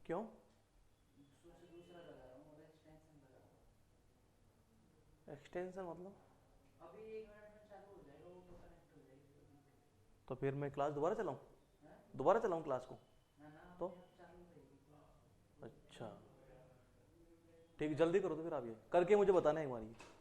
क्यों? दूसरा लगा रहा हूँ और एक्सटेंशन लगा रहा एक्सटेंशन मतलब? हूँ। अभी 1 मिनट में चालू हो जाएगा, वो तो कनेक्ट हो जाएगी। तो फिर मैं क्लास दोबारा चलाऊं? हाँ? दोबारा चलाऊं क्लास को? ना ना, तो अपने आप चालू रहेगी क्लास। अच्छा, ठीक, जल्दी करो तो फिर आप ये करके मुझे बताना है एक बार ये।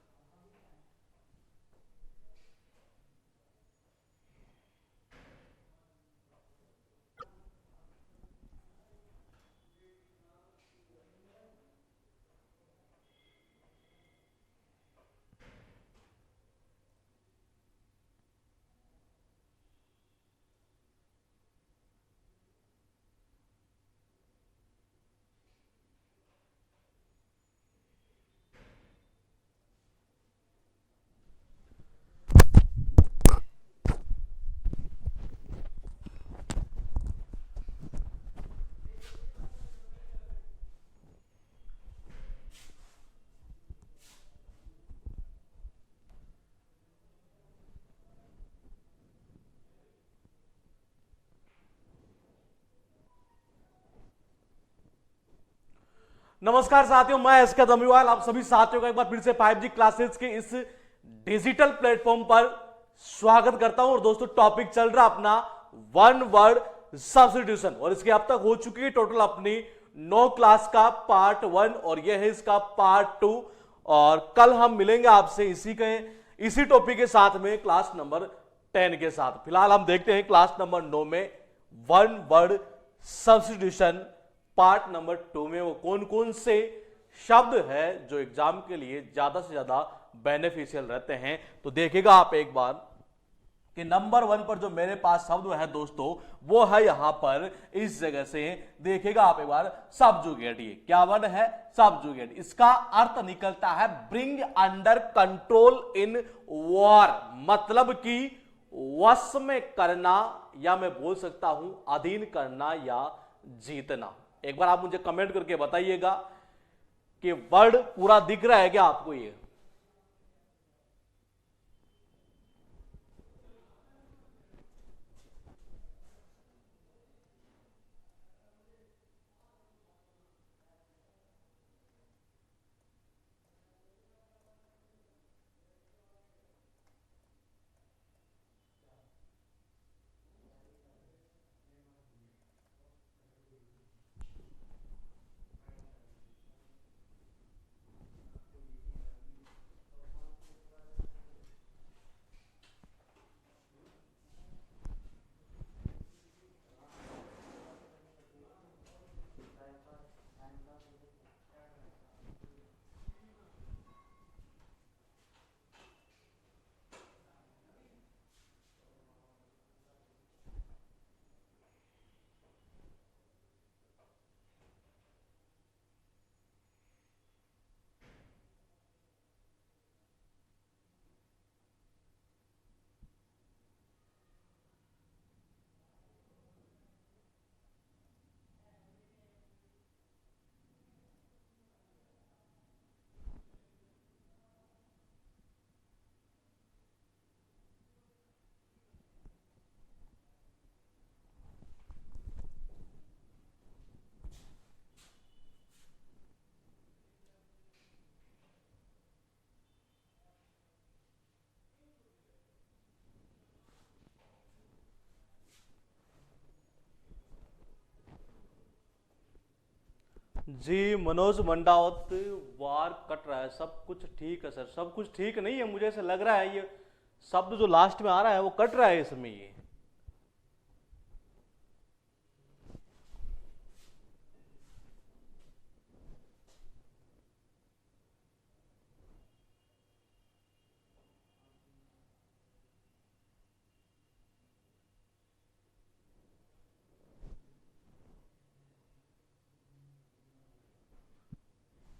नमस्कार साथियों, मैं एसके दमीवाल आप सभी साथियों का एक बार फिर से 5G क्लासेस के इस डिजिटल प्लेटफॉर्म पर स्वागत करता हूं। और दोस्तों, टॉपिक चल रहा अपना वन वर्ड सब्स्टिट्यूशन, और इसकी अब तक हो चुकी है टोटल अपनी 9 क्लास का पार्ट 1 और यह है इसका पार्ट 2। और कल हम मिलेंगे आपसे इसी टॉपिक के साथ में क्लास नंबर 10 के साथ। फिलहाल हम देखते हैं क्लास नंबर 9 में one word substitution part number 2 में वो कौन कौन से शब्द है जो एग्जाम के लिए ज्यादा से ज्यादा बेनिफिशियल रहते हैं। तो देखिएगा आप एक बार कि नंबर 1 पर जो मेरे पास शब्द है दोस्तों, वो है यहां पर इस जगह से देखिएगा आप एक बार, सबजुगेट। ये क्या वर्ड है? सबजुगेट। इसका अर्थ निकलता है bring under control in war, मतलब कि वश में करना, या मैं बोल सकता हूं अधीन करना या जीतना। एक बार आप मुझे कमेंट करके बताइएगा कि वर्ड पूरा दिख रहा है क्या आपको ये? जी मनोज मंडावत, वार कट रहा है, सब कुछ ठीक है सर। सब कुछ ठीक नहीं है, मुझे ऐसा लग रहा है ये शब्द जो लास्ट में आ रहा है वो कट रहा है इसमें। ये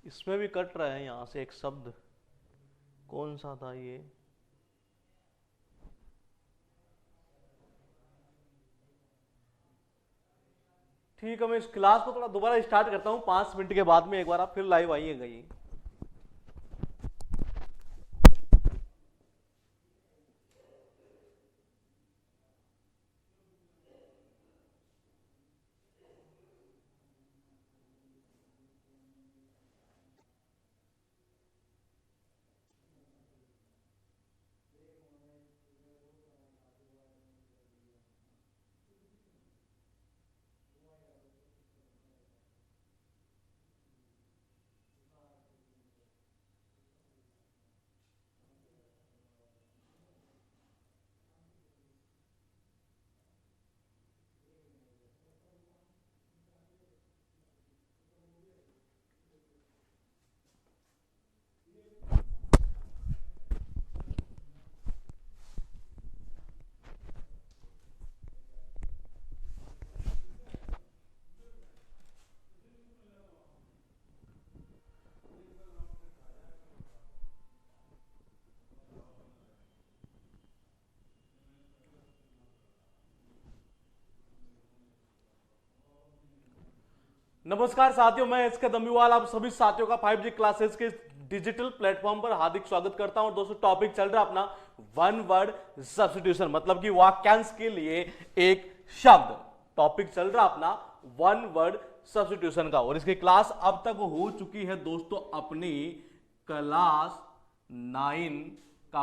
इसमें भी कट रहा है, यहां से एक शब्द कौन सा था ये? ठीक है, मैं इस क्लास को थोड़ा दोबारा स्टार्ट करता हूँ 5 मिनट के बाद में। एक बार आप फिर लाइव आइएगा ये। नमस्कार साथियों, मैं एसके दमीवाल आप सभी साथियों का 5G क्लासेस के डिजिटल प्लेटफॉर्म पर हार्दिक स्वागत करता हूं। दोस्तों टॉपिक चल रहा है अपना वन वर्ड सब्स्टिट्यूशन, मतलब कि वाक्यांश के लिए एक शब्द। टॉपिक चल रहा अपना वन वर्ड सब्स्टिट्यूशन का, और इसकी क्लास अब तक हो चुकी है दोस्तों अपनी क्लास 9 का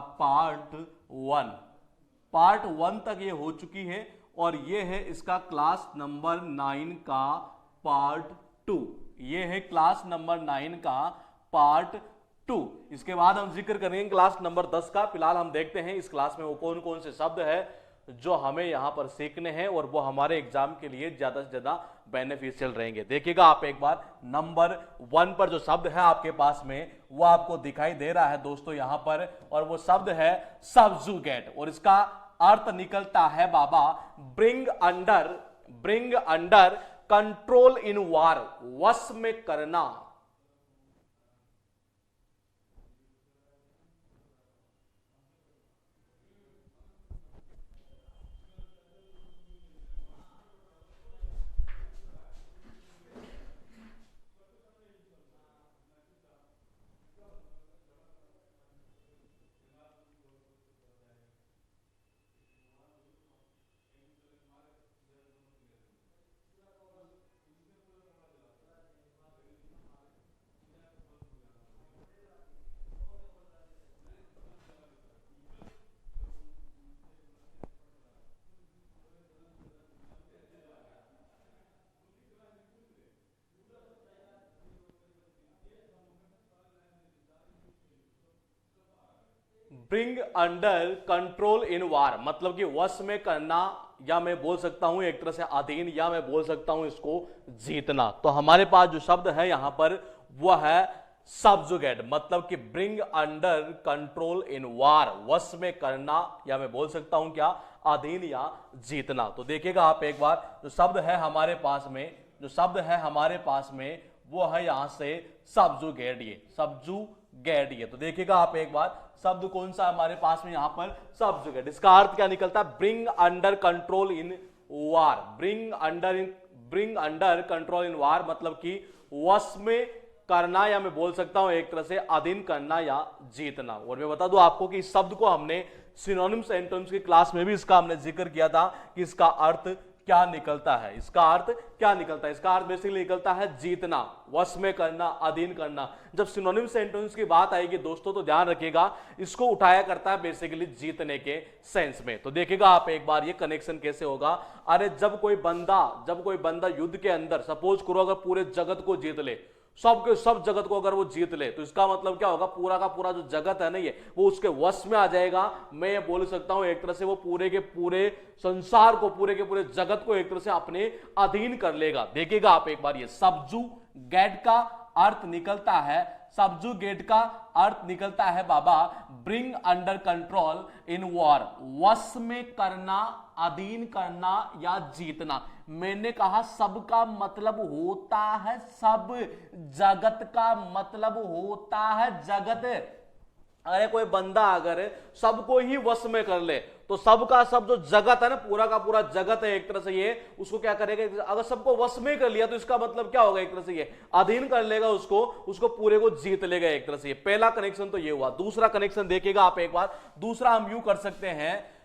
पार्ट 1 तक ये हो चुकी है, और ये है इसका क्लास नंबर 9 का पार्ट 2। ये है क्लास नंबर 9 का पार्ट 2। इसके बाद हम जिक्र करेंगे क्लास नंबर 10 का। फिलहाल हम देखते हैं इस क्लास में वो कौन कौन से शब्द है जो हमें यहां पर सीखने हैं और वो हमारे एग्जाम के लिए ज्यादा से ज्यादा बेनिफिशियल रहेंगे। देखिएगा आप एक बार, नंबर 1 पर जो शब्द है आपके पास में वो आपको दिखाई दे रहा है दोस्तों यहां पर, और वो शब्द है सब्जुगेट, और इसका अर्थ निकलता है बाबा ब्रिंग अंडर कंट्रोल इन वार, वश में करना। Bring under control in war, मतलब कि वश में करना, या मैं बोल सकता हूं एक तरह से अधीन, या मैं बोल सकता हूं इसको जीतना। तो हमारे पास जो शब्द है यहां पर वह है सब्जुगेट, मतलब कि ब्रिंग अंडर कंट्रोल इन वार, वश में करना, या मैं बोल सकता हूं क्या, अधीन या जीतना। तो देखिएगा आप एक बार, जो शब्द है हमारे पास में वो है यहां से सब्जुगेट, ये तो देखिएगा आप एक बार, शब्द कौन सा हमारे पास में यहां पर सब्जुगेट। इसका अर्थ क्या निकलता है, bring under control in war, bring under control in war, मतलब कि वश में करना, या मैं बोल सकता हूं एक तरह से अधीन करना या जीतना। और मैं बता दूं आपको कि इस शब्द को हमने सिनोनिम्स एंटोनिम्स की क्लास में भी इसका हमने जिक्र किया था कि इसका अर्थ क्या निकलता है। इसका अर्थ बेसिकली निकलता है जीतना, वश में करना, अधीन करना। जब सिनोनिम्स एंटोनिम्स की बात आएगी दोस्तों तो ध्यान रखिएगा, इसको उठाया करता है बेसिकली जीतने के सेंस में। तो देखिएगा आप एक बार ये कनेक्शन कैसे होगा। अरे जब कोई बंदा युद्ध के अंदर, सपोज करो अगर पूरे जगत को जीत ले, सब जगत को अगर वो जीत ले, तो इसका मतलब क्या होगा, पूरा का पूरा जो जगत है ना ये, वो उसके वश में आ जाएगा। मैं ये बोल सकता हूं एक तरह से वो पूरे के पूरे संसार को, पूरे के पूरे जगत को एक तरह से अपने अधीन कर लेगा। देखिएगा आप एक बार, ये सब्जुगेट का अर्थ निकलता है बाबा bring under control in war, वश में करना, अधीन करना या जीतना। मैंने कहा सब का मतलब होता है सब, जगत का मतलब होता है जगत। अरे कोई बंदा अगर सबको ही वश में कर ले तो सबका सब जो जगत है ना, पूरा का पूरा जगत है एक तरह से, ये उसको क्या करेगा, अगर सबको वश में कर लिया तो इसका मतलब क्या होगा, एक तरह से ये अधीन कर लेगा, उसको पूरे को जीत लेगा एक तरह से। ये पहला कनेक्शन तो ये हुआ। दूसरा कनेक्शन देखिएगा आप एक बार, दूसरा हम यूं कर सकते हैं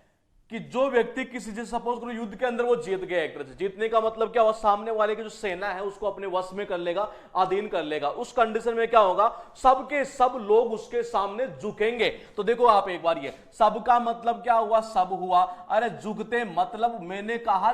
कि जो व्यक्ति किसी, जैसे सपोज करो युद्ध के अंदर वो जीत गया, एक तरह से जीतने का मतलब क्या हुआ, सामने वाले की जो सेना है उसको अपने वश में कर लेगा, अधीन कर लेगा। उस कंडीशन में क्या होगा, सबके सब लोग उसके सामने झुकेंगे। तो देखो आप एक बार, ये सब का मतलब क्या हुआ, सब हुआ। अरे झुकते मतलब, मैंने कहा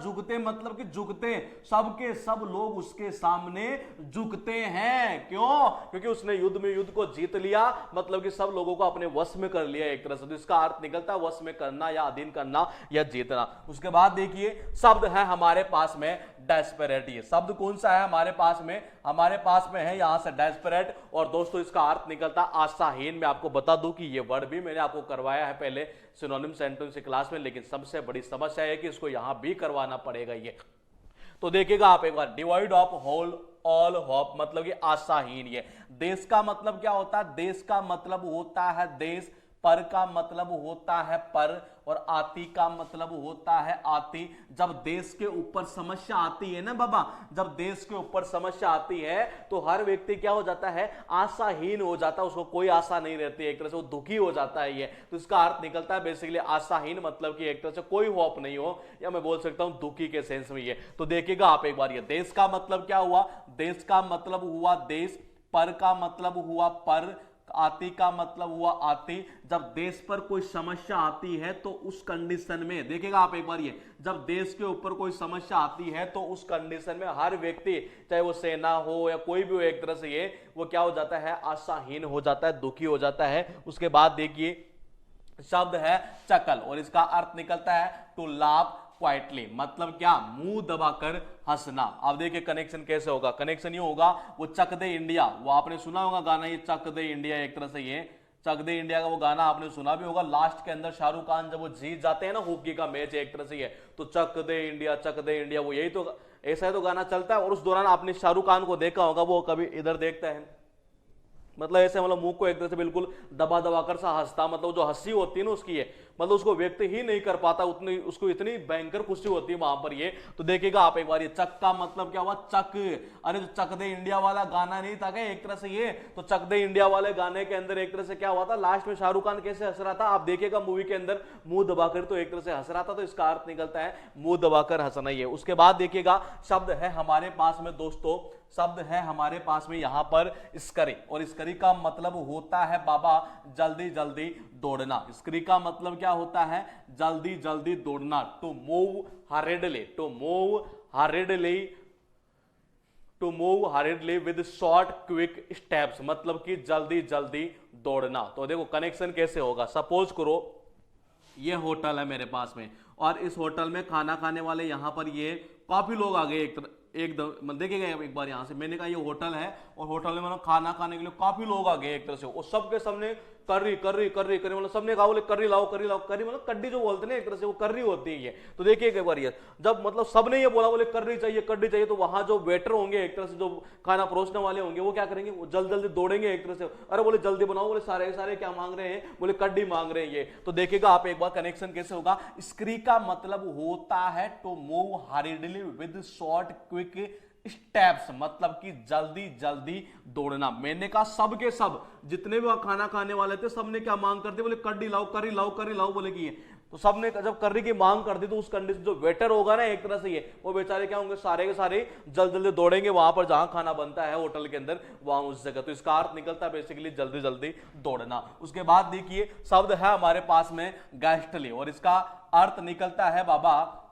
झुकते मतलब कि झुकते, सबके सब लोग उसके सामने झुकते हैं। क्यों? क्योंकि उसने युद्ध को जीत लिया, मतलब कि सब लोगों को अपने वश में कर लिया एक तरह से। तो इसका अर्थ निकल वश में करना या अधीन करना या जीतना। उसके बाद देखिए शब्द है हमारे पास में डेस्परेट। ये शब्द कौन सा है हमारे पास में है यहां से डेस्परेट, और दोस्तों इसका अर्थ निकलता आशाहीन। मैं आपको बता दूं कि ये वर्ड भी मैंने आपको करवाया है पहले सिनोनिम्स एंटोनिम्स की क्लास में, लेकिन सबसे बड़ी समस्या है कि इसको यहां भी करवाना पड़ेगा ये। तो देखिएगा आप एक बार, devoid of whole all hope, मतलब कि आशाहीन। ये देश का मतलब क्या होता है, देश का मतलब होता है देश, पर का मतलब होता है पर और आती का मतलब होता है आती। जब देश के ऊपर समस्या आती है ना बाबा, जब देश के ऊपर समस्या आती है तो हर व्यक्ति क्या हो जाता है, आशाहीन हो जाता है, उसको कोई आशा नहीं रहती, एक तरह से वो दुखी हो जाता है। ये तो इसका अर्थ निकलता है बेसिकली आशाहीन, मतलब कि एक तरह से कोई होप नहीं हो, या मैं बोल सकता हूं दुखी के सेंस में। ये तो देखिएगा आप एक बार, ये देश का मतलब क्या हुआ, देश का मतलब हुआ देश, पर का मतलब हुआ पर, आती का मतलब हुआ आती। जब देश पर कोई समस्या आती है तो उस कंडीशन में देखिएगा आप एक बार, ये जब देश के ऊपर कोई समस्या आती है तो उस कंडीशन में हर व्यक्ति, चाहे वो सेना हो या कोई भी हो, एक तरह से ये वो क्या हो जाता है, आशाहीन हो जाता है, दुखी हो जाता है। उसके बाद देखिए शब्द है चकल और इसका अर्थ निकलता है टू लाफ क्वाइटली, मतलब क्या, मुंह दबाकर हंसना। अब देखिए कनेक्शन कैसे होगा, कनेक्शन ये होगा, वो चक दे इंडिया, वो आपने सुना होगा गाना, ये चक दे इंडिया, एक तरह से ये चक दे इंडिया का वो गाना आपने सुना भी होगा। लास्ट के अंदर शाहरुख खान जब वो जीत जाते हैं ना, हॉकी का मैच एक तरह से ये, तो चक दे इंडिया, चक दे इंडिया, वो यही तो ऐसा है तो गाना चलता है। और उस दौरान आपने शाहरुख खान को देखा होगा, वो कभी इधर देखता है, मतलब ऐसे, मतलब मुंह को एक तरह से बिल्कुल दबा दबा कर सा हंसता, मतलब जो हंसी होती है ना उसकी, है मतलब उसको व्यक्त ही नहीं कर पाता, उतनी उसको इतनी भयंकर खुशी होती है वहां पर। ये तो देखिएगा आप एक बार, ये चक का मतलब क्या हुआ, चक, अरे जो चक दे इंडिया वाला गाना नहीं था क्या एक तरह से ये, तो चक दे इंडिया वाले गाने के अंदर एक तरह से क्या हुआ था, लास्ट में शाहरुख खान कैसे हंस रहा था आप देखिएगा मूवी के अंदर, मुंह दबाकर तो एक तरह से हंस रहा था, तो इसका अर्थ निकलता है मुंह दबाकर हंसना ही है। उसके बाद देखिएगा शब्द है हमारे पास में दोस्तों, शब्द है हमारे पास में यहां पर स्करी, और स्करी का मतलब होता है बाबा जल्दी जल्दी दौड़ना। स्करी का मतलब क्या होता है, जल्दी जल्दी दौड़ना। To move hurriedly, to move hurriedly, to move hurriedly with short quick steps, मतलब कि जल्दी जल्दी दौड़ना। तो देखो कनेक्शन कैसे होगा, सपोज करो ये होटल है मेरे पास में, और इस होटल में खाना खाने वाले यहां पर ये काफी लोग आ गए एकदम, देखिएगा एक बार यहां से, मैंने कहा ये होटल है और होटल में मतलब खाना खाने के लिए काफी लोग आ गए एक तरह से, और सबके सामने कर्री कर्री कर्री कर्री, मतलब सबने कहा बोले कर्री लाओ कर्री लाओ, कर्री मतलब कड्डी जो बोलते हैं एक तरह से, वो कर्री होती है ये। तो देखिए एक बार ये, जब मतलब सबने ये बोला बोले कर्री चाहिए कड्डी चाहिए, तो वहां जो वेटर होंगे एक तरह से, जो खाना परोसने वाले होंगे, वो क्या करेंगे, वो जल्दी जल्दी दौड़ेंगे एक तरह से, अरे बोले जल्दी बनाओ, बोले सारे सारे क्या मांग रहे हैं, बोले कड्डी मांग रहे हैं ये। तो देखिएगा आप एक बार कनेक्शन कैसे होगा, स्क्री का मतलब होता है to move hurriedly with short quick steps, मतलब कि जल्दी जल्दी दौड़ना। मैंने कहा सबके सब जितने भी खाना खाने वाले थे सबने क्या मांग करते, बोले कड्डी लाओ करी लाओ करी लाओ, बोले कि ये, तो सबने जब कर्री की मांग कर दी तो उस कंडीशन जो वेटर होगा ना एक तरह से ये, वो बेचारे क्या होंगे, सारे के सारे जल्दी जल्दी दौड़ेंगे वहां पर जहां खाना बनता है होटल के अंदर, वहां उस जगह। तो इसका अर्थ निकलता है बेसिकली जल्दी जल्दी दौड़ना। उसके बाद देखिए शब्द है हमारे पास में गैस्टली, और इसका अर्थ निकलता है बाबा,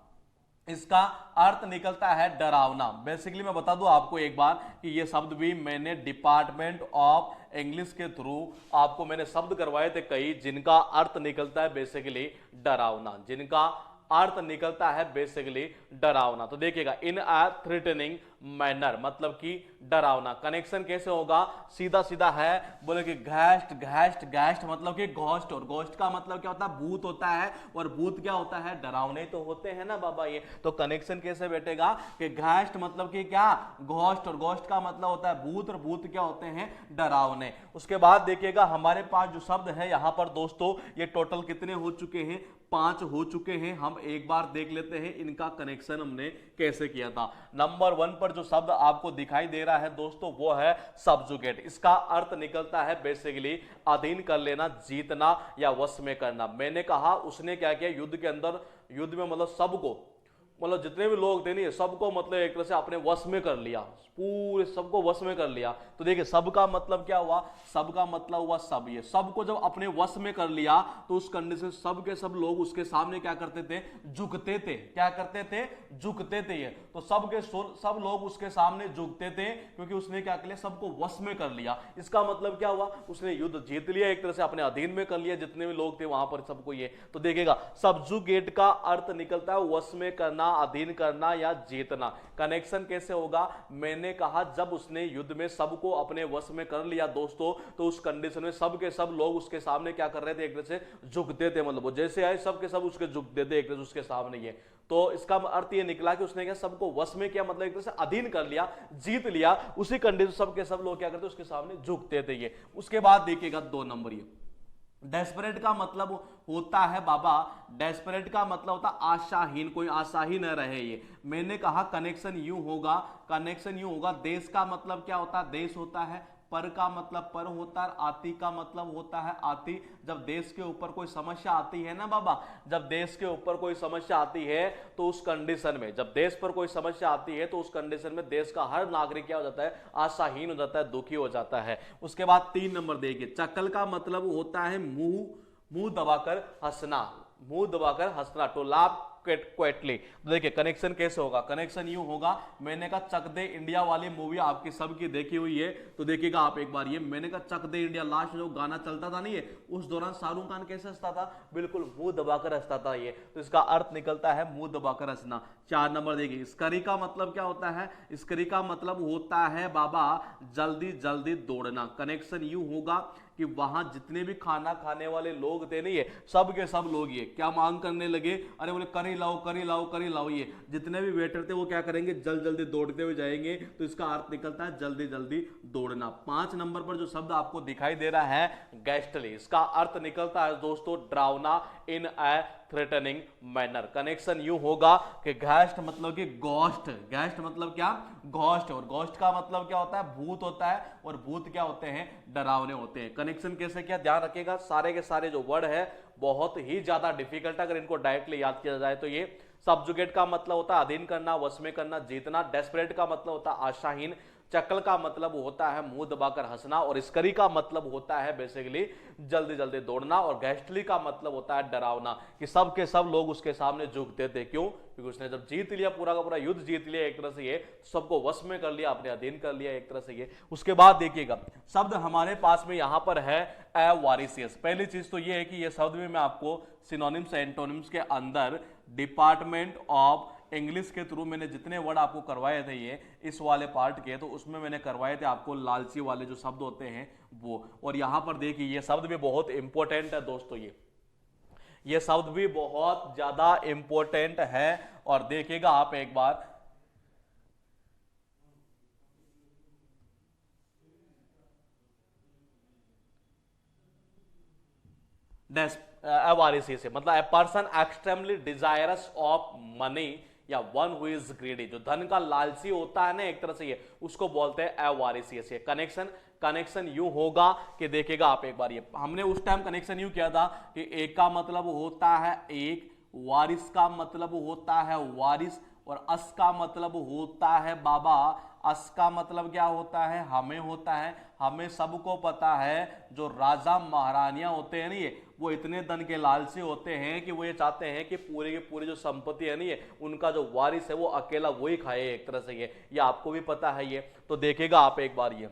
इसका अर्थ निकलता है डरावना। बेसिकली मैं बता दूं आपको एक बार कि ये शब्द भी मैंने डिपार्टमेंट ऑफ इंग्लिश के थ्रू आपको मैंने शब्द करवाए थे कई, जिनका अर्थ निकलता है बेसिकली डरावना, जिनका अर्थ निकलता है बेसिकली डरावना। तो देखिएगा इन अ थ्रेटनिंग मैनर, मतलब कि डरावना। कनेक्शन कैसे होगा, सीधा सीधा है, बोले कि घास्ट घास्ट घास्ट, मतलब कि घोस्ट, और घोस्ट का मतलब क्या होता है, भूत होता है, और भूत क्या होता है, डरावने तो होते हैं ना बाबा ये। तो कनेक्शन कैसे बैठेगा कि घास्ट मतलब कि क्या, घोस्ट, और घोस्ट का मतलब होता है भूत, और भूत क्या होते हैं, डरावने। उसके बाद देखिएगा हमारे पास जो शब्द है यहां पर दोस्तों, ये टोटल कितने हो चुके हैं, 5 हो चुके हैं। हम एक बार देख लेते हैं इनका कनेक्शन हमने कैसे किया था। नंबर 1 पर जो शब्द आपको दिखाई दे रहा है दोस्तों, वो है सब्जुगेट। इसका अर्थ निकलता है बेसिकली अधीन कर लेना, जीतना या वश में करना। मैंने कहा उसने क्या किया युद्ध के अंदर, युद्ध में मतलब सबको, मतलब जितने भी लोग थे नहीं सबको मतलब एक तरह से अपने वश में कर लिया, पूरे सबको वश में कर लिया। तो देखिए सब का मतलब क्या हुआ, सब का मतलब हुआ सब, ये सबको जब अपने वश में कर लिया तो उस कंडीशन सब के सब लोग उसके सामने क्या करते थे, झुकते थे। क्या करते थे, झुकते थे। ये तो सब लोग उसके सामने झुकते थे, क्योंकि उसने क्या किया, सबको वश में कर लिया। इसका मतलब क्या हुआ, उसने युद्ध जीत लिया, एक तरह से अपने अधीन में कर लिया जितने भी लोग थे वहां पर सबको। ये तो देखिएगा सब्जुगेट का अर्थ निकलता है वश में करना, अधीन करना या जीतना। कनेक्शन कैसे होगा, मैंने कहा जब उसने युद्ध में सबको अपने वश में कर लिया दोस्तों, तो उस कंडीशन में सब के सब लोग उसके सामने क्या कर रहे थे, एक तरह से झुकते थे, मतलब वो जैसे आए सब के सब उसके झुकते थे एक तरह से उसके सामने। ये तो इसका अर्थ ये निकला कि उसने क्या सबको वश में किया, मतलब एक तरह से अधीन कर लिया, जीत लिया। उसी कंडीशन सब के सब लोग क्या करते उसके सामने झुकते थे। ये उसके बाद देखिएगा 2 नंबर, ये डेस्परेट का मतलब होता है बाबा, डेस्परेट का मतलब होता है आशाहीन, कोई आशा ही न रहे ये। मैंने कहा कनेक्शन यूं होगा, कनेक्शन यूं होगा। देश का मतलब क्या होता है, देश होता है। पर का मतलब पर होता है। आती का मतलब होता है आती। जब देश के ऊपर कोई समस्या आती है ना बाबा, जब देश के ऊपर कोई समस्या आती है तो उस कंडीशन में, जब देश पर कोई समस्या आती है तो उस कंडीशन में देश का हर नागरिक क्या हो जाता है, आशाहीन हो जाता है, दुखी हो जाता है। उसके बाद 3 नंबर देखिए, चक्कल का मतलब होता है मुंह, मुंह दबाकर हंसना, मुंह दबाकर हंसना, टू लाफ क्वेटली। तो देखिए कनेक्शन कैसे होगा, कनेक्शन यूं होगा। मैंने कहा चक दे इंडिया वाली मूवी आपकी सबकी देखी हुई है, तो देखिएगा आप एक बार ये, मैंने कहा चक दे इंडिया, लास्ट जो गाना चलता था नहीं है, उस दौरान शाहरुख खान कैसे हंसता था, बिल्कुल मुंह दबाकर हंसता था ये, तो इसका अर्थ निकलता है मुंह दबाकर हंसना। 4 नंबर देखिए, स्करी का मतलब क्या होता है, स्करी का मतलब होता है बाबा जल्दी जल्दी दौड़ना। कनेक्शन यूं होगा कि वहां जितने भी खाना खाने वाले लोग थे नहीं है, सब के सब लोग ये क्या मांग करने लगे, अरे बोले करी लाओ करी लाओ करी लाओ। ये जितने भी वेटर थे वो क्या करेंगे, जल्द जल्दी दौड़ते हुए जाएंगे, तो इसका अर्थ निकलता है जल्दी जल्दी दौड़ना। 5 नंबर पर जो शब्द आपको दिखाई दे रहा है गैस्टली, इसका अर्थ निकलता है दोस्तों डरावना, इन ए थ्रेटनिंग मैनर। कनेक्शन यूं होगा कि घास्ट मतलब कि घोस्ट, घास्ट मतलब क्या, घोस्ट, और घोस्ट का मतलब क्या होता है, भूत होता है, और भूत क्या होते हैं, डरावने होते हैं। कनेक्शन कैसे, क्या ध्यान रखिएगा, सारे के सारे जो वर्ड है बहुत ही ज्यादा डिफिकल्ट, अगर इनको डायरेक्टली याद किया जाए तो। ये सब्जुगेट का मतलब होता है अधीन करना, वश में करना, जीतना। डेस्परेट का मतलब होता है आशाहीन। चक्कल का मतलब होता है मुंह दबाकर हंसना, और स्करी का मतलब होता है बेसिकली जल्दी जल्दी दौड़ना, और गैस्टली का मतलब होता है डरावना, कि सब के सब लोग उसके सामने झुकते थे। क्यों, क्योंकि उसने जब जीत लिया, पूरा का पूरा युद्ध जीत लिया एक तरह से, ये सबको वश में कर लिया, अपने अधीन कर लिया एक तरह से ये। उसके बाद देखिएगा शब्द हमारे पास में यहां पर है एवारिसियस। पहली चीज तो ये है कि ये शब्द में मैं आपको सिनोनिम्स एंटोनिम्स के अंदर डिपार्टमेंट ऑफ इंग्लिश के थ्रू मैंने जितने वर्ड आपको करवाए थे ये इस वाले पार्ट के, तो उसमें मैंने करवाए थे आपको लालची वाले जो शब्द होते हैं वो। और यहां पर देखिए ये शब्द भी बहुत इंपॉर्टेंट है दोस्तों, ये शब्द भी बहुत ज्यादा इंपॉर्टेंट है। और देखिएगा आप एक बार, एवारिसी से मतलब a person extremely desirous of money, या वन हु इज ग्रीडी, जो धन का लालची होता है ना एक तरह से ये, उसको बोलते हैं एवारिसियस। ये कनेक्शन, कनेक्शन यूं होगा कि देखिएगा आप एक बार, ये हमने उस टाइम कनेक्शन यूं किया था कि एक का मतलब होता है एक, वारिस का मतलब होता है वारिस, और अस का मतलब होता है बाबा, अस का मतलब क्या होता है, हमें होता है। हमें सबको पता है जो राजा महारानियां होते हैं नहीं ये, वो इतने धन के लालची होते हैं कि वो ये चाहते हैं कि पूरी की पूरी जो संपत्ति है नहीं है, उनका जो वारिस है वो अकेला वही खाए एक तरह से ये आपको भी पता है ये। तो देखेगा आप एक बार ये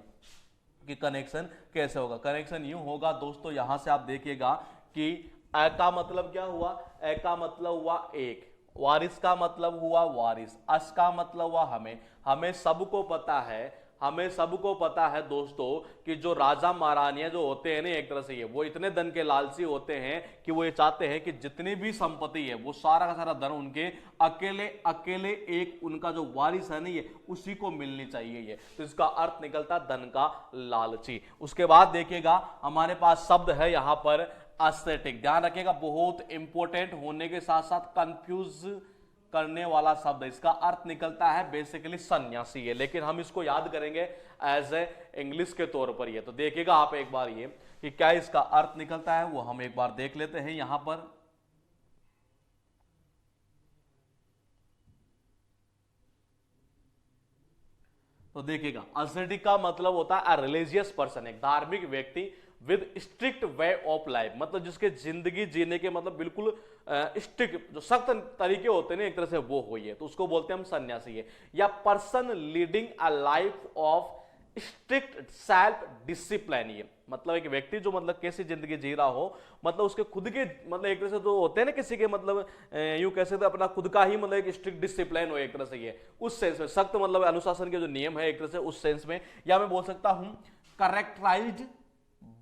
कि कनेक्शन कैसे होगा। कनेक्शन यूं होगा दोस्तों, यहां से आप देखिएगा कि ए का मतलब क्या हुआ, ए का मतलब हुआ एक, वारिस का मतलब हुआ वारिस, अस का मतलब हुआ हमें। हमें सबको पता है, हमें सबको पता है दोस्तों कि जो राजा महारानियां जो होते हैं ना एक तरह से ये, वो इतने धन के लालची होते हैं कि वो ये चाहते हैं कि जितनी भी संपत्ति है वो सारा का सारा धन उनके अकेले अकेले एक उनका जो वारिस है ना ये, उसी को मिलनी चाहिए ये। तो इसका अर्थ निकलता धन का लालची। उसके बाद देखिएगा हमारे पास शब्द है यहां पर एस्थेटिक। ध्यान रखिएगा बहुत इंपॉर्टेंट होने के साथ साथ कंफ्यूज करने वाला शब्द, इसका अर्थ निकलता है बेसिकली सन्यासी है, लेकिन हम इसको याद करेंगे एज ए इंग्लिश के तौर पर ये। तो देखिएगा आप एक बार ये कि क्या इसका अर्थ निकलता है, वो हम एक बार देख लेते हैं यहां पर। तो देखिएगा एस्थेटिक का मतलब होता है रिलीजियस पर्सन, एक धार्मिक व्यक्ति with strict way of life, मतलब जिसके जिंदगी जीने के मतलब बिल्कुल स्ट्रिक्ट जो सख्त तरीके होते हैं ना एक तरह से वो हो, ये तो उसको बोलते हैं हम सन्यासी है। या person leading a life of strict self discipline, ये मतलब एक व्यक्ति जो मतलब कैसी जिंदगी जी रहा हो, मतलब उसके खुद के मतलब एक तरह से तो होते हैं ना किसी के मतलब यूं कह सकते अपना खुद का ही मतलब एक स्ट्रिक्ट डिसिप्लिन हो एक तरह से ये, उस सेंस में सख्त मतलब अनुशासन के जो नियम है एक तरह से उस सेंस में। या मैं बोल सकता हूं characterised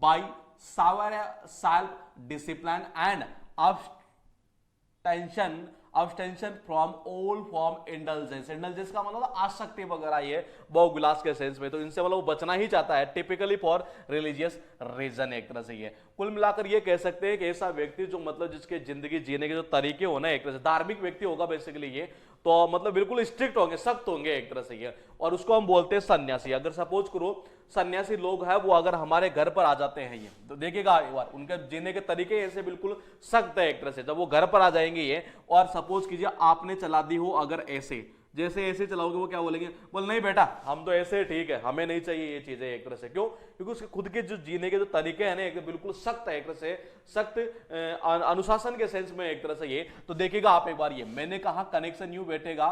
by self discipline and abstention abstention from all form indulgence. Indulgence का मतलब आसक्ति वगैरह ये भोग विलास के सेंस में, तो इनसे मतलब वो बचना ही चाहता है, टिपिकली फॉर रिलीजियस रीजन एक तरह से ये। कुल मिलाकर ये कह सकते हैं कि ऐसा व्यक्ति जो मतलब जिसके जिंदगी जीने के जो तरीके हो ना एक तरह से धार्मिक व्यक्ति होगा बेसिकली ये, तो मतलब बिल्कुल स्ट्रिक्ट होंगे, सख्त होंगे एक तरह से ये, और उसको हम बोलते हैं सन्यासी। अगर सपोज करो सन्यासी लोग हैं वो अगर हमारे घर पर आ जाते हैं ये, तो देखिएगा एक बार उनके जीने के तरीके ऐसे बिल्कुल सख्त है एक तरह से। जब वो घर पर आ जाएंगे ये, और सपोज कीजिए आपने चला दी हो अगर ऐसे, जैसे ऐसे चलाओगे वो क्या बोलेंगे, बोल नहीं बेटा हम तो ऐसे ठीक है, हमें नहीं चाहिए ये चीजें एक तरह से। क्यों? क्योंकि उसके खुद के जो जीने के जो तरीके हैं ना एक बिल्कुल सख्त है एक तरह से, सख्त अनुशासन के सेंस में एक तरह से ये। तो देखिएगा आप एक बार ये, मैंने कहा कनेक्शन यूं बैठेगा,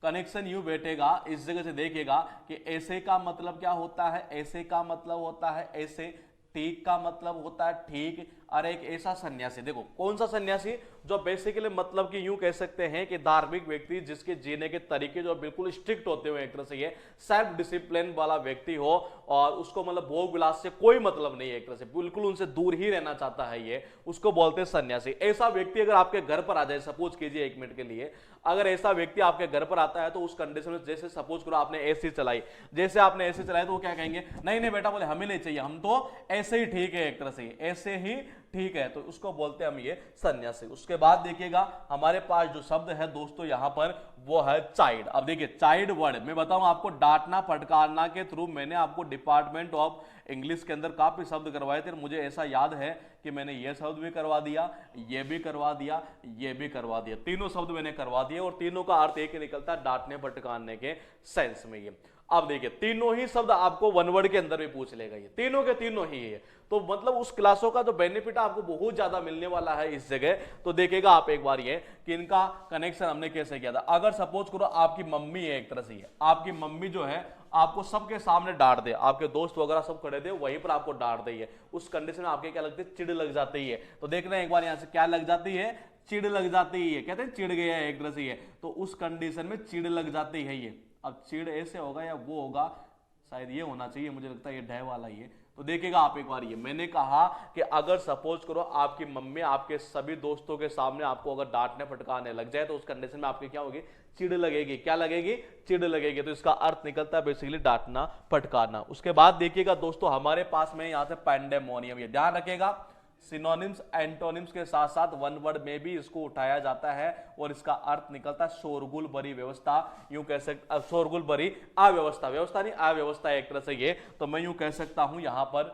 कनेक्शन यूं बैठेगा इस जगह से। देखिएगा कि ऐसे का मतलब क्या होता है, ऐसे का मतलब होता है ऐसे, ठीक का मतलब होता है ठीक, और एक ऐसा सन्यासी, देखो कौन सा सन्यासी, जो बेसिकली मतलब कि यूं कह सकते हैं कि धार्मिक व्यक्ति जिसके जीने के तरीके जो बिल्कुल स्ट्रिक्ट होते हुए एक तरह से ये सेल्फ डिसिप्लिन वाला व्यक्ति हो, और उसको मतलब भोग विलास से कोई मतलब नहीं है एक तरह से, बिल्कुल उनसे दूर ही रहना चाहता है ये, उसको बोलते हैं सन्यासी। ऐसा व्यक्ति अगर आपके घर पर आ जाए, सपोज कीजिए 1 मिनट के लिए, अगर ऐसा व्यक्ति आपके घर पर आता है तो उस कंडीशन में, जैसे सपोज करो आपने एसी चलाई, जैसे आपने एसी चलाई तो वो क्या कहेंगे, नहीं नहीं बेटा बोले हमें नहीं चाहिए, हम तो ऐसे ही ठीक है एक तरह से, ऐसे ही ठीक है, तो उसको बोलते हैं हम ये सन्यासी। उसके बाद देखिएगा हमारे पास जो शब्द है दोस्तों यहां पर वो है चाइल्ड। अब देखिए चाइल्ड वर्ड मैं बताऊं आपको, डांटना फटकारना के थ्रू मैंने आपको डिपार्टमेंट ऑफ इंग्लिश के अंदर काफी शब्द करवाए थे, मुझे ऐसा याद है कि मैंने ये शब्द भी करवा दिया, ये भी करवा दिया, ये भी करवा दिया, तीनों शब्द मैंने करवा दिए, और तीनों का अर्थ एक ही निकलता है डांटने फटकारने के सेंस में ये। अब देखिए तीनों ही शब्द आपको वन वर्ड के अंदर भी पूछ लेगा ये, तीनों के तीनों ही है, तो मतलब उस क्लासों का जो बेनिफिट आपको बहुत ज्यादा मिलने वाला है इस जगह। तो देखिएगा आप एक बार ये कि इनका कनेक्शन हमने कैसे किया था। अगर सपोज करो आपकी मम्मी है एक तरह से, आपकी मम्मी जो है आपको सबके सामने डांट दे, आपके दोस्त वगैरह सब खड़े थे वहीं पर आपको डांट दी है, उस कंडीशन में आपके क्या लगती है, चिड़ लग जाती है। तो देख रहे हैं एक बार यहां से क्या लग जाती है, चिड़ लग जाती है, कहते हैं चिड़ गया है एक तरह से, तो उस कंडीशन में चिड़ लग जाती है ये। अब चिड़ ऐसे होगा या वो होगा, शायद ये होना चाहिए, मुझे लगता है ये डे वाला ही है। तो देखिएगा आप एक बार ये, मैंने कहा कि अगर सपोज करो आपकी मम्मी आपके सभी दोस्तों के सामने आपको अगर डांटने फटकारने लग जाए तो उस कंडीशन में आपकी क्या होगी, चिड़ लगेगी। क्या लगेगी, चिड़ लगेगी। तो इसका अर्थ निकलता है बेसिकली डांटना फटकारना। उसके बाद देखिएगा दोस्तों हमारे पास में यहां से पैंडेमोनियम, ये ध्यान रखिएगा सिनोनिम्स एंटोनिम्स के साथ साथ वन वर्ड में भी इसको उठाया जाता है, और इसका अर्थ निकलता है शोरगुल भरी व्यवस्था, यूं कह सकते शोरगुल भरी अव्यवस्था, व्यवस्था नहीं अव्यवस्था एक तरह से ये। तो मैं यूं कह सकता हूं यहां पर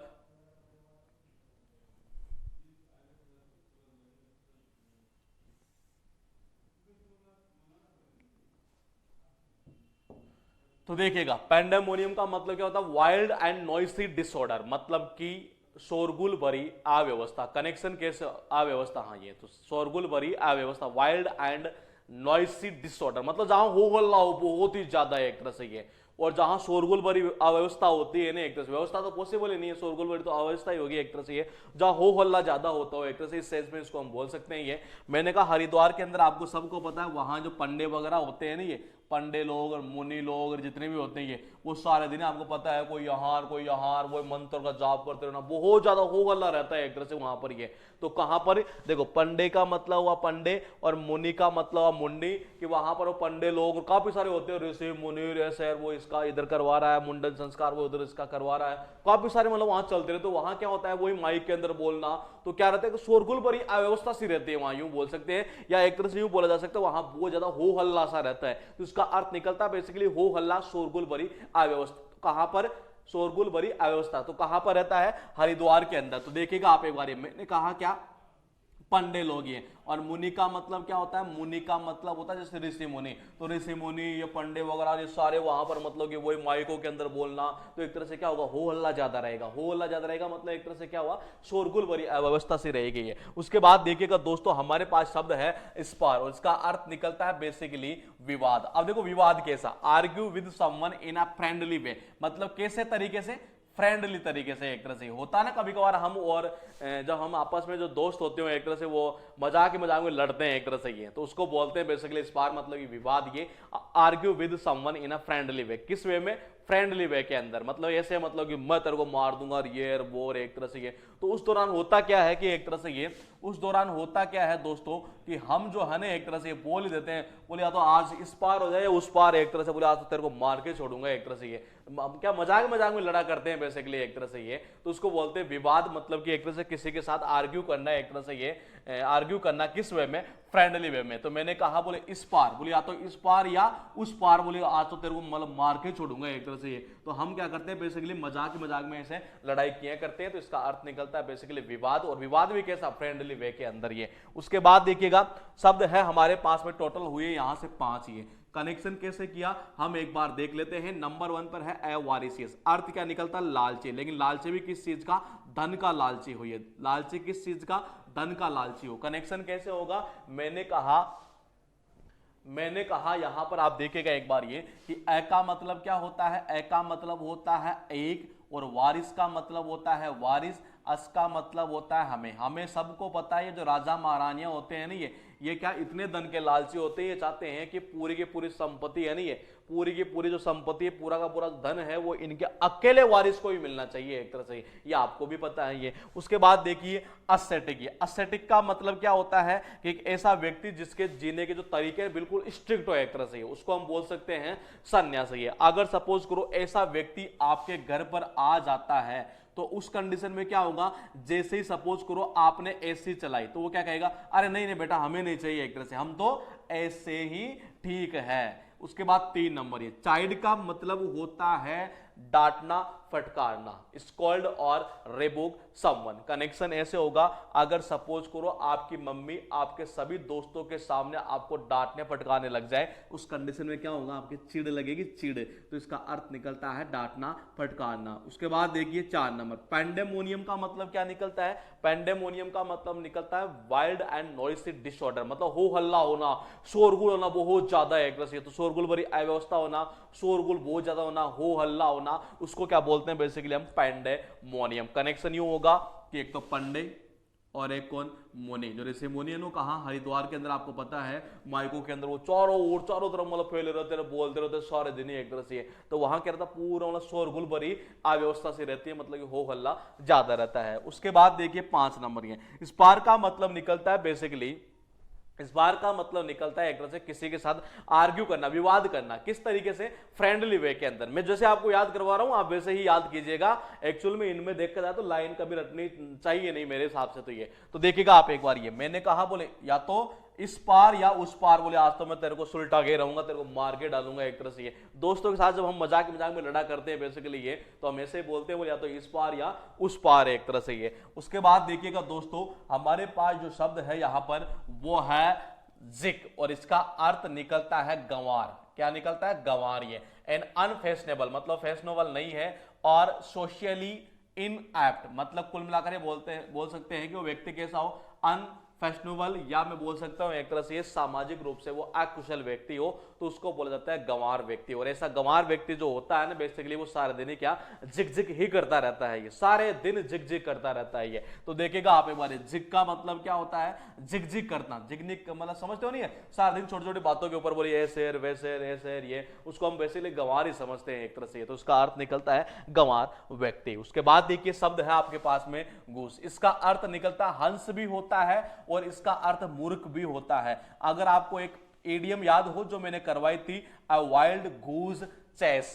तो देखिएगा पैंडेमोनियम का मतलब क्या होता है, वाइल्ड एंड नॉइसी डिसऑर्डर, मतलब कि शोरगुल भरी अव्यवस्था। कनेक्शन कैसे, अव्यवस्था, हाँ ये तो शोरगुल भरी अव्यवस्था, वाइल्ड एंड नॉइसी डिसऑर्डर, मतलब जहां हो हल्ला हो बहुत ही ज्यादा एक तरह से ये, और जहां शोरगुल भरी अव्यवस्था होती है ना एक तरह से, व्यवस्था तो पॉसिबल ही नहीं है, शोरगुल भरी तो अव्यवस्था ही होगी एक तरह से ये, जहां हो हल्ला ज्यादा होता हो एक तरह से, इस सेंस में इसको हम बोल सकते हैं ये। मैंने कहा हरिद्वार के अंदर आपको सबको पता है वहां जो पंडे वगैरह होते हैं ना, ये पंडे लोग और मुनि लोग और जितने भी होते हैं ये, वो सारे दिन आपको पता है कोई यहाँ वो मंत्र का जाप करते रहना, बहुत ज्यादा हो हल्ला रहता है एक तरह से वहां पर ये। तो कहां पर देखो पंडे का मतलब हुआ पंडे और मुनि का मतलब हुआ मुंडी, कि वहां पर वो पंडे लोग काफी सारे होते हैं, ऋषि मुनि ऐसे, वो इसका इधर करवा रहा है मुंडन संस्कार, वो उधर इसका करवा रहा है, काफी सारे मतलब वहां चलते रहे। तो वहां क्या होता है, वही माइक के अंदर बोलना, तो क्या रहता है कि शोरगुल भरी अव्यवस्था सी रहती है वहां, यूं बोल सकते हैं, या एक तरह से यूं बोला जा सकता है वहां बहुत ज्यादा हो हल्ला सा रहता है। तो इसका अर्थ निकलता है बेसिकली हो हल्ला शोरगुल भरी अव्यवस्था। कहां पर, शोरगुल भरी अव्यवस्था, तो कहां पर रहता है, हरिद्वार के अंदर। तो देखिएगा आप एक बार, मैंने कहा क्या, पंडे लोग ये, और मुनि का मतलब क्या होता है, मुनि का मतलब होता है जैसे ऋषि मुनि, तो ऋषि मुनि ये पंडे वगैरह ये सारे वहां पर मतलब कि वही माइकों के अंदर बोलना, तो एक तरह से क्या होगा, हो हल्ला ज्यादा रहेगा, हो हल्ला ज्यादा रहेगा, मतलब एक तरह से क्या हुआ, शोरगुल भरी अव्यवस्था से रहेगी ये। उसके बाद देखिएगा दोस्तों हमारे पास शब्द है स्पार, और इसका अर्थ निकलता है बेसिकली विवाद। अब देखो विवाद कैसा, argue with someone in a friendly way, मतलब कैसे तरीके से, फ्रेंडली तरीके से एक तरह से होता है ना कभी कभार हम, और जब हम आपस में जो दोस्त होते हैं एक तरह से वो मजाक में लड़ते हैं एक तरह से ये, तो उसको बोलते हैं बेसिकली स्पार, मतलब विवाद ये, argue with someone in a friendly way, किस वे में, फ्रेंडली वे के अंदर, मतलब ऐसे मतलब कि मैं तेरे को मार दूंगा और ये और वो और एक तरह से ये। तो उस दौरान होता क्या है कि एक तरह से ये उस दौरान होता क्या है दोस्तों कि हम जो है ना एक तरह से बोल ही देते हैं, बोले या तो आज इस पार हो जाए या उस पार, एक तरह से बोले आज तो तेरे को मार के छोड़ूंगा, एक तरह से ये क्या मजाक मजाक में लड़ा करते हैं बेसिकली एक तरह से ये। तो उसको बोलते हैं विवाद, मतलब कि एक तरह से किसी के साथ आर्ग्यू करना, एक तरह से ये आर्ग्यू करना किस वे में, फ्रेंडली वे में। तो मैंने कहा बोले इस पार, बोले या तो इस पार या उस पार, बोले आज तो तेरे को मतलब मार के छोड़ूंगा, एक तरह से ये। तो हम क्या करते हैं बेसिकली मजाक मजाक में ऐसे लड़ाई किया करते हैं, तो इसका अर्थ निकलता है बेसिकली विवाद, और विवाद भी कैसा, फ्रेंडली वे के अंदर ये। उसके बाद देखिएगा शब्द है हमारे पास में टोटल हुए यहां से 5 ये। कनेक्शन कैसे किया हम एक बार देख लेते हैं। नंबर 1 पर है एवारिशियस, अर्थ क्या निकलता है, लालची। लेकिन लालची भी किस चीज का, धन का लालची हुई है। लालची किस चीज का, धन का लालची हो। कनेक्शन कैसे होगा, मैंने कहा यहां पर आप देखिएगा एक बार ये कि ए का मतलब क्या होता है, ए का मतलब होता है एक, और वारिस का मतलब होता है वारिस, अस का मतलब होता है हमें। हमें सबको पता है जो राजा महारानियां होते हैं ना ये क्या इतने धन के लालची होते हैं, ये चाहते हैं कि पूरी की पूरी संपत्ति है ना, ये पूरी की पूरी जो संपत्ति है, पूरा का पूरा धन है, वो इनके अकेले वारिस को ही मिलना चाहिए, एक तरह से ये आपको भी पता है ये। उसके बाद देखिए अस्सेटिक, ये अस्सेटिक का मतलब क्या होता है कि एक ऐसा व्यक्ति जिसके जीने के जो तरीके हैं बिल्कुल स्ट्रिक्ट हो, एक तरह से उसको हम बोल सकते हैं सन्यासी है। अगर सपोज करो ऐसा व्यक्ति आपके घर पर आ जाता है तो उस कंडीशन में क्या होगा, जैसे ही सपोज करो आपने एसी चलाई तो वो क्या कहेगा, अरे नहीं नहीं बेटा हमें नहीं चाहिए, एक तरह से हम तो ऐसे ही ठीक है। उसके बाद 3 नंबर ये चाइल्ड का मतलब होता है डांटना, फटकारना, स्कॉल्ड और रेबुक समवन। कनेक्शन ऐसे होगा, अगर सपोज करो आपकी मम्मी आपके सभी दोस्तों के सामने आपको डांटने फटकारने लग जाए, उस कंडीशन में क्या होगा, आपकी चिढ़ लगेगी, चिढ़। तो इसका अर्थ निकलता है डांटना फटकारना। उसके बाद देखिए 4 नंबर पैंडेमोनियम का मतलब क्या निकलता है, पैंडेमोनियम का मतलब निकलता है वाइल्ड एंड नॉइसी डिसऑर्डर, मतलब हो हल्ला होना, शोरगुल होना बहुत ज्यादा, एक तरह से तो शोरगुल भरी अव्यवस्था होना, शोरगुल बहुत ज्यादा होना, हो हल्ला होना, उसको क्या बोलते हैं बेसिकली हम पैंडेमोनियम। कनेक्शन यूं होगा कि एक तो पंडे और एक कौन, मुनि। जो ऋषि मुनि है कहां, हरिद्वार के अंदर, आपको पता है माइकों के अंदर वो चारों तरफ मतलब फैले रहते हैं, बोलते रहते सारे दिन एक तरह से। तो वहां क्या रहता है, पूरा मतलब शोरगुल भरी अव्यवस्था से रहती है, मतलब कि हो हल्ला ज्यादा रहता है। उसके बाद देखिए 5 नंबर ये स्पार का मतलब निकलता है बेसिकली, इस बार का मतलब निकलता है एक तरह से किसी के साथ आर्ग्यू करना, विवाद करना, किस तरीके से, फ्रेंडली वे के अंदर। मैं जैसे आपको याद करवा रहा हूं आप वैसे ही याद कीजिएगा। एक्चुअल में इनमें देखा जाए तो लाइन कभी रटनी चाहिए नहीं मेरे हिसाब से। तो ये तो देखिएगा आप एक बार, ये मैंने कहा बोले या तो इस पार या उस पार, बोले आज तो मैं तेरे को सुलटा के रहूंगा, तेरे को मार के डालूंगा, एक तरह से ये। दोस्तों के साथ जब हम मजाक में लड़ा करते हैं बेसिकली ये, तो हम ऐसे बोलते हैं बोले या तो इस पार या उस पार, एक तरह से ये। उसके बाद देखिएगा दोस्तों हमारे पास जो शब्द है यहां पर वो है जिक, और इसका अर्थ निकलता है गंवार। क्या निकलता है, गंवार। ये एन अनफैशनेबल मतलब फैशनेबल नहीं है, और सोशली इनएप्ट मतलब कुल मिलाकर ये बोल सकते हैं कि वो व्यक्ति कैसा हो, अनफैशनेबल, या मैं बोल सकता हूं एक तरह से ये सामाजिक रूप से वो अकुशल व्यक्ति हो, तो उसको बोला जाता है गंवार व्यक्ति। और ऐसा गंवार व्यक्ति जो होता है ना बेसिकली वो सारे दिन ही क्या जिक जिक ही करता रहता है, ये सारे दिन जिक जिक करता रहता है ये। तो देखिएगा आप एक बार, जिक का मतलब क्या होता है, जिक जिक करना, जिगनिक मतलब समझते हो नहीं है, सारा दिन छोटी छोटी बातों के ऊपर बोले ये शेर वे शेर ये शेर, ये उसको हम बेसिकली गंवार ही समझते हैं एक तरह से। तो उसका अर्थ निकलता है गंवार व्यक्ति। उसके बाद देखिए शब्द है आपके पास में गूस, इसका अर्थ निकलता है हंस भी होता है और इसका अर्थ मूर्ख भी होता है। अगर आपको एक इडियम याद हो जो मैंने करवाई थी, अ वाइल्ड गूज चेस,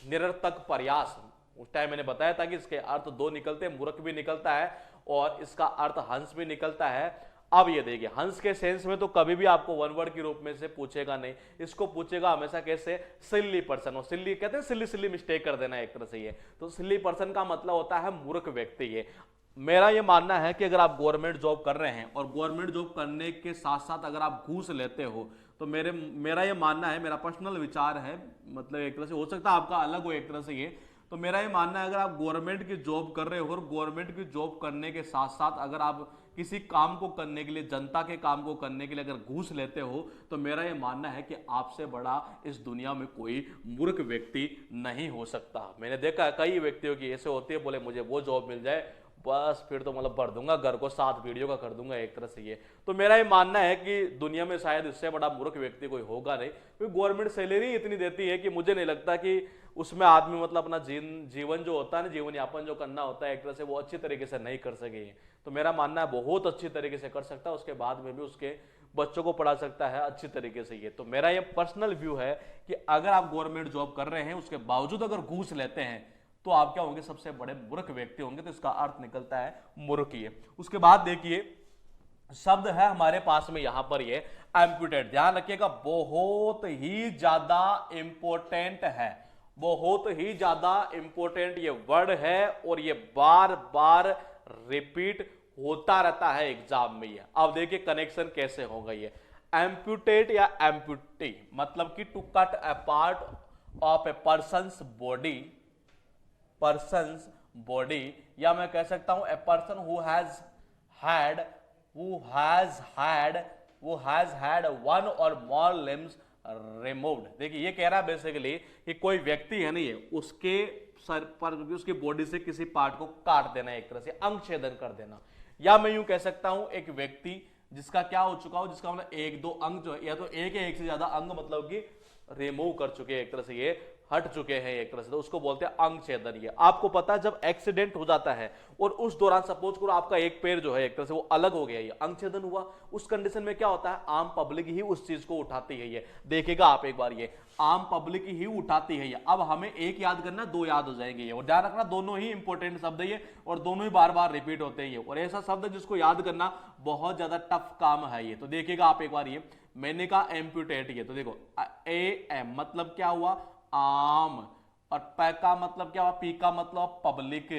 निरर्थक प्रयास, उस टाइम मैंने बताया था कि इसके अर्थ 2 निकलते हैं, मूर्ख भी निकलता है और इसका अर्थ हंस भी निकलता है। अब ये देखिए हंस के सेंस में तो कभी भी आपको वन वर्ड के रूप में से पूछेगा नहीं, इसको पूछेगा हमेशा कैसे, सिल्ली पर्सन। और सिल्ली कहते हैं सिल्ली सिल्ली मिस्टेक कर देना एक तरह से ये। तो सिल्ली पर्सन का मतलब होता है मूर्ख व्यक्ति। ये मेरा ये मानना है कि अगर आप गवर्नमेंट जॉब कर रहे हैं और गवर्नमेंट जॉब करने के साथ साथ अगर आप घूस लेते हो, तो मेरा ये मानना है, मेरा पर्सनल विचार है, मतलब एक तरह से हो सकता है आपका अलग हो एक तरह से ये, तो मेरा ये मानना है अगर आप गवर्नमेंट की जॉब कर रहे हो और गवर्नमेंट की जॉब करने के साथ साथ अगर आप किसी काम को करने के लिए, जनता के काम को करने के लिए अगर घूस लेते हो, तो मेरा ये मानना है कि आपसे बड़ा इस दुनिया में कोई मूर्ख व्यक्ति नहीं हो सकता। मैंने देखा कई व्यक्तियों की ऐसे होती है, बोले मुझे वो जॉब मिल जाए बस फिर तो मतलब भर दूंगा घर को 7 वीडियो का कर दूंगा एक तरह से ये। तो मेरा ये मानना है कि दुनिया में शायद इससे बड़ा मूर्ख व्यक्ति कोई होगा नहीं, क्योंकि गवर्नमेंट सैलरी इतनी देती है कि मुझे नहीं लगता कि उसमें आदमी मतलब अपना जीवन जो होता है ना, जीवन यापन जो करना होता है एक तरह से, वो अच्छी तरीके से नहीं कर सके। तो मेरा मानना है बहुत अच्छी तरीके से कर सकता है, उसके बाद में भी उसके बच्चों को पढ़ा सकता है अच्छी तरीके से। ये तो मेरा ये पर्सनल व्यू है कि अगर आप गवर्नमेंट जॉब कर रहे हैं उसके बावजूद अगर घूस लेते हैं तो आप क्या होंगे, सबसे बड़े मूर्ख व्यक्ति होंगे। तो इसका अर्थ निकलता है मूर्ख। ये उसके बाद देखिए शब्द है हमारे पास में यहां पर ये एम्पुटेट, ध्यान रखिएगा बहुत ही ज्यादा इंपॉर्टेंट है, बहुत ही ज्यादा इंपॉर्टेंट ये वर्ड है और ये बार बार रिपीट होता रहता है एग्जाम में। ये अब देखिए कनेक्शन कैसे होगा। ये एम्पुटेट या एम्पुटी मतलब कि to cut a part of a person's body, person's body, या मैं कह सकता हूं a person who has had one or more limbs removed. देखिए ये कह रहा है बेसिकली कि कोई व्यक्ति है ना, ये उसके सर पर उसकी बॉडी से किसी पार्ट को काट देना, एक तरह से अंग छेदन कर देना। या मैं यूं कह सकता हूं एक व्यक्ति जिसका क्या हो चुका हो, जिसका मतलब एक दो अंग जो है, या तो एक या एक से ज्यादा अंग मतलब कि रिमूव कर चुके हैं, एक तरह से ये हट चुके हैं एक तरह से, तो उसको बोलते हैं अंग छेदन। ये आपको पता है जब एक्सीडेंट हो जाता है और उस दौरान सपोज करो आपका एक पैर जो है एक तरह से वो अलग हो गया, ये अंग छेदन हुआ, उस कंडीशन में क्या होता है, आम पब्लिक ही उस चीज को उठाती है। ये देखिएगा आप एक बार, ये आम पब्लिक ही उठाती है। ये अब हमें एक याद करना, दो याद हो जाएंगे। ये और ध्यान रखना दोनों ही इंपॉर्टेंट शब्द है ये, और दोनों ही बार बार रिपीट होते हैं ये, और ऐसा शब्द जिसको याद करना बहुत ज्यादा टफ काम है ये। तो देखिएगा आप एक बार, ये मैंने कहा एम्पुटेट, ये तो देखो ए एम मतलब क्या हुआ, आम, और प का मतलब क्या हुआ, पी का मतलब पब्लिक,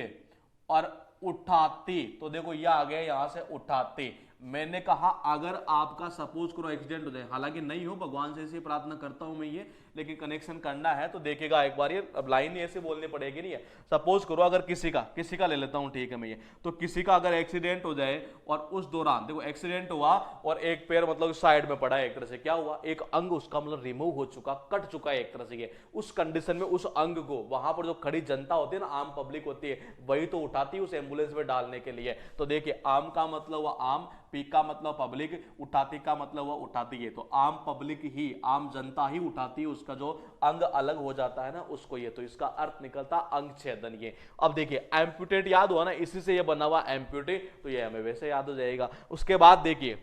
और उठाती, तो देखो ये आ गया यहां से उठाती। मैंने कहा अगर आपका सपोज करो एक्सीडेंट हो जाए, हालांकि नहीं हो, भगवान से ऐसी प्रार्थना करता हूं मैं ये, लेकिन कनेक्शन करना है तो देखिएगा एक बार, ये अब लाइन ऐसे बोलनी पड़ेगी नहीं है। सपोज करो अगर किसी का ले लेता हूं, ठीक है मैं ये, तो किसी का अगर एक्सीडेंट हो जाए और उस दौरान देखो एक्सीडेंट हुआ और एक पैर मतलब साइड में पड़ा है, एक तरह से क्या हुआ, एक अंग उसका मतलब रिमूव हो चुका, कट चुका है एक तरह से। ये उस कंडीशन में उस अंग को वहां पर जो खड़ी जनता होती है ना, आम पब्लिक होती है, वही तो उठाती है उस एम्बुलेंस में डालने के लिए। तो देखिए आम का मतलब हुआ आम, पी का मतलब पब्लिक, उठाती का मतलब हुआ उठाती है, तो आम पब्लिक ही, आम जनता ही उठाती है, उसका जो अंग अलग हो जाता है ना उसको। ये तो इसका अर्थ निकलता अंग छेदन। ये अब देखिए एम्पुटेट याद हुआ ना, इसी से ये बना हुआ एम्पुटी, तो ये हमें वैसे याद हो जाएगा। उसके बाद देखिए,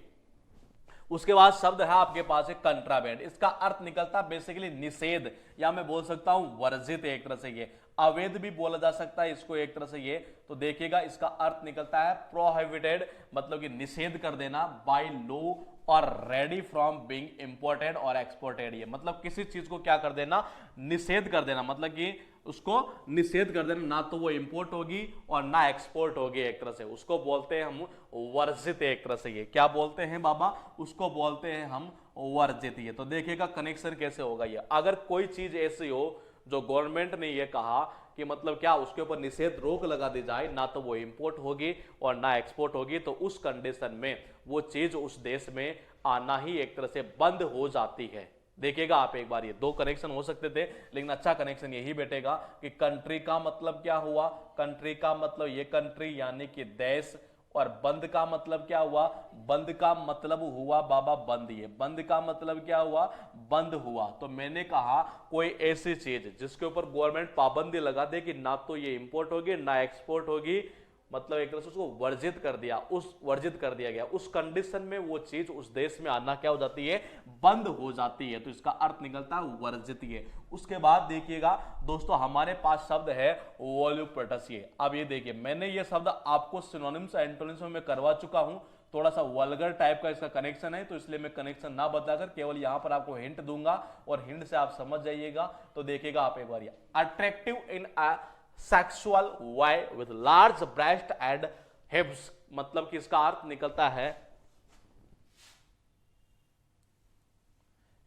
उसके बाद शब्द है आपके पास एक कंट्राबैंड, इसका अर्थ निकलता बेसिकली निषेध, या मैं बोल सकता हूं वर्जित, एक तरह से ये अवैध भी बोला जा सकता है इसको एक तरह से ये। तो देखिएगा इसका अर्थ निकलता है प्रोहिबिटेड, मतलब कि निषेध कर देना, बाय लॉ और रेडी फ्रॉम बीइंग इंपोर्टेड और एक्सपोर्टेड। ये मतलब किसी चीज को क्या कर देना, निषेध कर देना, मतलब कि उसको निषेध कर देना, ना तो वो इंपोर्ट होगी और ना एक्सपोर्ट होगी, एक तरह से उसको बोलते हैं हम वर्जित, एक तरह से ये क्या बोलते हैं बाबा, उसको बोलते हैं हम वर्जित। ये तो देखिएगा कनेक्शन कैसे होगा। ये अगर कोई चीज ऐसी हो जो गवर्नमेंट ने ये कहा कि मतलब क्या उसके ऊपर निषेध रोक लगा दी जाए, ना तो वो इंपोर्ट होगी और ना एक्सपोर्ट होगी, तो उस कंडीशन में वो चीज उस देश में आना ही एक तरह से बंद हो जाती है। देखिएगा आप एक बार, ये दो कनेक्शन हो सकते थे लेकिन अच्छा कनेक्शन यही बैठेगा कि कंट्री का मतलब क्या हुआ, कंट्री का मतलब ये कंट्री यानी कि देश, और बंद का मतलब क्या हुआ, बंद का मतलब हुआ बाबा बंद। ये बंद का मतलब क्या हुआ, बंद हुआ। तो मैंने कहा कोई ऐसी चीज जिसके ऊपर गवर्नमेंट पाबंदी लगा दे कि ना तो ये इंपोर्ट होगी ना एक्सपोर्ट होगी, मतलब एक तरह से उसको वर्जित कर दिया, वर्जित कर दिया गया, उस कंडीशन में वो चीज उस देश में आना क्या हो जाती है, बंद हो जाती है। तो इसका अर्थ निकलता है वर्जित। ये उसके बाद देखिएगा दोस्तों हमारे पास शब्द है वोल्यूप्रोटस। ये अब ये देखिए मैंने ये शब्द आपको सिनोनिम्स एंटोनिम्स में करवा चुका हूं, थोड़ा सा वल्गर टाइप का इसका कनेक्शन है, तो इसलिए मैं कनेक्शन ना बताकर केवल यहां पर आपको हिंट दूंगा और हिंट से आप समझ जाइएगा। तो देखिएगा आप एक बार, attractive in a sexual way with large breast and hips, मतलब कि इसका अर्थ निकलता है,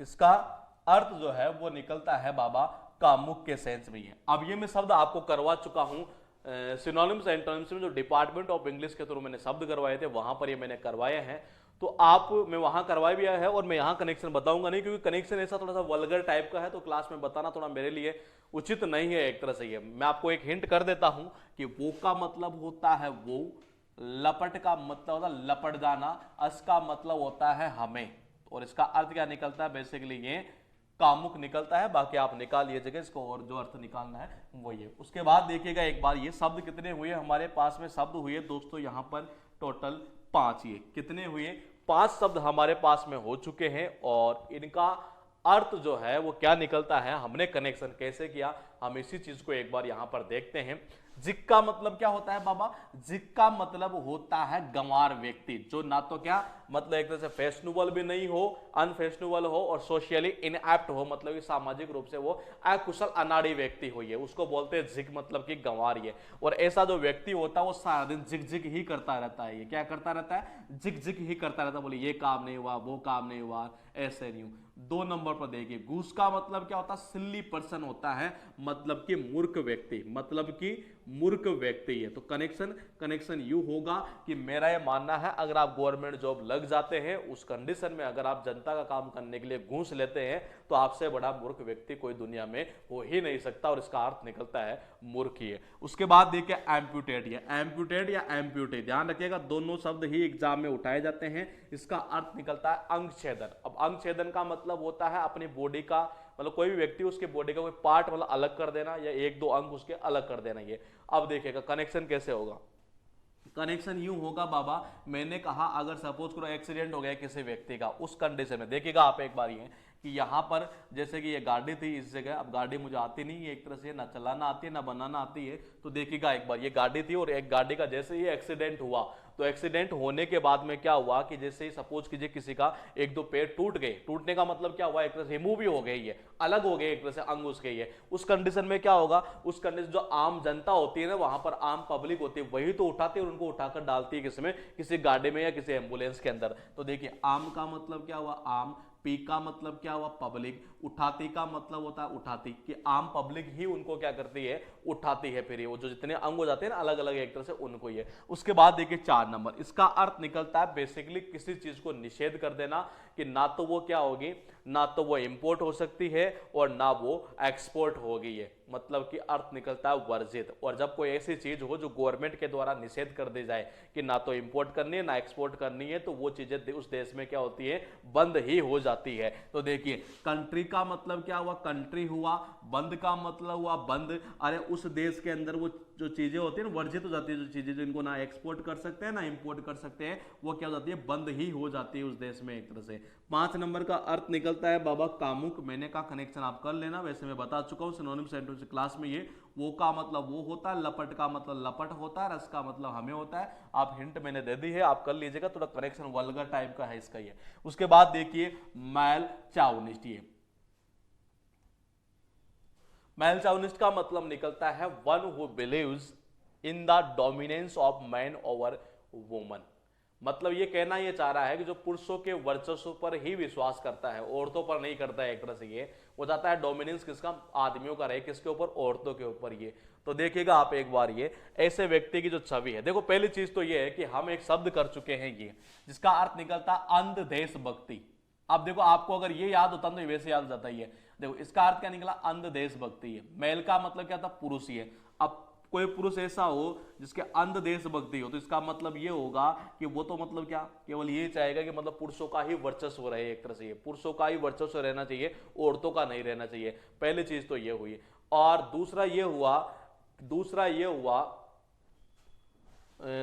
इसका अर्थ जो है वो निकलता है बाबा कामुक के सेंस में। है अब ये मैं शब्द आपको करवा चुका हूं सिनोनिम्स एंटोनिम्स में, जो डिपार्टमेंट ऑफ इंग्लिश के थ्रू मैंने शब्द करवाए थे वहां पर ये मैंने करवाए हैं। तो आप मैं वहां करवाए भी है और मैं यहां कनेक्शन बताऊंगा नहीं, क्योंकि कनेक्शन ऐसा थोड़ा सा वल्गर टाइप का है, तो क्लास में बताना थोड़ा मेरे लिए उचित नहीं है एक तरह से। ये मैं आपको एक हिंट कर देता हूं कि वो का मतलब होता है वो, लपट का मतलब होता है लपट जाना, अस का मतलब होता है हमें, और इसका अर्थ क्या निकलता है बेसिकली ये कामुक निकलता है, बाकी आप निकाल लीजिएगा इसको और जो अर्थ निकालना है वही है। उसके बाद देखिएगा एक बार ये शब्द कितने हुए हमारे पास में, शब्द हुए दोस्तों यहाँ पर टोटल 5। ये कितने हुए, 5 शब्द हमारे पास में हो चुके हैं और इनका अर्थ जो है वो क्या निकलता है, हमने कनेक्शन कैसे किया हम इसी चीज को एक बार यहां पर देखते हैं। जिग का मतलब क्या होता है बाबा, जिग का मतलब होता है गंवार व्यक्ति, जो ना तो क्या मतलब एक तरह से फैशनेबल भी नहीं हो, अनफैशनेबल हो और सोशली इनएप्ट हो, मतलब कि सामाजिक रूप से वो अकुशल अनाड़ी व्यक्ति हो, उसको बोलते हैं जिग, मतलब कि गंवार ये। और ऐसा जो व्यक्ति होता है वो सारा दिन जिग जिग ही करता रहता है, ये क्या करता रहता है, जिग जिग ही करता रहता है, बोले ये काम नहीं हुआ, वो काम नहीं हुआ, ऐसे नहीं। 2 नंबर पर देखिए, घूस का मतलब क्या होता है, सिल्ली पर्सन होता है, मतलब कि मूर्ख व्यक्ति, मतलब कि मूर्ख व्यक्ति है। तो कनेक्शन यू होगा कि मेरा ये मानना है अगर आप गवर्नमेंट जॉब लग जाते हैं उस कंडीशन में अगर आप जनता का काम करने के लिए घूस लेते हैं तो आपसे बड़ा मूर्ख व्यक्ति कोई दुनिया में हो ही नहीं सकता, और इसका अर्थ निकलता है मूर्ख ही है। उसके बाद देखिए एम्प्यूटेट, ये एम्प्यूटेट या एम्प्यूटी, ध्यान रखिएगा दोनों शब्द ही एग्जाम में उठाए जाते हैं। इसका अर्थ निकलता है अंग छेदन। अब अंग छेदन का मतलब होता है अपनी बॉडी का, मतलब कोई भी व्यक्ति उसके बॉडी का कोई पार्ट मतलब अलग कर देना या 1-2 अंग उसके अलग कर देना। ये अब देखिएगा कनेक्शन कैसे होगा, कनेक्शन यूं होगा बाबा, मैंने कहा अगर सपोज करो एक्सीडेंट हो गया किसी व्यक्ति का, उस कंडीशन में देखिएगा आप एक बार ये कि यहाँ पर जैसे कि ये गाड़ी थी इस जगह, अब गाड़ी मुझे आती नहीं है एक तरह से, ना चलाना आती है ना बनाना आती है, तो देखिएगा एक बार ये गाड़ी थी और एक गाड़ी का जैसे ही एक्सीडेंट हुआ, तो एक्सीडेंट होने के बाद में क्या हुआ कि जैसे ही सपोज कीजिए किसी का 1-2 पैर टूट गए, टूटने का मतलब क्या हुआ, एक तरह से रिमूव ही हो गई है, अलग हो गए एक तरह से अंग उसके, ये उस कंडीशन में क्या होगा, उस कंडीशन जो आम जनता होती है ना, वहां पर आम पब्लिक होती है, वही तो उठाती है और उनको उठाकर डालती है किसमें, किसी गाड़ी में या किसी एम्बुलेंस के अंदर। तो देखिए आम का मतलब क्या हुआ, आम, पी का मतलब क्या हुआ, पब्लिक, उठाती का मतलब होता है उठाती, कि आम पब्लिक ही उनको क्या करती है, उठाती है, फिर वो जो जितने अंग हो जाते हैं ना अलग अलग एक तरह से उनको ये। उसके बाद देखिए 4 नंबर, इसका अर्थ निकलता है बेसिकली किसी चीज को निषेध कर देना, कि ना तो वो क्या होगी, ना तो वो इंपोर्ट हो सकती है और ना वो एक्सपोर्ट होगी, ये मतलब कि अर्थ निकलता है वर्जित। और जब कोई ऐसी चीज हो जो गवर्नमेंट के द्वारा निषेध कर दी जाए कि ना तो इंपोर्ट करनी है ना एक्सपोर्ट करनी है, तो वो चीजें उस देश में क्या होती है, बंद ही हो जाती है। तो देखिए कंट्री का मतलब क्या हुआ, कंट्री हुआ, बंद का मतलब हुआ बंद, अरे उस देश के अंदर वो जो चीजें होती है ना वर्जित हो जाती है, जो चीजें जिनको ना एक्सपोर्ट कर सकते हैं ना इंपोर्ट कर सकते हैं, वो क्या हो जाती है, बंद ही हो जाती है उस देश में एक तरह से। 5 नंबर का अर्थ निकलता है बाबा कामुक, मैंने कहा कनेक्शन आप कर लेना, वैसे मैं बता चुका हूं सिनोनिम सेंटेंस क्लास में। ये वो का मतलब वो होता है, लपट का मतलब लपट होता है, रस का मतलब हमें होता है, आप हिंट मैंने दे दी है, आप कर लीजिएगा, थोड़ा कनेक्शन वल्गर टाइप का है इसका ये। उसके बाद देखिए मैल चाउनिस्ट, ये मैल चाउनिस्ट का मतलब निकलता है one who believes in the dominance of man over woman, मतलब ये कहना ये चाह रहा है कि जो पुरुषों के वर्चस्व पर ही विश्वास करता है, औरतों पर नहीं करता है, एक तरह से ये हो जाता है डोमिनेंस किसका, आदमियों का रहे किसके ऊपर, औरतों के ऊपर। ये तो देखिएगा आप एक बार ये ऐसे व्यक्ति की जो छवि है, देखो पहली चीज तो ये है कि हम एक शब्द कर चुके हैं ये, जिसका अर्थ निकलता अंध देशभक्ति। अब देखो आपको अगर ये याद होता तो ये वैसे याद हो जाता है, देखो इसका अर्थ क्या निकला, अंध देशभक्ति है। मेल का मतलब क्या था, पुरुष ही है। अब कोई पुरुष ऐसा हो जिसके अंध देशभक्ति हो, तो इसका मतलब ये होगा कि वो तो मतलब क्या, केवल ये चाहेगा कि मतलब पुरुषों का ही वर्चस्व रहे, एक तरह से ये पुरुषों का ही वर्चस्व रहना चाहिए, औरतों का नहीं रहना चाहिए। पहली चीज तो ये हुई। और दूसरा ये हुआ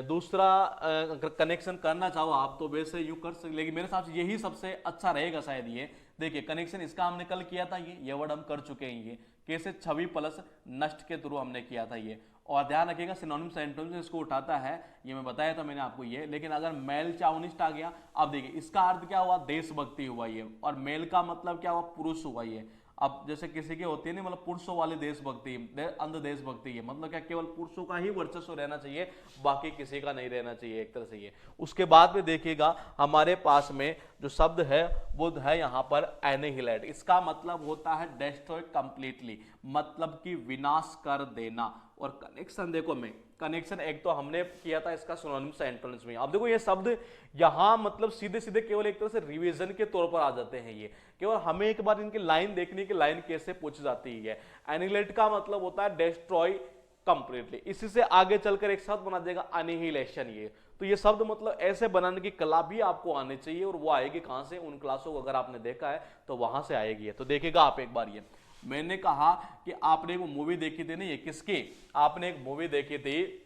दूसरा अगर कनेक्शन करना चाहो आप तो वैसे यूं कर सकते, लेकिन मेरे हिसाब से यही सबसे अच्छा रहेगा शायद ये। देखिए कनेक्शन इसका हमने कल किया था, ये वर्ड हम कर चुके हैं, ये कैसे छवि प्लस नष्ट के थ्रू हमने किया था ये। और ध्यान रखिएगा सिनोनिम सेंटेंस इसको उठाता है, ये मैं बताया था मैंने आपको ये। लेकिन अगर मेल चाउनिस्ट आ गया, अब देखिए इसका अर्थ क्या हुआ, देशभक्ति हुआ ये, और मेल का मतलब क्या हुआ, पुरुष हुआ ये। अब जैसे किसी के होती है नहीं, मतलब पुरुषों वाली देशभक्ति, अंध देशभक्ति है, मतलब क्या केवल पुरुषों का ही वर्चस्व रहना चाहिए, बाकी किसी का नहीं रहना चाहिए, एक तरह से ये। उसके बाद में देखिएगा हमारे पास में जो शब्द है वो है यहाँ पर एनिहिलेट, इसका मतलब होता है डेस्ट्रॉय कंप्लीटली, मतलब कि विनाश कर देना। और कनेक्शन देखो मैं, कनेक्शन एक तो हमने किया था इसका सिनोनिम सेंटेंस में। अब देखो ये शब्द यहां मतलब सीधे सीधे केवल एक तरह से रिवीजन के तौर पर आ जाते हैं, ये केवल हमें एक बार इनकी लाइन देखने की, लाइन कैसे पूछ जाती है। एनिहिलेट का मतलब होता है डेस्ट्रॉय कंप्लीटली। इसी से आगे चलकर एक शब्द बना देगा अनिहिलेशन। ये तो ये शब्द मतलब ऐसे बनाने की कला भी आपको आनी चाहिए, और वो आएगी कहां से, उन क्लासों को अगर आपने देखा है तो वहां से आएगी। तो देखिएगा आप एक बार, ये मैंने कहा कि आपने एक मूवी देखी थी ना, ये किसकी, आपने एक मूवी देखी थी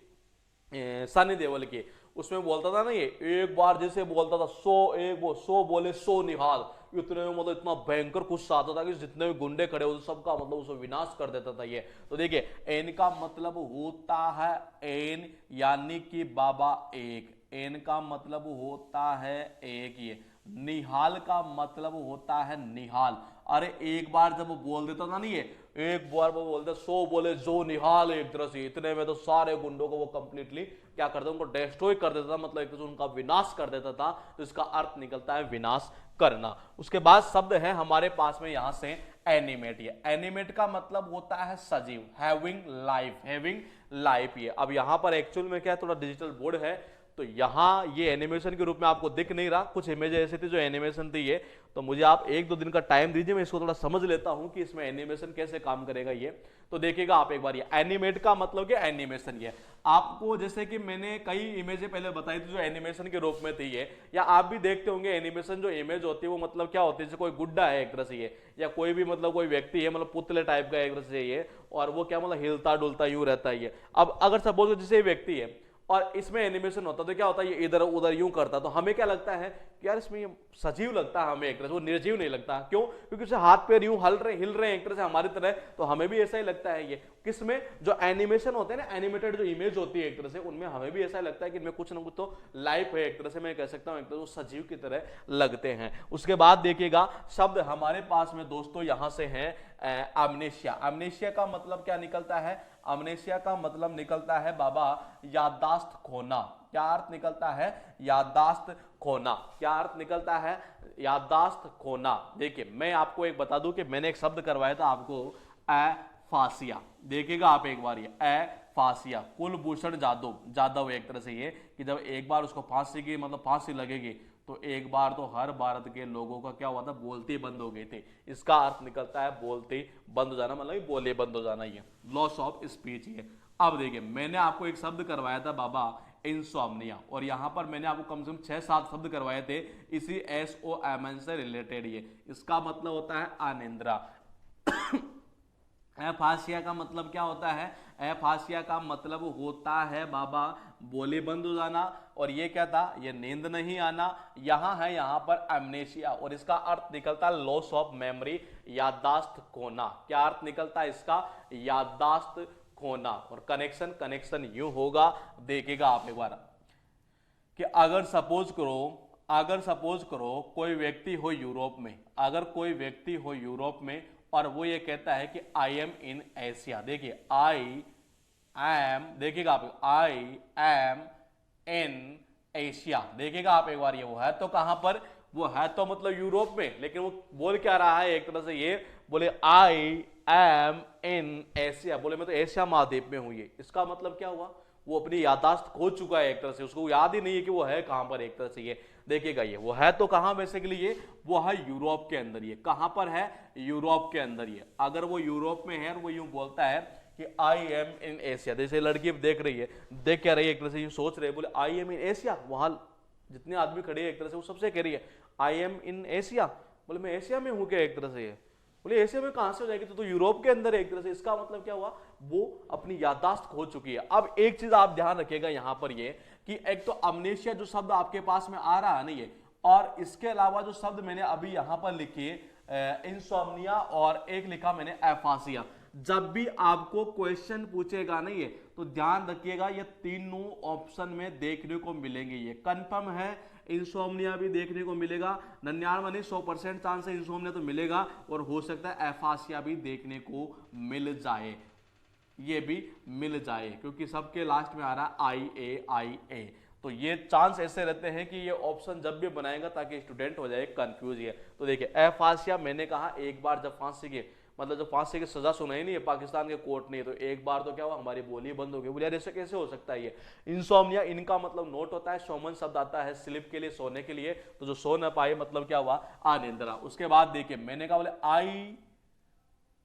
सनी देओल की, उसमें बोलता था ना ये, एक बार जैसे बोलता था 100 बोले 100 निहाल, इतने में मतलब इतना भयंकर गुस्सा आता था कि जितने भी गुंडे खड़े होते सबका मतलब उसको विनाश कर देता था ये। तो देखिए एन का मतलब होता है एन यानी कि बाबा एक, एन का मतलब होता है एक, ये निहाल का मतलब होता है निहाल। अरे एक बार जब वो बोल देता था नहीं ये, एक बार वो बोलते 100 बोले जो निहाल, एक तरह से इतने में तो सारे गुंडों को वो कंप्लीटली क्या करता, उनको डिस्ट्रॉय कर देता था, मतलब एक तरह से उनका विनाश कर देता था। तो इसका अर्थ निकलता है विनाश करना। उसके बाद शब्द है हमारे पास में यहां से एनिमेट। ये एनिमेट का मतलब होता है सजीव, हैविंग लाइफ, हैविंग लाइफ। ये अब यहां पर एक्चुअल में क्या है, थोड़ा डिजिटल बोर्ड है तो यहां ये एनिमेशन के रूप में आपको दिख नहीं रहा, कुछ इमेज ऐसे थी जो एनिमेशन थी ये, तो मुझे आप 1-2 दिन का टाइम दीजिए, मैं इसको थोड़ा समझ लेता हूं कि इसमें एनिमेशन कैसे काम करेगा ये। तो देखिएगा आप एक बार, ये एनिमेट का मतलब क्या, एनिमेशन। ये आपको जैसे कि मैंने कई इमेजें पहले बताई थी जो एनिमेशन के रूप में थी ये, या आप भी देखते होंगे एनिमेशन जो इमेज होती है वो मतलब क्या होती है, जैसे कोई गुड्डा है एक तरह से ये, या कोई भी मतलब कोई व्यक्ति है मतलब पुतले टाइप का एक तरह से ये, और वो क्या मतलब हिलता डुलता यूं रहता है ये। अब अगर सपोज जैसे व्यक्ति है और इसमें एनिमेशन होता तो क्या होता है, ये इधर उधर यूं करता, तो हमें क्या लगता है कि यार इसमें ये सजीव लगता है हमें एक तरह से, वो निर्जीव नहीं लगता। क्यों? क्योंकि उसे हाथ पैर यूं हिल रहे हैं एक तरह से हमारी तरह, तो हमें भी ऐसा ही लगता है। ये किसमें, जो एनिमेशन होते हैं ना, एनिमेटेड जो इमेज होती है एक तरह से, उनमें हमें भी ऐसा लगता है कि इनमें कुछ ना कुछ तो लाइफ है एक तरह से, मैं कह सकता हूं एक तरह से सजीव की तरह लगते हैं। उसके बाद देखिएगा शब्द हमारे पास में दोस्तों यहां से है अमनेशिया। अमनेशिया का मतलब क्या निकलता है, अमनेशिया का मतलब निकलता है बाबा याददाश्त खोना। क्या अर्थ निकलता है, याददाश्त खोना। क्या अर्थ निकलता है, याददाश्त खोना। देखिए मैं आपको एक बता दूं कि मैंने एक शब्द करवाया था आपको, फासिया। देखिएगा आप एक बार, ये फासिया, कुलभूषण जाधव एक तरह से ये, कि जब एक बार उसको फांसी की मतलब फांसी लगेगी तो एक बार तो हर भारत के लोगों का क्या हुआ था, बोलते बंद हो गए थे। इसका अर्थ निकलता है बोलते बंद हो जाना, मतलब बोले बंद हो जाना, ये लॉस ऑफ स्पीच। ये अब देखिए मैंने आपको एक शब्द करवाया था बाबा इंसोम्निया, और यहां पर मैंने आपको कम से कम 6-7 शब्द करवाए थे इसी SOMN से रिलेटेड। ये इसका मतलब होता है अनिद्रा। एफासिया का मतलब क्या होता है, एफासिया का मतलब होता है बाबा बोले बंद हो जाना, और ये क्या था, ये नींद नहीं आना। यहां है यहां पर एमनेशिया, और इसका अर्थ निकलता है लॉस ऑफ मेमोरी, याददाश्त खोना। क्या अर्थ निकलता है इसका, याददाश्त खोना। और कनेक्शन यूं होगा, देखिएगा आप एक बार, कि अगर सपोज करो कोई व्यक्ति हो यूरोप में, अगर कोई व्यक्ति हो यूरोप में और वो ये कहता है कि आई एम इन एशिया। देखिए आई एम, देखिएगा आप, आई एम इन एशिया। देखिएगा आप एक बार, ये वो है तो कहां पर, वो है तो मतलब यूरोप में, लेकिन वो बोल क्या रहा है एक तरह से, ये बोले आई एम इन एशिया, बोले मैं तो एशिया महाद्वीप में हूं। ये इसका मतलब क्या हुआ, वो अपनी याददाश्त खो चुका है एक तरह से, उसको याद ही नहीं है कि वो है कहां पर एक तरह से। ये देखिएगा, ये वो है तो कहां बेसिकली, ये वो है यूरोप के अंदर। ये कहां पर है, यूरोप के अंदर। ये अगर वो यूरोप में है और वो यूं बोलता है कि आई एम इन एशिया, जैसे लड़की देख रही है, देख क्या रही है एक तरह से, यूं सोच रहे बोले आई एम इन एशिया, वहां जितने आदमी खड़े हैं एक तरह से वो सबसे कह रही है आई एम इन एशिया, बोले मैं एशिया में हूं क्या एक तरह से। ये बोले एशिया में कहां से हो जाएगी, तो यूरोप के अंदर है एक तरह से। इसका मतलब क्या हुआ, वो अपनी याददाश्त खो चुकी है। अब एक चीज आप ध्यान रखिएगा यहां पर, ये कि एक तो अमनेशिया जो शब्द आपके पास में आ रहा है ना ये, और इसके अलावा जो शब्द मैंने अभी यहां पर लिखे इंसोम्निया, और एक लिखा मैंने एफासिया। जब भी आपको क्वेश्चन पूछेगा ना ये, तो ध्यान रखिएगा ये तीनों ऑप्शन में देखने को मिलेंगे। ये कंफर्म है, इंसोम्निया भी देखने को मिलेगा, 99 100% चांस है इंसोम्निया तो मिलेगा, और हो सकता है एफासिया भी देखने को मिल जाए, ये भी मिल जाए, क्योंकि सबके लास्ट में आ रहा है IA। तो ये चांस ऐसे रहते हैं कि ये ऑप्शन जब भी बनाएगा ताकि स्टूडेंट हो जाए कंफ्यूज। है तो देखिए एफासिया, मैंने कहा एक बार जब फांसी के मतलब जब फांसी की सजा सुनाई नहीं है पाकिस्तान के कोर्ट ने, तो एक बार तो क्या हुआ, हमारी बोली बंद हो गई। बोले यार ऐसे कैसे हो सकता है। ये इंसोम्निया, इनका मतलब नोट होता है, सोमन शब्द आता है स्लिप के लिए, सोने के लिए, तो जो सो ना पाए मतलब क्या हुआ, अनिद्रा। उसके बाद देखिए मैंने कहा बोले आई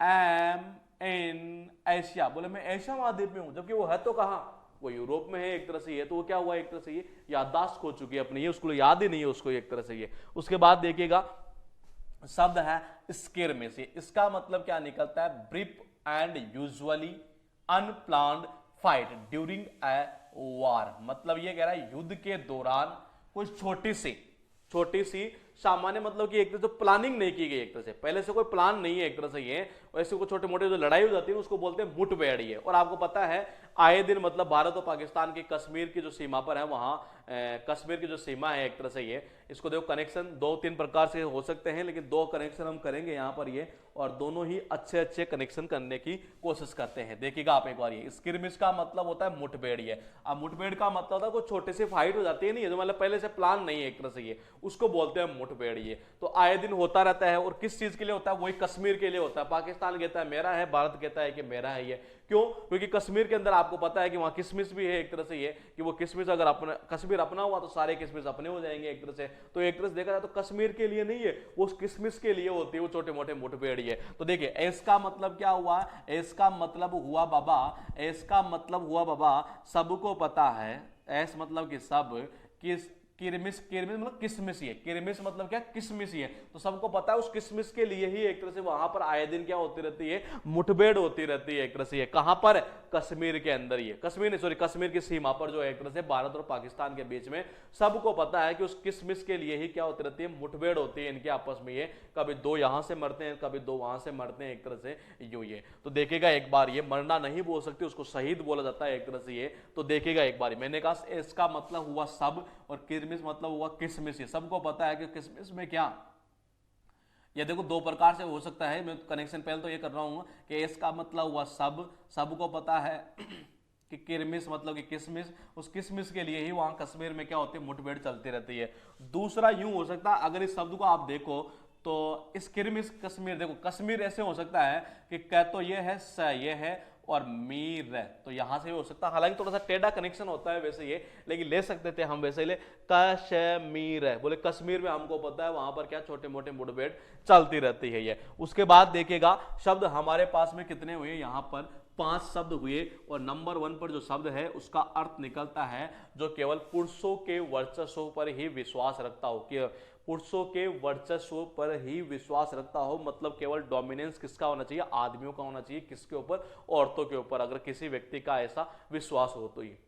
एम इन एशिया, बोले मैं एशिया महाद्वीप में हूं, जबकि वो है तो कहां, वो यूरोप में है एक तरह से ये, तो वो क्या हुआ एक तरह से ये याददाश्त खो चुकी है अपनी, ये उसको याद ही नहीं है उसको एक तरह से ये। उसके बाद देखिएगा शब्द है स्किर्मिश, इसका मतलब क्या निकलता है, brief and usually unplanned fight during a war, मतलब ये कह रहा है युद्ध के दौरान कुछ छोटी सी सामान्य, मतलब कि एक तरह से प्लानिंग नहीं की गई, एक तरह से पहले से कोई प्लान नहीं है एक तरह से ये, वैसे को छोटे मोटे जो लड़ाई हो जाती है उसको बोलते हैं मुठभेड़ ये। और आपको पता है आए दिन मतलब भारत और पाकिस्तान की कश्मीर की जो सीमा पर है वहां कश्मीर की जो सीमा है एक तरह से ये, इसको देखो कनेक्शन 2-3 प्रकार से हो सकते हैं, लेकिन 2 कनेक्शन हम करेंगे यहाँ पर ये, और दोनों ही अच्छे कनेक्शन करने की कोशिश करते हैं। देखिएगा आप एक बार ये स्किर्मिश का मतलब होता है मुठभेड़ ये। अब मुठभेड़ का मतलब होता है कोई छोटे से फाइट हो जाती है नहीं, जो मतलब पहले से प्लान नहीं है एक तरह से ये, उसको बोलते हैं मुठभेड़ ये। तो आए दिन होता रहता है, और किस चीज के लिए होता है, वही कश्मीर के लिए होता है। पाकिस्तान कहता है मेरा है, भारत कहता है कि मेरा है ये। क्यों? क्योंकि कश्मीर के अंदर आपको पता है कि वहां किशमिश भी है एक तरह से ये, कि वो किशमिश अगर अपना कश्मीर अपना हुआ तो सारे किशमिश अपने हो जाएंगे एक तरह से। तो एक तरह से देखा जाए तो कश्मीर के लिए नहीं है, वो किशमिश के लिए होती है वो छोटे मोटे मुठभेड़ ये। तो देखिए एस का मतलब क्या हुआ, एस का मतलब हुआ बाबा, एस का मतलब हुआ बाबा सबको पता है, एस मतलब कि सब, किस किरमिस, किरमिस मतलब किशमिश ही है, किरमिस मतलब क्या, किशमिश ही है। तो सबको पता है उस किशमिश के लिए ही एक तरह से वहां पर आए दिन क्या होती रहती है, मुठभेड़ होती रहती है एक तरह से ये। कहां पर? कश्मीर के अंदर ये, कश्मीर नहीं सॉरी कश्मीर की सीमा पर जो एक तरह से भारत और पाकिस्तान के बीच में, सबको पता है कि उस किशमिश के लिए ही क्या होती रहती है, मुठभेड़ होती है इनके आपस में ये। कभी 2 यहां से मरते हैं, कभी 2 वहां से मरते हैं एक तरह से यूं ये। तो देखेगा एक बार ये, मरना नहीं बोल सकते उसको शहीद बोला जाता है एक तरह से ये। तो देखेगा एक बार, मैंने कहा इसका मतलब हुआ सब और किरमिस मतलब हुआ किशमिश। सबको पता है कि किशमिश में क्या, ये देखो 2 प्रकार से हो सकता है। मैं कनेक्शन पहले तो ये कर रहा हूं कि इसका मतलब हुआ सब, सबको पता है कि किरमिस मतलब कि किशमिश, उस किशमिश के लिए ही वहां कश्मीर में क्या होती है, मुठभेड़ चलती रहती है। दूसरा यूं हो सकता है, अगर इस शब्द को आप देखो तो इस किरमिस कश्मीर, देखो कश्मीर ऐसे हो सकता है कि कह तो ये है स, ये है और मीर है, तो यहां से हो सकता है, हालांकि थोड़ा सा टेढ़ा कनेक्शन होता है वैसे ये, लेकिन ले सकते थे हम वैसे ले, कश्मीर है, बोले कश्मीर में हमको पता है वहां पर क्या छोटे मोटे मुठभेड़ चलती रहती है ये। उसके बाद देखिएगा शब्द हमारे पास में कितने हुए, यहां पर 5 शब्द हुए, और नंबर 1 पर जो शब्द है उसका अर्थ निकलता है जो केवल पुरुषों के वर्चस्व पर ही विश्वास रखता हो, कि पुरुषों के वर्चस्व पर ही विश्वास रखता हो, मतलब केवल डोमिनेंस किसका होना चाहिए, आदमियों का होना चाहिए, किसके ऊपर, औरतों के ऊपर, अगर किसी व्यक्ति का ऐसा विश्वास हो तो ये।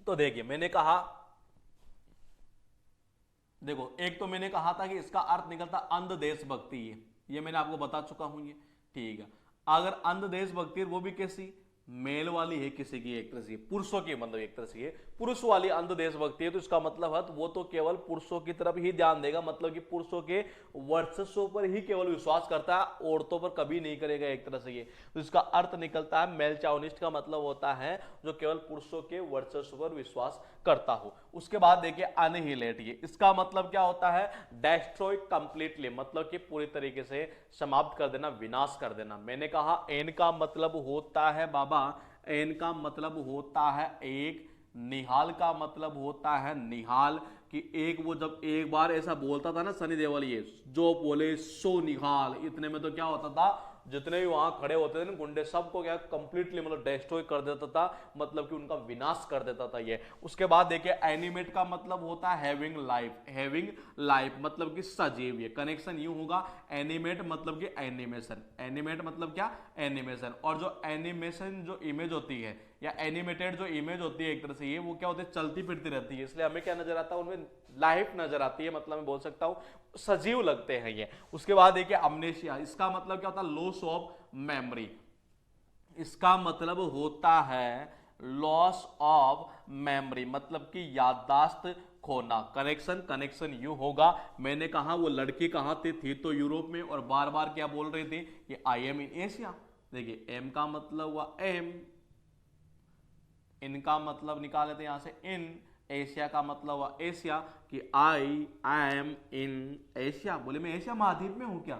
तो देखिए मैंने कहा, देखो एक तो मैंने कहा था कि इसका अर्थ निकलता अंध देशभक्ति, ये मैंने आपको बता चुका हूं ये, ठीक है। अगर अंध देशभक्ति वो भी कैसी, मेल वाली है किसी की एक तरह से, पुरुषों की, मतलब एक तरह से पुरुष वाली अंध देशभक्ति है, तो इसका मतलब है तो वो तो केवल पुरुषों की तरफ ही ध्यान देगा, मतलब कि पुरुषों के वर्चस्व पर ही केवल विश्वास करता है, औरतों पर कभी नहीं करेगा एक तरह से ये। तो इसका अर्थ निकलता है मेल चाउनिस्ट का मतलब होता है जो केवल पुरुषों के वर्चस्व पर विश्वास करता हो। उसके बाद देखिए अनहिलेट, ये इसका मतलब क्या होता है, डेस्ट्रॉय कंप्लीटली, मतलब कि पूरी तरीके से समाप्त कर देना, विनाश कर देना। मैंने कहा एन का मतलब होता है बाबा, एन का मतलब होता है एक, निहाल का मतलब होता है निहाल, कि एक वो जब एक बार ऐसा बोलता था ना सनी देओल, ये जो बोले सो निहाल, इतने में तो क्या होता था, जितने भी वहां खड़े होते थे ना गुंडे, सबको क्या कंप्लीटली मतलब डिस्ट्रॉय कर देता था, मतलब कि उनका विनाश कर देता था ये। उसके बाद देखिए एनिमेट का मतलब होता है हैविंग लाइफ, हैविंग लाइफ मतलब कि सजीव, ये कनेक्शन यूं होगा, एनिमेट मतलब कि एनिमेशन, एनिमेट मतलब क्या, एनिमेशन। और जो एनिमेशन जो इमेज होती है या एनिमेटेड जो इमेज होती है एक तरह से ये, वो क्या होती है, चलती फिरती रहती है, इसलिए हमें क्या नजर आता है, उनमें लाइफ नजर आती है, मतलब मैं बोल सकता हूं सजीव लगते हैं ये। उसके बाद देखिए अमनेशिया, इसका मतलब क्या होता है, लॉस ऑफ मेमोरी, इसका मतलब होता है लॉस ऑफ मेमोरी, मतलब कि याददाश्त खोना। कनेक्शन यूं होगा, मैंने कहा वो लड़की कहां थी तो यूरोप में, और बार बार क्या बोल रही थी कि आई एम इन एशिया। देखिए एम का मतलब हुआ एम, इनका मतलब निकाले थे यहां से इन, एशिया का मतलब हुआ एशिया, कि आई एम इन एशिया, बोले मैं एशिया महाद्वीप में हूं क्या,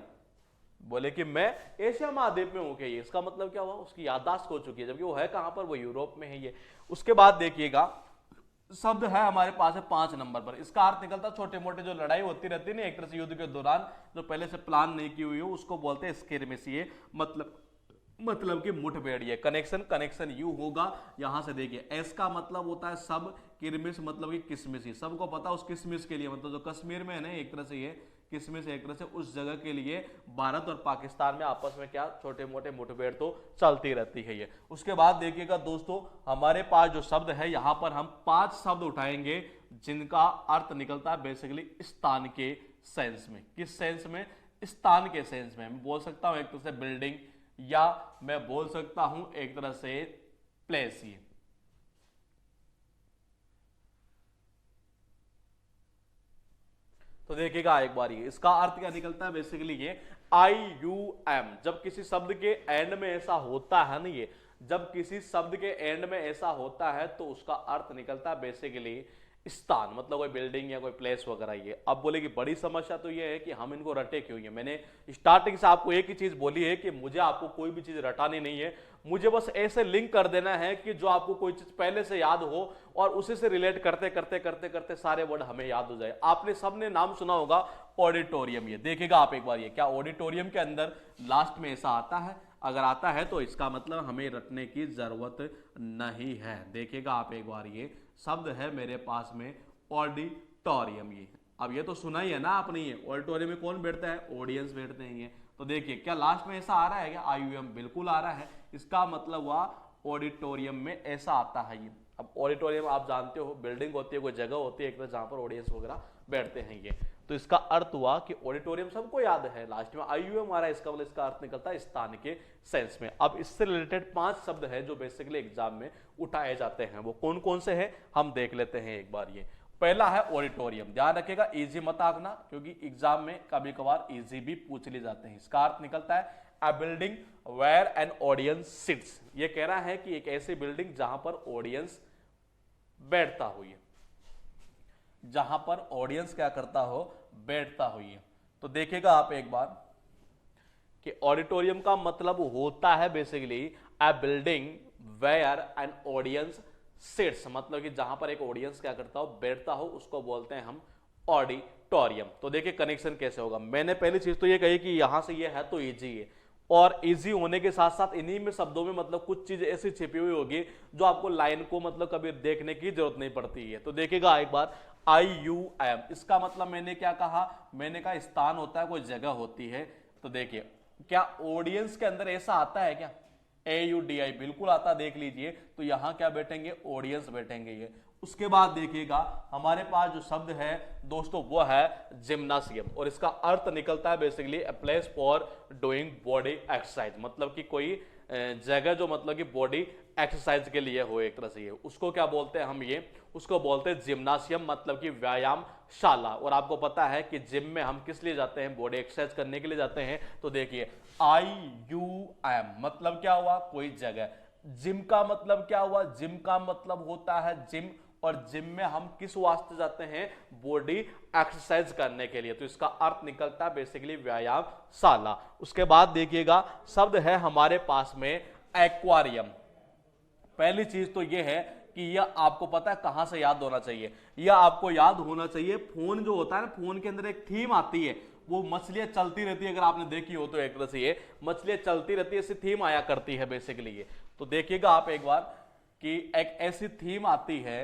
बोले कि मैं एशिया महाद्वीप में हूं क्या, ये इसका मतलब क्या हुआ, उसकी याददाश्त हो चुकी है, जबकि वो है कहां पर, वो यूरोप में है ये। उसके बाद देखिएगा शब्द है हमारे पास है 5 नंबर पर। इसका अर्थ निकलता छोटे मोटे जो लड़ाई होती रहती है ना एक तरह से युद्ध के दौरान, जो पहले से प्लान नहीं की हुई हो, उसको बोलते हैं स्किर्मिश। मतलब कि मुठभेड़। ये कनेक्शन यू होगा। यहां से देखिए एस का मतलब होता है सब, किरमिश मतलब कि किसमिश। ही सबको पता उस किसमिश के लिए, मतलब जो कश्मीर में है ना एक तरह से ये किसमिश, एक तरह से उस जगह के लिए भारत और पाकिस्तान में आपस में क्या छोटे मोटे मुठभेड़ तो चलती रहती है ये। उसके बाद देखिएगा दोस्तों हमारे पास जो शब्द है यहां पर हम 5 शब्द उठाएंगे जिनका अर्थ निकलता है बेसिकली स्थान के सेंस में। किस सेंस में? स्थान के सेंस में। मैं बोल सकता हूं एक तरह से बिल्डिंग, या मैं बोल सकता हूं एक तरह से प्लेस। ही तो देखिएगा एक बार ये इसका अर्थ क्या निकलता है बेसिकली ये IUM। जब किसी शब्द के एंड में ऐसा होता है ना, ये जब किसी शब्द के एंड में ऐसा होता है तो उसका अर्थ निकलता है बेसिकली स्थान, मतलब कोई बिल्डिंग या कोई प्लेस वगैरह। ये अब बोले कि बड़ी समस्या तो ये है कि हम इनको रटे क्यों है। मैंने स्टार्टिंग से आपको एक ही चीज बोली है कि मुझे आपको कोई भी चीज रटानी नहीं है, मुझे बस ऐसे लिंक कर देना है कि जो आपको कोई चीज पहले से याद हो और उसी से रिलेट करते करते करते करते सारे वर्ड हमें याद हो जाए। आपने सबने नाम सुना होगा ऑडिटोरियम। ये देखिएगा आप एक बार, ये क्या ऑडिटोरियम के अंदर लास्ट में ऐसा आता है? अगर आता है तो इसका मतलब हमें रटने की जरूरत नहीं है। देखिएगा आप एक बार, ये शब्द है मेरे पास में ऑडिटोरियम। ये अब ये तो सुना ही है ना आपने, ये ऑडिटोरियम में कौन बैठता है? ऑडियंस बैठते हैं। ये तो देखिए क्या लास्ट में ऐसा आ रहा है क्या? IUM बिल्कुल आ रहा है। इसका मतलब हुआ ऑडिटोरियम में ऐसा आता है ये। अब ऑडिटोरियम आप जानते हो बिल्डिंग होती है, कोई जगह होती है एक तरह जहां पर ऑडियंस वगैरह बैठते हैं ये। तो इसका अर्थ हुआ कि ऑडिटोरियम सबको याद है, लास्ट में IUM आ रहा है, इसका मतलब इसका अर्थ निकलता है स्थान के सेंस में। अब इससे रिलेटेड 5 शब्द है जो बेसिकली एग्जाम में उठाए जाते हैं, वो कौन कौन से हैं हम देख लेते हैं एक बार। ये पहला है ऑडिटोरियम। ध्यान रखिएगा इजी मत आंकना, क्योंकि एग्जाम में कभी कभार इजी भी पूछ ले जाते हैं। इसका अर्थ निकलता है a building where an audience sits. ये कह रहा है कि एक ऐसी बिल्डिंग जहां पर ऑडियंस बैठता हुई है, जहां पर ऑडियंस क्या करता हो? बैठता हुई है। तो देखिएगा आप एक बार कि ऑडिटोरियम का मतलब होता है basically a building where an audience sits, मतलब कि जहां पर एक ऑडियंस क्या करता हो? बैठता हो, उसको बोलते हैं हम ऑडिटोरियम। तो देखिए कनेक्शन कैसे होगा। मैंने पहली चीज तो ये कही कि यहां से ये है तो इजी है, और इजी होने के साथ साथ इन्हीं में शब्दों में मतलब कुछ चीज ऐसी छिपी हुई होगी जो आपको लाइन को मतलब कभी देखने की जरूरत नहीं पड़ती है। तो देखिएगा एक बार IUM, इसका मतलब मैंने क्या कहा? मैंने कहा स्थान होता है, कोई जगह होती है। तो देखिए क्या ऑडियंस के अंदर ऐसा आता है क्या? AUDI बिल्कुल आता, देख लीजिए। तो यहां क्या बैठेंगे? ऑडियंस बैठेंगे ये। उसके बाद देखिएगा हमारे पास जो शब्द है दोस्तों वो है जिम्नासियम, और इसका अर्थ निकलता है basically a place for doing body exercise, मतलब कि कोई जगह जो मतलब कि बॉडी एक्सरसाइज के लिए हो एक तरह से। ये उसको क्या बोलते हैं हम? ये उसको बोलते हैं जिम्नासियम, मतलब कि व्यायामशाला। और आपको पता है कि जिम में हम किस लिए जाते हैं? बॉडी एक्सरसाइज करने के लिए जाते हैं। तो देखिए IUM मतलब क्या हुआ? कोई जगह। जिम का मतलब क्या हुआ? जिम का मतलब होता है जिम, और जिम में हम किस वास्ते जाते हैं? बॉडी एक्सरसाइज करने के लिए। तो इसका अर्थ निकलता है बेसिकली व्यायामशाला। उसके बाद देखिएगा शब्द है हमारे पास में एक्वारियम। पहली चीज तो यह है कि यह आपको पता है कहां से याद होना चाहिए? यह आपको याद होना चाहिए फोन जो होता है ना, फोन के अंदर एक थीम आती है, वो मछलियां चलती रहती है। अगर आपने देखी हो तो एक तरह से ये मछलियां चलती रहती है, ऐसी थीम आया करती है बेसिकली ये। तो देखिएगा आप एक बार कि एक ऐसी थीम आती है।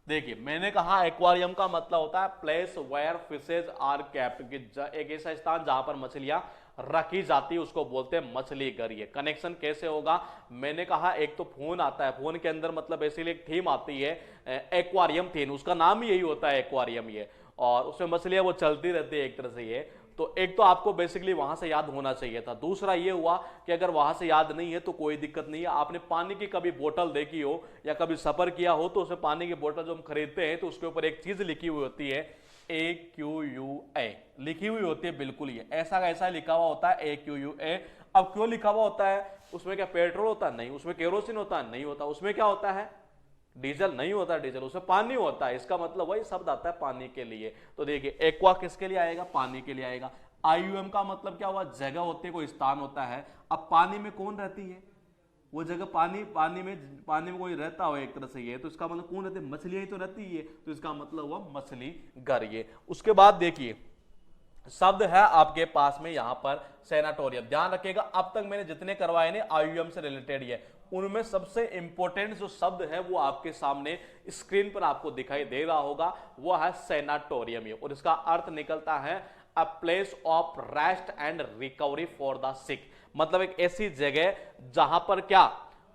देखिए मैंने कहा एक्वारियम का मतलब होता है place where fishes are kept, एक ऐसा स्थान जहां पर मछलियां रखी जाती है, उसको बोलते हैं मछली घर। ये कनेक्शन कैसे होगा? मैंने कहा एक तो फोन आता है, फोन के अंदर मतलब बेसिकली एक थीम आती है एक्वारियम थीम, उसका नाम ही यही होता है एक्वारियम ये, और उसमें मछलियां वो चलती रहती है एक तरह से ये। तो एक तो आपको बेसिकली वहां से याद होना चाहिए था। दूसरा ये हुआ कि अगर वहां से याद नहीं है तो कोई दिक्कत नहीं है। आपने पानी की कभी बोतल देखी हो या कभी सफर किया हो तो उसमें पानी की बोतल जो हम खरीदते हैं तो उसके ऊपर एक चीज लिखी हुई होती है AQUA, लिखी हुई होती है बिल्कुल ये ऐसा ऐसा लिखा हुआ होता है AQUA। अब क्यों लिखा हुआ होता है? उसमें क्या पेट्रोल होता है? नहीं। उसमें केरोसिन होता है? नहीं होता। उसमें क्या होता है? डीजल? नहीं होता डीजल, उसमें पानी होता है। इसका मतलब वही शब्द आता है पानी के लिए। तो देखिए एक्वा किसके लिए आएगा? पानी के लिए आएगा। IUM का मतलब क्या हुआ? जगह होती है, कोई स्थान होता है। अब पानी में कौन रहती है? वो जगह पानी में कोई रहता हो एक तरह से ये, तो इसका मतलब कौन रहते हैं, मछलियां ही तो रहती है, तो इसका मतलब हुआ मछली घर ये। उसके बाद देखिए शब्द है आपके पास में यहां पर सैनाटोरियम। ध्यान रखिएगा अब तक मैंने जितने करवाए ने आईयूएम से रिलेटेड ये, उनमें सबसे इंपॉर्टेंट जो शब्द है वो आपके सामने स्क्रीन पर आपको दिखाई दे रहा होगा, वो है सैनाटोरियम। और इसका अर्थ निकलता है a place of rest and recovery for the sick, मतलब एक ऐसी जगह जहां पर क्या,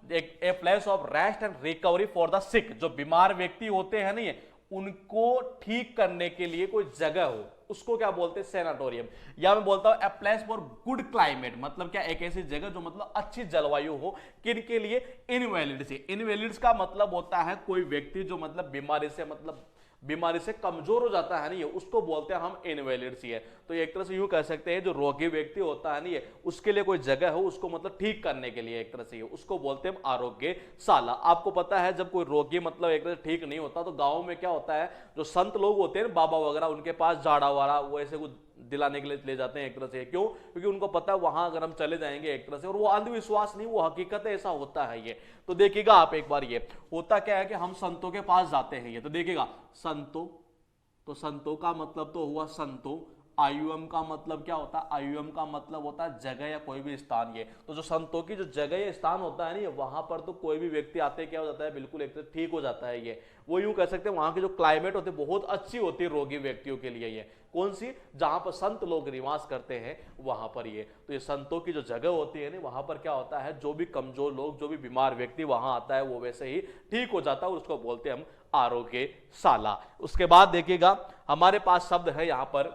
एक a place of rest and recovery for the sick, जो बीमार व्यक्ति होते हैं नहीं, उनको ठीक करने के लिए कोई जगह हो, उसको क्या बोलते हैं, सैनाटोरियम। या मैं बोलता हूं a place for good climate, मतलब क्या, एक ऐसी जगह जो मतलब अच्छी जलवायु हो, किन के लिए, इनवैलिड से। इनवैलिड्स का मतलब होता है कोई व्यक्ति जो मतलब बीमारी से कमजोर हो जाता है नहीं, उसको बोलते हैं हम इनवैलिड्स ही है। तो एक तरह से यूं कह सकते हैं जो रोगी व्यक्ति होता है नहीं, उसके लिए कोई जगह हो उसको मतलब ठीक करने के लिए, एक तरह से उसको बोलते हैं आरोग्यशाला। आपको पता है जब कोई रोगी मतलब एक तरह से ठीक नहीं होता तो गाँव में क्या होता है, जो संत लोग होते हैं बाबा वगैरह, उनके पास झाड़ा वाड़ा वो ऐसे कुछ दिलाने के लिए ले जाते हैं एक तरह से। क्यों, क्योंकि उनको पता है वहां अगर हम चले जाएंगे एक तरह से, और वो अंधविश्वास नहीं, वो हकीकत है, ऐसा होता है ये। तो देखिएगा आप एक बार, ये होता क्या है कि हम संतों के पास जाते हैं ये, तो देखिएगा संतों, तो संतों का मतलब तो हुआ संतों। आईयूएम का मतलब क्या होता है, आईयूएम का मतलब होता है जगह या कोई भी स्थान। ये तो जो संतों की जो जगह या स्थान होता है नहीं, वहां पर तो कोई भी व्यक्ति आते क्या हो जाता है, बिल्कुल एक तरह ठीक हो जाता है ये। वो यूं कह सकते हैं वहां की जो क्लाइमेट होती है बहुत अच्छी होती है रोगी व्यक्तियों के लिए। ये कौन सी, जहां पर संत लोग निवास करते हैं वहां पर ये। तो ये संतों की जो जगह होती है ना, वहां पर क्या होता है, जो भी कमजोर लोग, जो भी बीमार व्यक्ति वहां आता है वो वैसे ही ठीक हो जाता है, उसको बोलते हैं हम आरोग्यशाला। उसके बाद देखिएगा हमारे पास शब्द है यहां पर,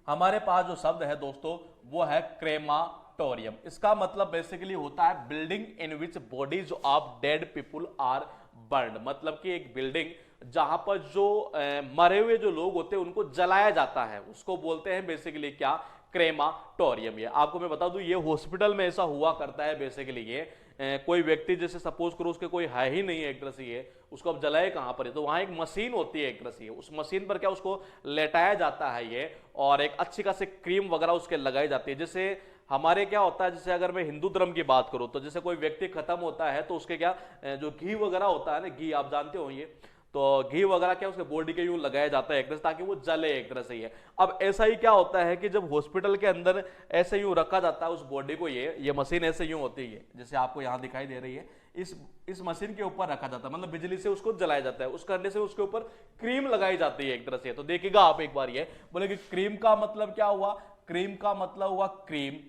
हमारे पास जो शब्द है दोस्तों वो है क्रेमाटोरियम। इसका मतलब बेसिकली होता है building in which bodies of dead people are burned, मतलब कि एक बिल्डिंग जहां पर जो मरे हुए जो लोग होते हैं उनको जलाया जाता है, उसको बोलते हैं बेसिकली क्या, क्रेमाटोरियम। ये आपको मैं बता दूं ये हॉस्पिटल में ऐसा हुआ करता है बेसिकली। ये कोई व्यक्ति जैसे सपोज करो उसके कोई है ही नहीं है एक तरह से, ये उसको अब जलाए कहां पर है, तो वहां एक मशीन होती है एक तरह से, उस मशीन पर क्या उसको लेटाया जाता है ये, और एक अच्छी खासी क्रीम वगैरह उसके लगाई जाती है। जैसे हमारे क्या होता है, जैसे अगर मैं हिंदू धर्म की बात करूं तो जैसे कोई व्यक्ति खत्म होता है तो उसके क्या जो घी वगैरह होता है ना, घी आप जानते हो ये, तो घी वगैरह क्या उसके बॉडी के यूं लगाया जाता है एक तरह से, ताकि वो जले एक तरह से। ये अब ऐसा ही क्या होता है कि जब हॉस्पिटल के अंदर ऐसे यूं रखा जाता है उस बॉडी को, ये मशीन ऐसे यूं होती है जैसे आपको यहां दिखाई दे रही है, इस मशीन के ऊपर रखा जाता है, मतलब बिजली से उसको जलाया जाता है, उस करने से उसके ऊपर क्रीम लगाई जाती है एक तरह से। तो देखिएगा आप एक बार, ये बोले कि क्रीम का मतलब क्या हुआ, क्रीम का मतलब हुआ क्रीम,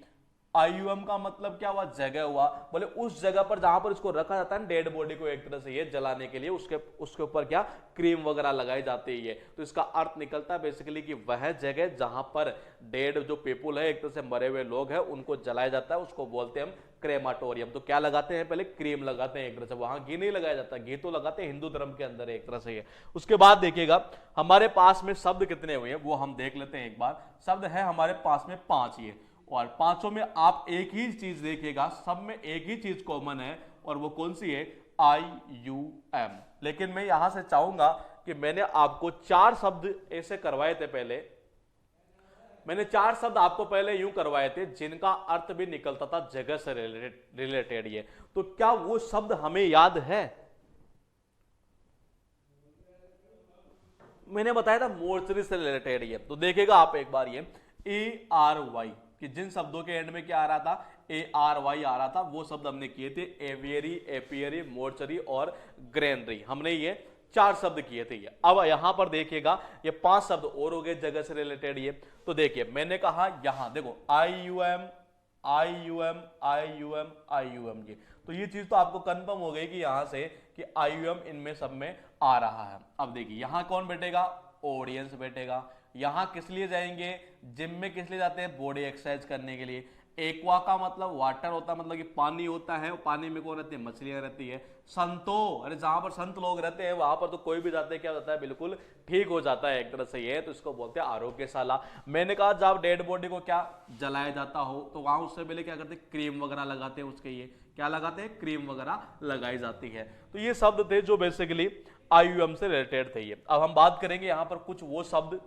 आईयूएम का मतलब क्या हुआ, जगह हुआ। बोले उस जगह पर जहां पर इसको रखा जाता है डेड बॉडी को एक तरह से ये जलाने के लिए, उसके ऊपर क्या क्रीम वगैरह लगाई जाती है। तो इसका अर्थ निकलता है बेसिकली कि वह जगह जहां पर डेड जो पीपुल है एक तरह से मरे हुए लोग हैं उनको जलाया जाता है, उसको बोलते हैं हम क्रेमाटोरियम। तो क्या लगाते हैं, पहले क्रीम लगाते हैं एक तरह से, वहां घी नहीं लगाया जाता, घी तो लगाते हैं हिंदू धर्म के अंदर एक तरह से ये। उसके बाद देखिएगा हमारे पास में शब्द कितने हुए हैं वो हम देख लेते हैं एक बार। शब्द है हमारे पास में 5 ये, और पांचों में आप एक ही चीज देखिएगा, सब में एक ही चीज कॉमन है, और वो कौन सी है, आईयूएम। लेकिन मैं यहां से चाहूंगा कि मैंने आपको 4 शब्द ऐसे करवाए थे पहले, मैंने 4 शब्द आपको पहले यूं करवाए थे जिनका अर्थ भी निकलता था जगह से रिलेटेड ये, तो क्या वो शब्द हमें याद है? मैंने बताया था मोर्चरी से रिलेटेड ये, तो देखिएगा आप एक बार, ये ARY, कि जिन शब्दों के एंड में क्या आ रहा था, ARY आ रहा था, वो शब्द हमने किए थे, एवियरी, एपियरी, मोर्चरी और ग्रेनरी, हमने ये 4 शब्द किए थे ये। अब यहां पर देखिएगा ये 5 शब्द और हो गए जगह से रिलेटेड ये। तो देखिए मैंने कहा यहां देखो आईयूएम, आईयूएम, आईयूएम, आईयूएम, ये तो ये चीज तो आपको कंफर्म हो गई कि यहां से कि आईयूएम इनमें सब में आ रहा है। अब देखिए यहां कौन बैठेगा, ऑडियंस बैठेगा। यहां किस लिए जाएंगे, जिम में किस लिए जाते हैं, बॉडी एक्सरसाइज करने के लिए। एक्वा का मतलब वाटर होता है, मतलब कि पानी होता है, पानी में कौन रहती है, मछलियां रहती है। संतो, अरे जहां पर संत लोग रहते हैं वहां पर तो कोई भी जाते हैं क्या होता है, बिल्कुल ठीक हो जाता है एक तरह से ये, तो इसको बोलते हैं आरोग्यशाला। मैंने कहा जब डेड बॉडी को क्या जलाया जाता हो तो वहां उससे पहले क्या करते हैं, क्रीम वगैरह लगाते हैं, उसके ये क्या लगाते हैं, क्रीम वगैरह लगाई जाती है। तो ये शब्द थे जो बेसिकली आईयूएम से रिलेटेड थे ये। अब हम बात करेंगे यहां पर कुछ वो शब्द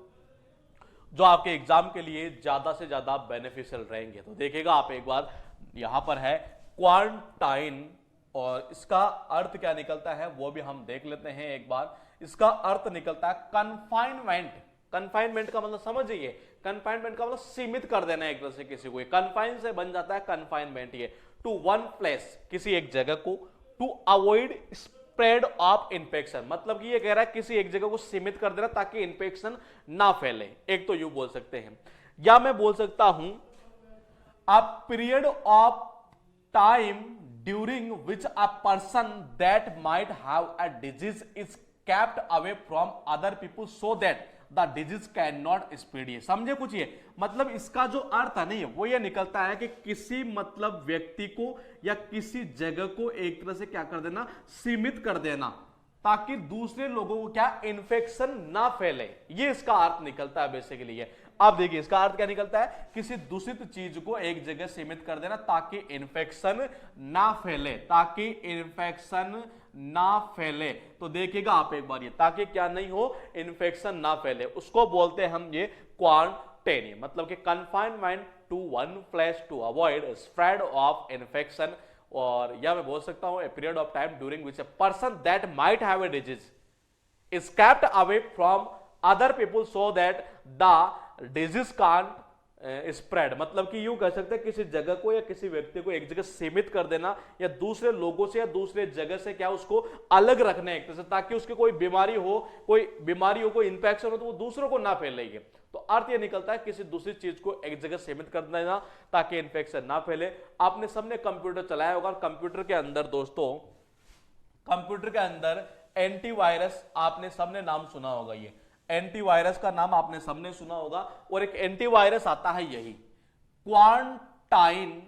जो आपके एग्जाम के लिए ज्यादा से ज्यादा बेनिफिशियल रहेंगे। तो देखिएगा आप एक बार, यहां पर है क्वारंटाइन, और इसका अर्थ क्या निकलता है वो भी हम देख लेते हैं एक बार। इसका अर्थ निकलता है कन्फाइनमेंट। कन्फाइनमेंट का मतलब समझिए, कन्फाइनमेंट का मतलब सीमित कर देना एक तरह से किसी को, कन्फाइन से बन जाता है कन्फाइनमेंट। ये टू वन प्लेस, किसी एक जगह को, to avoid spread of infection, मतलब कि ये कह रहा है किसी एक जगह को सीमित कर देना ताकि इन्फेक्शन ना फैले। एक तो यू बोल सकते हैं, या मैं बोल सकता हूं a period of time during which a person that might have a disease is kept away from other people so that the disease can not spread. ये समझे कुछ, ये मतलब इसका जो अर्थ है नहीं वो ये निकलता है कि किसी मतलब व्यक्ति को या किसी जगह को एक तरह से क्या कर देना, सीमित कर देना ताकि दूसरे लोगों को क्या इन्फेक्शन ना फैले। ये इसका अर्थ निकलता है बेसिकली। ये आप देखिए इसका अर्थ क्या निकलता है, किसी दूषित चीज को एक जगह सीमित कर देना ताकि इन्फेक्शन ना फैले, ताकि इन्फेक्शन ना फैले। तो देखिएगा आप एक बार, ये ताकि क्या नहीं हो, इन्फेक्शन ना फैले, उसको बोलते हैं हम ये क्वारंटाइन, मतलब कि confinement to one place to avoid spread of infection. और या मैं बोल सकता हूं a period of time during which a person that might have a disease is kept away from other people so that the disease can't spread, मतलब कि यूं कह सकते हैं किसी जगह को या किसी व्यक्ति को एक जगह सीमित कर देना या दूसरे लोगों से या दूसरे जगह से क्या उसको अलग रखना एक तरह से, ताकि उसकी कोई बीमारी हो, कोई इंफेक्शन हो तो वो दूसरों को ना फैलेगी। तो अर्थ ये निकलता है किसी दूसरी चीज को एक जगह सीमित कर देना ताकि इन्फेक्शन ना फैले। आपने सबने कंप्यूटर चलाया होगा, कंप्यूटर के अंदर दोस्तों, कंप्यूटर के अंदर एंटीवायरस आपने सबने नाम सुना होगा, ये एंटीवायरस का नाम आपने सबने सुना होगा। और एक एंटीवायरस आता है यही क्वारंटाइन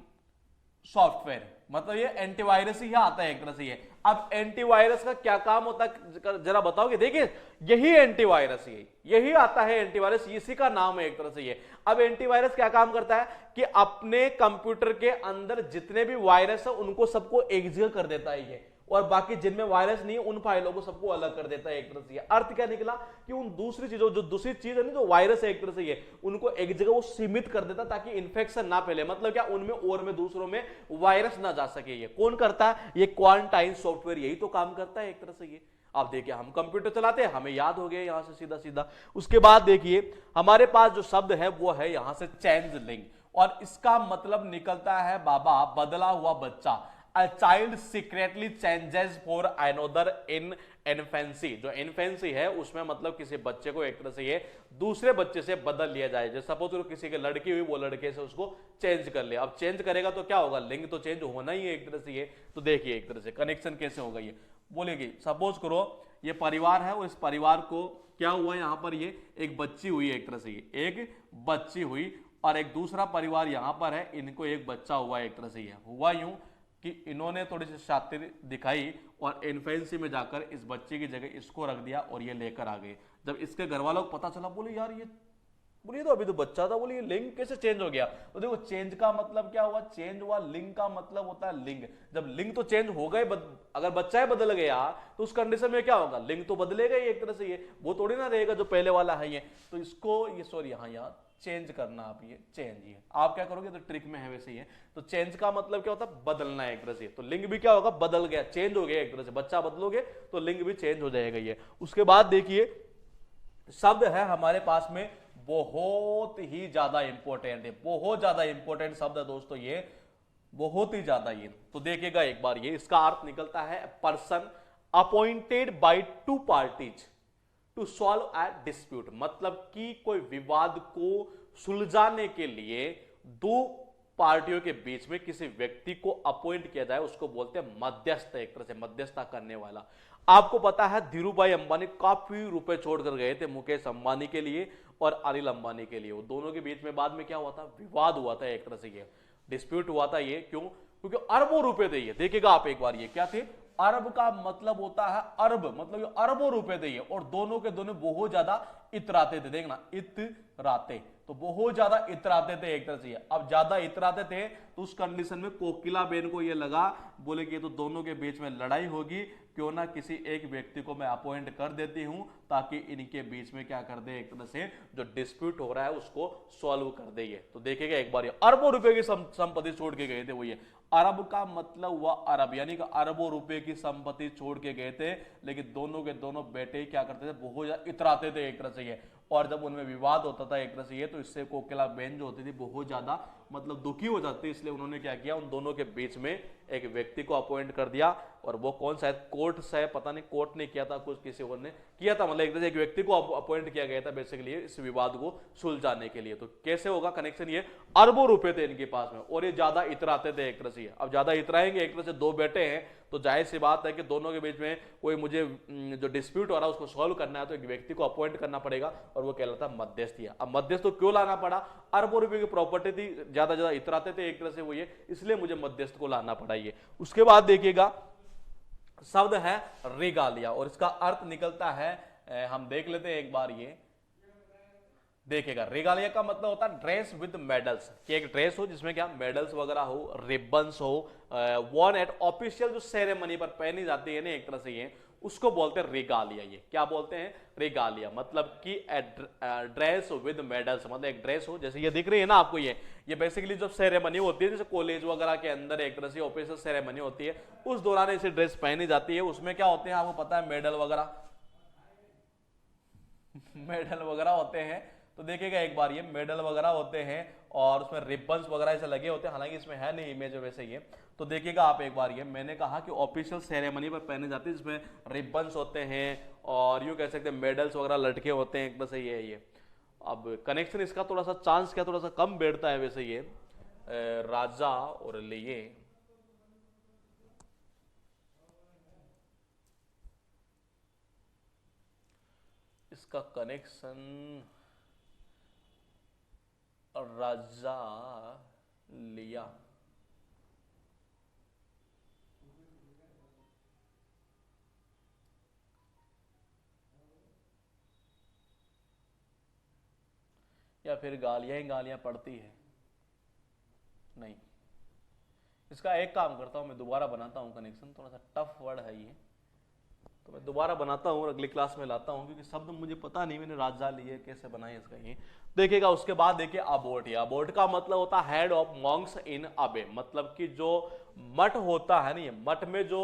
सॉफ्टवेयर, मतलब ये एंटीवायरस ही आता है एक तरह से। ये अब एंटीवायरस का क्या काम होता है जरा बताओगे? देखिए यही एंटीवायरस, यही आता है एंटीवायरस, इसी का नाम है एक तरह से ये। अब एंटीवायरस क्या काम करता है कि अपने कंप्यूटर के अंदर जितने भी वायरस है उनको सबको एक जगह कर देता है ये, और बाकी जिनमें वायरस नहीं है उन फाइलों को सबको अलग कर देता है एक तरह से। अर्थ क्या निकला कि उन दूसरी चीजों, जो दूसरी चीज है ना, जो वायरस है एक तरह से ये, उनको एक जगह वो सीमित कर देता ताकि इन्फेक्शन ना फैले। मतलब क्या, उनमें और में दूसरों में वायरस ना जा सके। ये कौन करता है? ये क्वारंटाइन सॉफ्टवेयर यही तो काम करता है एक तरह से ये। आप देखिए हम कंप्यूटर चलाते हैं, हमें याद हो गया यहां से सीधा सीधा। उसके बाद देखिए हमारे पास जो शब्द है वो है यहां से चेंजलिंग, और इसका मतलब निकलता है बाबा बदला हुआ बच्चा। A child secretly changes for another in infancy। जो इन्फेंसी है उसमें मतलब किसी बच्चे को एक तरह से ये दूसरे बच्चे से बदल लिया जाए। जैसे सपोज किसी की लड़की हुई, वो लड़के से उसको चेंज कर लिया। अब चेंज करेगा तो क्या होगा, लिंग तो चेंज होना ही है एक तरह से ये। तो देखिए एक तरह से कनेक्शन कैसे होगा ये, बोलेगी सपोज करो ये परिवार है और इस परिवार को क्या हुआ, यहाँ पर ये एक बच्ची हुई है एक तरह से, ये एक बच्ची हुई, और एक दूसरा परिवार यहाँ पर है, इनको एक बच्चा हुआ एक तरह से। ये हुआ यूं कि इन्होंने थोड़ी सी शातिर दिखाई और इन्फेंसी में जाकर इस बच्चे की जगह इसको रख दिया और ये लेकर आ गए। जब इसके घर वालों को पता चला, बोले यार ये, बोलिए तो अभी तो बच्चा था, बोलिए लिंग कैसे चेंज हो गया? तो देखो चेंज का मतलब क्या हुआ, चेंज हुआ। लिंग का मतलब होता है लिंग। जब लिंग तो चेंज हो गए, अगर बच्चा है बदल गया तो उस कंडीशन में क्या होगा, लिंग तो बदलेगा ही एक तरह से ये, वो थोड़ी ना रहेगा जो पहले वाला है ये। तो इसको ये सॉरी यहाँ चेंज करना, आप ये चेंज, ये आप क्या करोगे तो ट्रिक में है वैसे ही है। तो चेंज का मतलब क्या होता है, बदलना है एक तरह से। तो लिंग भी क्या होगा, बदल गया, चेंज हो गया एक तरह से। बच्चा बदलोगे तो लिंग भी चेंज हो जाएगा ये। उसके बाद देखिए शब्द है हमारे पास में बहुत ही ज्यादा इंपॉर्टेंट है, बहुत ज्यादा इंपॉर्टेंट शब्द है दोस्तों ये, बहुत ही ज्यादा ये। तो देखिएगा एक बार, ये इसका अर्थ निकलता है person appointed by two parties to solve a dispute, मतलब कि कोई विवाद को सुलझाने के लिए दो पार्टियों के बीच में किसी व्यक्ति को अपॉइंट किया जाए, उसको बोलते हैं मध्यस्थ, एक तरह से मध्यस्थता करने वाला। आपको पता है धीरूभाई अंबानी काफी रुपए छोड़कर गए थे मुकेश अंबानी के लिए और अनिल अंबानी के लिए। वो दोनों के बीच में बाद में क्या हुआ था, विवाद हुआ था एक तरह से, ये डिस्प्यूट हुआ था। ये क्यों? क्योंकि अरबों रुपए थे ये। देखिएगा आप एक बार, ये क्या थे, अरब का मतलब होता है अरब, मतलब अरबों रुपए थे ये, और दोनों के दोनों बहुत ज्यादा इतराते थे। देखना इतराते, तो बहुत ज्यादा इतराते थे एक तरह से। अब ज्यादा इतराते थे तो उस कंडीशन में कोकिला बेन को ये लगा, बोले कि ये तो दोनों के बीच में लड़ाई होगी, क्यों ना किसी एक व्यक्ति को मैं अपॉइंट कर देती हूं ताकि इनके बीच में क्या कर दे, एक तरह से जो डिस्प्यूट हो रहा है उसको सॉल्व कर दे। ये तो देखिएगा एक बार, ये अरबों रुपए की संपत्ति छोड़ के गए थे वो। ये अरब का मतलब हुआ अरब, यानी कि अरबों रुपए की संपत्ति छोड़ के गए थे, लेकिन दोनों के दोनों बेटे ही क्या करते थे, बहुत ज्यादा इतराते थे एक तरह से ये। और जब उनमें विवाद होता था एक तरह से ये, तो इससे कोकिला बेन जो होती थी बहुत ज्यादा मतलब दुखी हो जाती, इसलिए उन्होंने क्या किया, उन दोनों के बीच में एक व्यक्ति को अपॉइंट कर दिया। और वो कौन, शायद कोर्ट से, पता नहीं कोर्ट ने किया था, कुछ किसी और ने किया था, मतलब एक तरह से एक व्यक्ति को अपॉइंट किया गया था बेसिकली इस विवाद को सुलझाने के लिए। तो कैसे होगा कनेक्शन, ये अरबों रुपए थे इनके पास में और ये ज्यादा इतराते थे एक तरह से। अब ज्यादा इतराएंगे, एक तरह से दो बेटे हैं तो जाहिर सी बात है कि दोनों के बीच में कोई मुझे जो डिस्प्यूट हो रहा है उसको सॉल्व करना है, तो एक व्यक्ति को अपॉइंट करना पड़ेगा और वो कहलाता है मध्यस्थी। अब मध्यस्थ तो क्यों लाना पड़ा, अरबों रुपए की प्रॉपर्टी थी, ज्यादा इतराते थे एक तरह से वो ये, इसलिए मुझे मध्यस्थ को लाना पड़ा ये। उसके बाद देखिएगा शब्द है रेगालिया और इसका अर्थ निकलता है, हम देख लेते हैं एक बार ये देखिएगा। रेगालिया का मतलब होता है ड्रेस विद मेडल्स, कि एक ड्रेस हो जिसमें क्या मेडल्स वगैरह हो, रिबन्स हो, वॉन एट ऑफिशियल जो सेरेमनी पर पहनी जाती है ना एक तरह से, ये उसको बोलते हैं रेगालिया। ये क्या बोलते हैं, रेगालिया, मतलब कि ड्रेस विद मेडल्स, मतलब एक ड्रेस हो, जैसे ये दिख रही है ना आपको, ये बेसिकली जब सेरेमनी होती है, जैसे कॉलेज वगैरह के अंदर एक तरह से ऑफिशियल सेरेमनी होती है, उस दौरान ऐसी ड्रेस पहनी जाती है। उसमें क्या होते हैं आपको पता है, मेडल वगैरह मेडल वगैरह होते हैं। तो देखिएगा एक बार, ये मेडल वगैरह होते हैं और उसमें रिबन्स वगैरह ऐसे लगे होते हैं, हालांकि इसमें है नहीं इमेज वैसे ये। तो देखिएगा आप एक बार, ये मैंने कहा कि ऑफिशियल सेरेमनी पर पहने जाते हैं जिसमें रिबन्स होते हैं और यूं कह सकते हैं मेडल्स वगैरह लटके होते हैं, एक बस ये है ये। अब कनेक्शन इसका थोड़ा सा चांस क्या थोड़ा सा कम बैठता है वैसे ये, राजा और लिए इसका कनेक्शन राजा लिया, या फिर गालियां ही गालियां पड़ती है, नहीं। इसका एक काम करता हूं, मैं दोबारा बनाता हूं कनेक्शन, थोड़ा सा टफ वर्ड है ये, तो मैं दोबारा बनाता हूँ और अगली क्लास में लाता हूँ, क्योंकि शब्द मुझे पता नहीं मैंने राजा लिए कैसे बनाए इसका ये। देखिएगा उसके बाद देखिए अबोट, ये अबोट का मतलब होता है हेड ऑफ मॉन्क्स इन अबे, मतलब कि जो मठ होता है ना, ये मठ में जो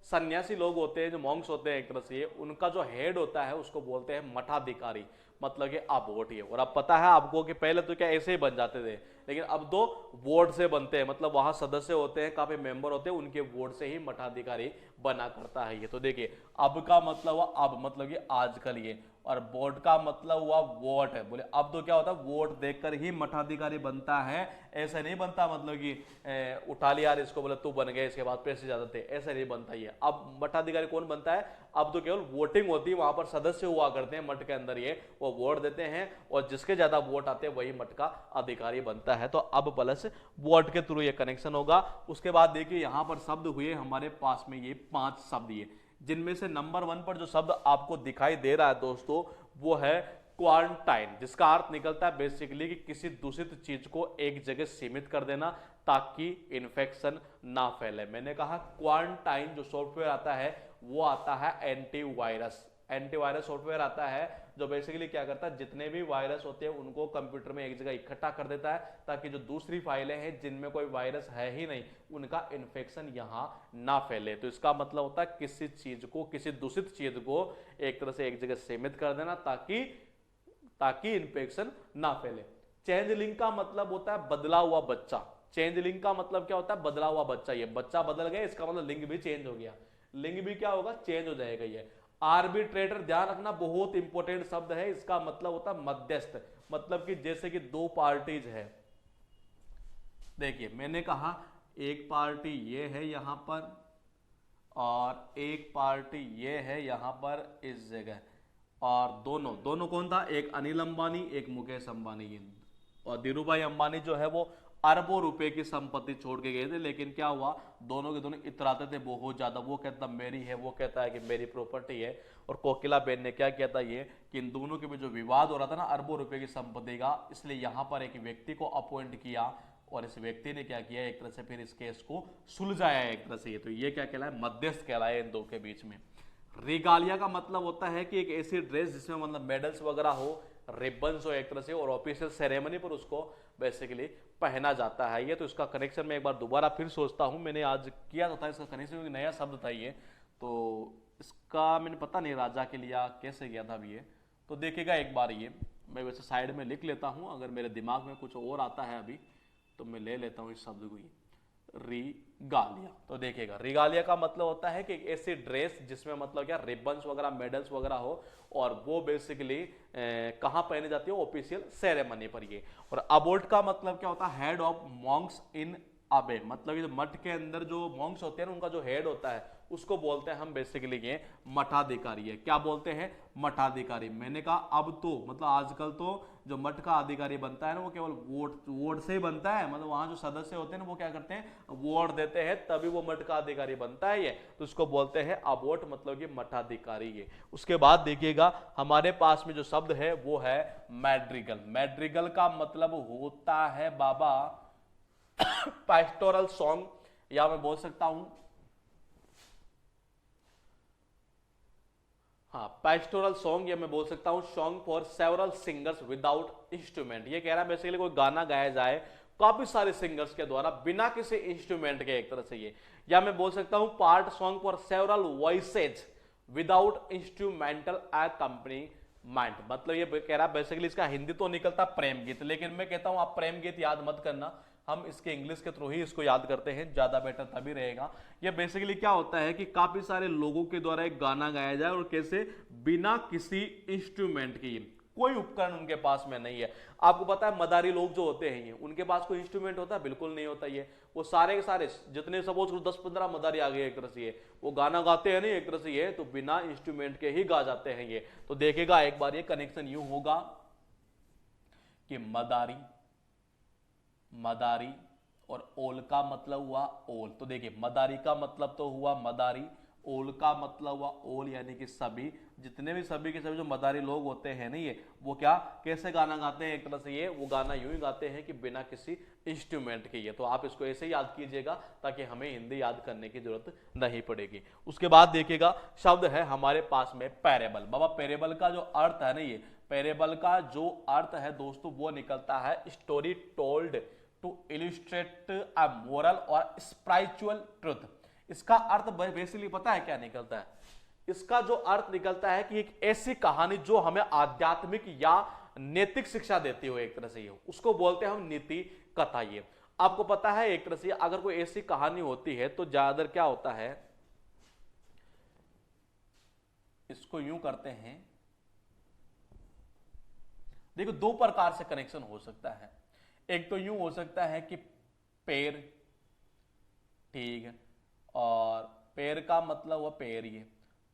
सन्यासी लोग होते हैं, जो मॉन्क्स होते हैं एक तरह से, उनका जो हेड होता है उसको बोलते हैं मठाधिकारी, मतलब कि अबोट। ये और अब पता है आपको कि पहले तो क्या ऐसे ही बन जाते थे, लेकिन अब दो वोट से बनते हैं, मतलब वहां सदस्य होते हैं, काफी मेंबर होते हैं, उनके वोट से ही मठाधिकारी बना करता है ये। तो देखिए अब का मतलब हुआ अब, मतलब कि आजकल ये, और वोट का मतलब हुआ वोट है, बोले अब तो क्या होता है, वोट देकर ही मठाधिकारी बनता है, ऐसा नहीं बनता मतलब कि उठा लिया यार इसको, बोले तू बन गया इसके बाद पैसे ज्यादा थे, ऐसा नहीं बनता ये। अब मठाधिकारी कौन बनता है, अब तो केवल वोटिंग होती है, वहां पर सदस्य हुआ करते हैं मठ के अंदर, ये वो वोट देते हैं और जिसके ज्यादा वोट आते हैं वही मठ का अधिकारी बनता है। तो अब प्लस वोट के थ्रू ये कनेक्शन होगा। उसके बाद देखिए यहां पर शब्द हुए हमारे पास में ये 5 शब्द, ये जिनमें से नंबर 1 पर जो शब्द आपको दिखाई दे रहा है दोस्तों, वो है क्वारंटाइन, जिसका अर्थ निकलता है बेसिकली कि किसी दूषित चीज को एक जगह सीमित कर देना ताकि इन्फेक्शन ना फैले। मैंने कहा क्वारंटाइन जो सॉफ्टवेयर आता है वो आता है एंटीवायरस, एंटीवायरस सॉफ्टवेयर आता है जो बेसिकली क्या करता है, जितने भी वायरस होते हैं उनको कंप्यूटर में एक जगह इकट्ठा कर देता है ताकि जो दूसरी फाइलें हैं जिनमें कोई वायरस है ही नहीं उनका इन्फेक्शन यहां ना फैले। तो इसका मतलब होता है किसी चीज को, किसी दूषित चीज को एक तरह से एक जगह सीमित कर देना ताकि इन्फेक्शन ना फैले। चेंजलिंग का मतलब होता है बदला हुआ बच्चा, चेंजलिंग का मतलब क्या होता है, बदला हुआ बच्चा। ये बच्चा बदल गया, इसका मतलब लिंग भी चेंज हो गया, लिंग भी क्या होगा, चेंज हो जाएगा। ये आर्बिट्रेटर, ध्यान रखना बहुत इंपॉर्टेंट शब्द है, इसका मतलब होता है मध्यस्थ, मतलब कि जैसे कि दो पार्टीज है, देखिए मैंने कहा एक पार्टी ये है यहां पर और एक पार्टी ये है यहां पर इस जगह, और दोनों कौन था, एक अनिल अंबानी एक मुकेश अंबानी। और धीरू भाई अंबानी जो है वो अरबों रुपए की संपत्ति छोड़ के गए थे, लेकिन क्या हुआ, दोनों के दोनों इतराते थे बहुत ज्यादा, वो कहता मेरी है, वो कहता है कि मेरी प्रॉपर्टी है। और कोकिला बेन ने क्या किया था ये, कि इन दोनों के बीच जो विवाद हो रहा था ना अरबों रुपए की संपत्ति का, इसलिए यहां पर एक व्यक्ति को अपॉइंट किया और इस व्यक्ति ने क्या किया, एक तरह से फिर इस केस को सुलझाया एक तरह से। ये तो ये क्या कहलाए, मध्यस्थ कहलाए इन दो के बीच में। रिगालिया का मतलब होता है कि एक ऐसी ड्रेस जिसमें मतलब मेडल्स वगैरह हो, रिबन्स हो एक तरह से, और ऑफिशियल सेरेमनी पर उसको बेसिकली पहना जाता है। ये तो इसका कनेक्शन मैं एक बार दोबारा फिर सोचता हूँ, मैंने आज किया था इसका कनेक्शन क्योंकि नया शब्द था ये, तो इसका मैंने पता नहीं राजा के लिए कैसे गया था अभी ये, तो देखिएगा एक बार ये मैं वैसे साइड में लिख लेता हूँ, अगर मेरे दिमाग में कुछ और आता है अभी तो मैं ले लेता हूँ इस शब्द को, ये रिगालिया। तो देखिएगा रिगालिया का मतलब होता है कि एक ऐसी ड्रेस जिसमें मतलब क्या रिबन्स वगैरह मेडल्स वगैरह हो, और वो बेसिकली कहाँ पहने जाती है, ऑफिशियल सेरेमनी पर ये। और अबोल्ट का मतलब क्या होता है, हेड ऑफ मॉन्क्स इन अबे, मतलब ये जो मठ के अंदर जो मॉन्क्स होते हैं ना, उनका जो हेड होता है उसको बोलते हैं हम बेसिकली ये मठाधिकारी है। क्या बोलते हैं, मठाधिकारी। मैंने कहा अब तो मतलब आजकल तो जो मठ का अधिकारी बनता है ना वो केवल वोट से ही बनता है, मतलब वहां जो सदस्य होते हैं ना वो क्या करते हैं, वोट देते हैं तभी वो मठ का अधिकारी बनता है ये, तो उसको बोलते हैं अबोट, मतलब कि मठाधिकारी ये। उसके बाद देखिएगा हमारे पास में जो शब्द है वो है मैड्रिगल। मैड्रिगल का मतलब होता है बाबा पास्टोरल सॉन्ग, या मैं बोल सकता हूं हाँ पास्टोरल सॉन्ग, या मैं बोल सकता हूं song for several singers without instrument. ये कह रहा है बेसिकली कोई गाना गाया जाए काफी सारे सिंगर्स के द्वारा बिना किसी इंस्ट्रूमेंट के एक तरह से ये, या मैं बोल सकता हूं part song for several voices without instrumental accompaniment. मतलब ये कह रहा है बेसिकली इसका हिंदी तो निकलता प्रेम गीत, लेकिन मैं कहता हूं आप प्रेम गीत याद मत करना, हम इसके इंग्लिश के थ्रू ही इसको याद करते हैं, ज्यादा बेटर तभी रहेगा। ये बेसिकली क्या होता है कि काफी सारे लोगों के द्वारा एक गाना गाया जाए और कैसे, बिना किसी इंस्ट्रूमेंट के, कोई उपकरण उनके पास में नहीं है। आपको पता है मदारी लोग जो होते हैं ये, उनके पास कोई इंस्ट्रूमेंट होता है, बिल्कुल नहीं होता ये, वो सारे के सारे जितने सपोज 10-15 मदारी आ गए एक तरह से ये, वो गाना गाते हैं नहीं एक तरह से ये, तो बिना इंस्ट्रूमेंट के ही गा जाते हैं ये। तो देखेगा एक बार ये कनेक्शन यूं होगा कि मदारी, मदारी और ओल का मतलब हुआ ओल, तो देखिए मदारी का मतलब तो हुआ मदारी, ओल का मतलब हुआ ओल, यानी कि सभी, जितने भी सभी के सभी जो मदारी लोग होते हैं ना ये, वो क्या कैसे गाना गाते हैं एक तरह से ये, वो गाना यूं ही गाते हैं कि बिना किसी इंस्ट्रूमेंट के ये। तो आप इसको ऐसे ही याद कीजिएगा ताकि हमें हिंदी याद करने की जरूरत नहीं पड़ेगी। उसके बाद देखिएगा शब्द है हमारे पास में पैरेबल। बाबा पैरेबल का जो अर्थ है ना ये, पैरेबल का जो अर्थ है दोस्तों वो निकलता है story told to illustrate a moral or spiritual truth. इसका अर्थ बेसिकली पता है क्या निकलता है, इसका जो अर्थ निकलता है कि एक ऐसी कहानी जो हमें आध्यात्मिक या नैतिक शिक्षा देती हो एक तरह से, ये उसको बोलते हैं हम नीति कथा। ये आपको पता है एक तरह से अगर कोई ऐसी कहानी होती है तो ज्यादातर क्या होता है, इसको यूं करते हैं, देखो दो प्रकार से कनेक्शन हो सकता है। एक तो यूं हो सकता है कि पैर, ठीक है, और पैर का मतलब हुआ पैर ये,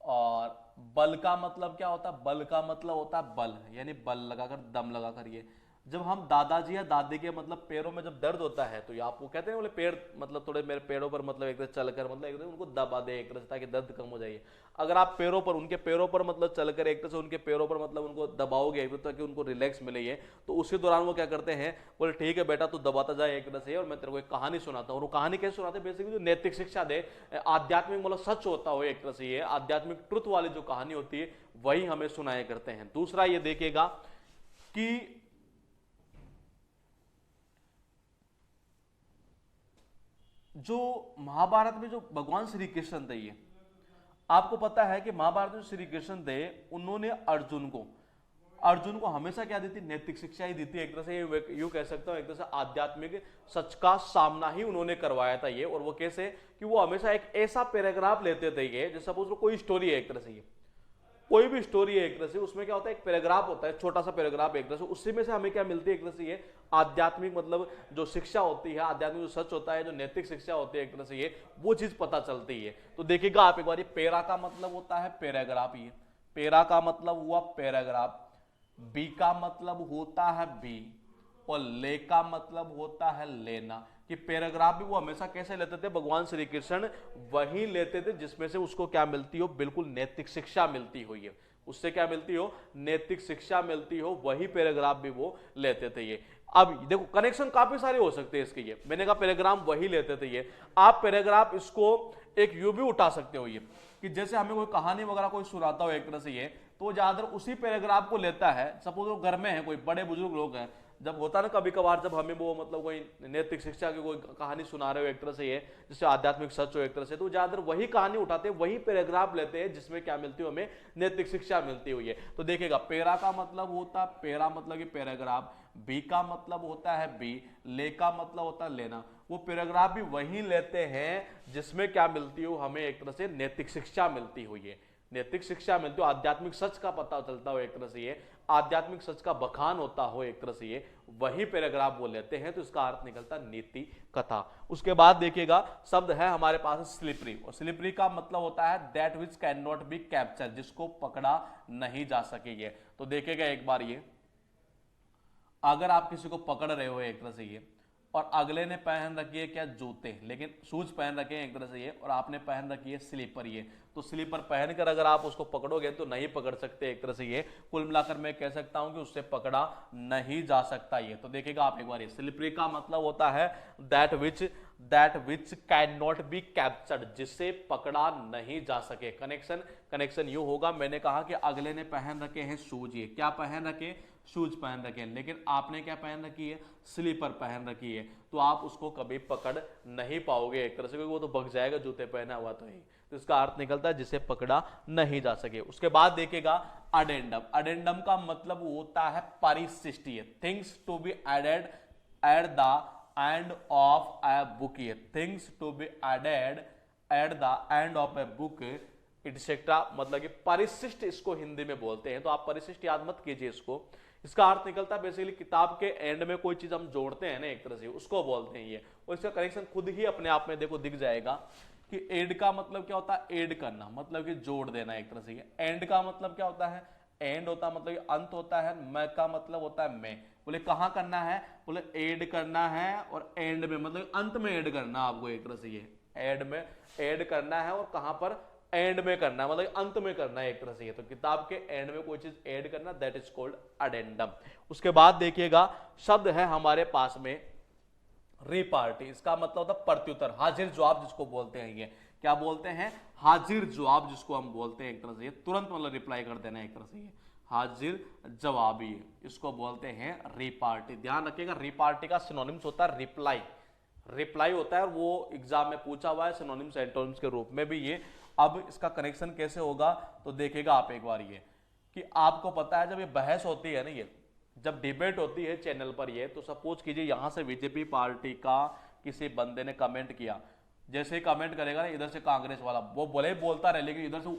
और बल का मतलब क्या होता है, बल का मतलब होता है बल, यानी बल लगाकर, दम लगाकर। ये जब हम दादाजी या दादी के मतलब पैरों में जब दर्द होता है तो ये आपको कहते हैं बोले पैर मतलब थोड़े मेरे पैरों पर मतलब एक तरह चलकर मतलब एक तरह उनको दबा दे एक तरह से ताकि दर्द कम हो जाए। अगर आप पैरों पर, उनके पैरों पर मतलब चलकर एक तरह से उनके पैरों पर मतलब उनको दबाओगे ताकि उनको रिलैक्स मिले ये, तो उसी दौरान वो क्या करते हैं, बोले ठीक है बेटा तू दबाता जाए एक तरह से, और मैं तेरे को एक कहानी सुनाता हूँ। और वो कहानी कैसे सुनाते हैं, बेसिकली जो नैतिक शिक्षा दे, आध्यात्मिक मतलब सच होता हो एक तरह से, ये आध्यात्मिक ट्रुथ वाली जो कहानी होती है वही हमें सुनाया करते हैं। दूसरा ये देखिएगा कि जो महाभारत में जो भगवान श्री कृष्ण थे, ये आपको पता है कि महाभारत में श्री कृष्ण थे, उन्होंने अर्जुन को हमेशा क्या दी थी, नैतिक शिक्षा ही दी थी एक तरह से, यूं कह सकता हूं एक तरह से आध्यात्मिक सच का सामना ही उन्होंने करवाया था ये। और वो कैसे कि वो हमेशा एक ऐसा पैराग्राफ लेते थे ये, जैसे सपोज कोई स्टोरी है एक तरह से, ये कोई भी स्टोरी है एक तरह से, उसमें क्या होता है एक पैराग्राफ होता है, छोटा सा पैराग्राफ एक तरह से, उसी में से हमें क्या मिलती है एक तरह से ये आध्यात्मिक मतलब जो शिक्षा होती है, आध्यात्मिक जो सच होता है, जो नैतिक शिक्षा होती है एक तरह से ये, वो चीज पता चलती है। तो देखिएगा आप एक बार, पैरा का मतलब होता है पैराग्राफ, ये पैरा का मतलब हुआ पैराग्राफ, बी का मतलब होता है बी, और ले का मतलब होता है लेना। कि पैराग्राफ भी वो हमेशा कैसे लेते थे, भगवान श्री कृष्ण वही लेते थे जिसमें से उसको क्या मिलती हो, बिल्कुल नैतिक शिक्षा मिलती हो। ये उससे क्या मिलती हो, नैतिक शिक्षा मिलती हो, वही पैराग्राफ भी वो लेते थे ये। अब देखो कनेक्शन काफी सारे हो सकते हैं इसके, ये मैंने कहा पैराग्राफ वही लेते थे ये। आप पैराग्राफ इसको एक यू भी उठा सकते हो ये, कि जैसे हमें कोई कहानी वगैरह कोई सुनाता हो एक तरह से ये, तो वो ज्यादातर उसी पैराग्राफ को लेता है। सपोज वो घर में है, कोई बड़े बुजुर्ग लोग हैं, जब होता है ना कभी कभार, जब हमें वो मतलब कोई नैतिक शिक्षा की कोई कहानी सुना रहे हो एक तरह से ये, जिससे आध्यात्मिक सच हो एक तरह से, तो ज्यादातर वही कहानी उठाते हैं, वही पैराग्राफ लेते हैं जिसमें क्या मिलती हो, हमें नैतिक शिक्षा मिलती हुई है। तो देखिएगा पैरा का मतलब होता है, पैरा मतलब कि पैराग्राफ, बी का मतलब होता है बी, ले का मतलब होता है लेना। वो पैराग्राफ भी वही लेते हैं जिसमें क्या मिलती हो, हमें एक तरह से नैतिक शिक्षा मिलती हुई है, नैतिक शिक्षा मिलती हो, आध्यात्मिक सच का पता चलता हो एक तरह से ये, आध्यात्मिक सच का बखान होता हो एक तरह से ये, वही पैराग्राफ वो लेते हैं। तो इसका अर्थ निकलता नीति कथा। उसके बाद देखिएगा शब्द है हमारे पास स्लिपरी, और स्लिपरी का मतलब होता है that which can not be capture, जिसको पकड़ा नहीं जा सके। तो देखिएगा एक बार ये, अगर आप किसी को पकड़ रहे हो एक तरह से ये, और अगले ने पहन रखी है क्या, जूते, लेकिन शूज पहन रखे हैं एक तरह से ये, और आपने पहन रखी है स्लीपर ये, तो स्लीपर पहनकर अगर आप उसको पकड़ोगे तो नहीं पकड़ सकते एक तरह से ये। कुल मिलाकर मैं कह सकता हूं कि उससे पकड़ा नहीं जा सकता ये। तो देखिएगा आप एक बार, ये स्लिपरी का मतलब होता है that which can not be captured, जिससे पकड़ा नहीं जा सके। कनेक्शन यू होगा, मैंने कहा कि अगले ने पहन रखे हैं शूज, ये क्या पहन रखे, शूज पहन रखे हैं, लेकिन आपने क्या पहन रखी है, स्लीपर पहन रखी है, तो आप उसको कभी पकड़ नहीं पाओगे एक तरह से, क्योंकि वो तो भग जाएगा, जूते पहना हुआ तो ही। तो इसका अर्थ निकलता है जिसे पकड़ा नहीं जा सके। उसके बाद देखिएगा अडेंडम। अडेंडम का मतलब होता है परिशिष्ट, things to be added at the end of a book, things to be added at the end of a book etcetera, मतलब कि परिशिष्ट इसको हिंदी में बोलते हैं। तो आप परिशिष्ट याद मत कीजिए इसको, इसका अर्थ निकलता है बेसिकली किताब के एंड में कोई चीज हम जोड़ते हैं ना एक तरह से, उसको बोलते हैं ये। और इसका कनेक्शन खुद ही अपने आप में देखो दिख जाएगा कि एड का मतलब क्या होता है, एड करना, मतलब कि जोड़ देना एक तरह से। एंड का मतलब क्या होता है, एंड होता है मतलब अंत होता है। मैं का मतलब होता है मैं, बोले कहां करना है, बोले ऐड करना है, और एंड में मतलब अंत में ऐड करना आपको एक तरह से, ये ऐड में ऐड करना है, और कहां पर, एंड में करना है, मतलब अंत में करना है एक तरह से। तो किताब के एंड में कोई चीज ऐड करना, दैट इज कॉल्ड अडेंडम। उसके बाद देखिएगा शब्द है हमारे पास में रिपार्टी, इसका मतलब होता है प्रत्युत्तर, हाजिर जवाब जिसको बोलते हैं। ये क्या बोलते हैं, हाजिर जवाब जिसको हम बोलते हैं एक तरह से, तुरंत मतलब रिप्लाई कर देना एक तरह से, ये हाजिर जवाबी, इसको बोलते हैं रिपार्टी। ध्यान रखिएगा रिपार्टी का सिनोनिम्स होता है रिप्लाई, रिप्लाई होता है, वो एग्जाम में पूछा हुआ है सिनोनिम्स एंटोनिम्स के रूप में भी ये। अब इसका कनेक्शन कैसे होगा, तो देखिएगा आप एक बार ये, कि आपको पता है जब ये बहस होती है ना, ये जब डिबेट होती है चैनल पर ये, तो सपोज कीजिए यहां से बीजेपी पार्टी का किसी बंदे ने कमेंट किया, जैसे ही कमेंट करेगा ना इधर से कांग्रेस वाला, वो भले बोलता रहे लेकिन इधर से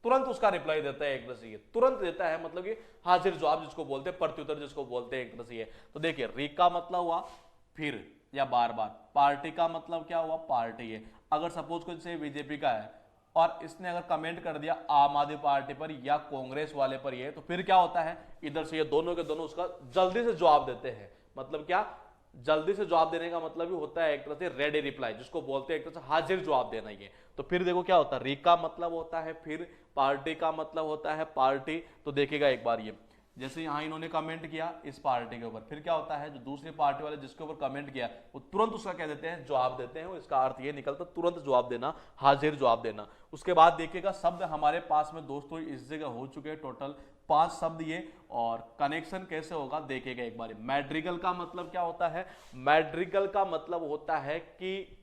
तुरंत उसका रिप्लाई देता है एक तरह से, ये तुरंत देता है, मतलब कि हाजिर जवाब जिसको बोलते हैं, प्रत्युत्तर जिसको बोलते हैं एक तरह से ये। तो देखिए री का मतलब हुआ फिर या बार बार, पार्टी का मतलब क्या हुआ, पार्टी है। अगर सपोज कोई से बीजेपी का है और इसने अगर कमेंट कर दिया आम आदमी पार्टी पर या कांग्रेस वाले पर ये, तो फिर क्या होता है, इधर से ये दोनों के दोनों उसका जल्दी से जवाब देते हैं। मतलब क्या, जल्दी से जवाब देने का मतलब भी होता है एक तरह से रेडी रिप्लाई, जिसको बोलते हैं एक तरह से हाजिर जवाब देना ये। तो फिर देखो क्या होता है, री का मतलब होता है फिर, पार्टी का मतलब होता है पार्टी। तो देखिएगा एक बार ये, जैसे यहां इन्होंने कमेंट किया इस पार्टी के ऊपर, फिर क्या होता है जो दूसरी पार्टी वाले जिसके ऊपर कमेंट किया वो तुरंत उसका कह देते हैं, जवाब देते हैं। इसका अर्थ ये निकलता तुरंत जवाब देना, हाजिर जवाब देना। उसके बाद देखिएगा शब्द हमारे पास में दोस्तों इस जगह हो चुके हैं टोटल 5 शब्द ये, और कनेक्शन कैसे होगा देखिएगा एक बार। मैड्रिगल का मतलब क्या होता है, मैड्रिगल का मतलब होता है कि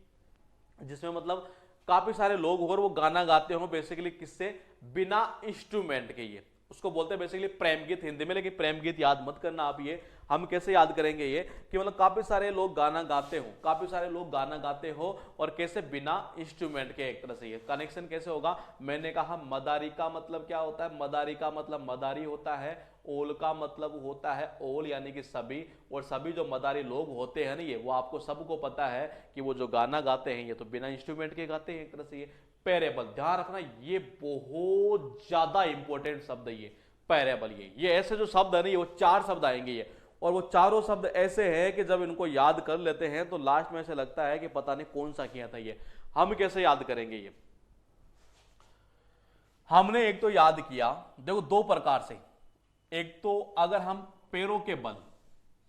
जिसमें मतलब काफी सारे लोग हो और वो गाना गाते हो बेसिकली किससे, बिना इंस्ट्रूमेंट के, ये उसको बोलते हैं बेसिकली प्रेम गीत हिंदी में। लेकिन प्रेम गीत याद मत करना आप, ये हम कैसे याद करेंगे ये, कि मतलब काफी सारे लोग गाना गाते हो, काफी सारे लोग गाना गाते हो और कैसे, बिना इंस्ट्रूमेंट के एक तरह से। ये कनेक्शन कैसे होगा, मैंने कहा मदारी का मतलब क्या होता है, मदारी का मतलब मदारी होता है, ओल का मतलब होता है ओल यानी कि सभी, और सभी जो मदारी लोग होते हैं ना ये, वो आपको सबको पता है कि वो जो गाना गाते हैं ये तो बिना इंस्ट्रूमेंट के गाते हैं एक तरह से। ये पैरेबल, ध्यान रखना ये बहुत ज्यादा इंपॉर्टेंट शब्द है ये पैरेबल। ये ऐसे जो शब्द है ना, ये वो 4 शब्द आएंगे ये, और वो चारों शब्द ऐसे हैं कि जब इनको याद कर लेते हैं तो लास्ट में ऐसे लगता है कि पता नहीं कौन सा किया था ये। हम कैसे याद करेंगे ये, हमने एक तो याद किया, देखो दो प्रकार से, एक तो अगर हम पैरों के बल,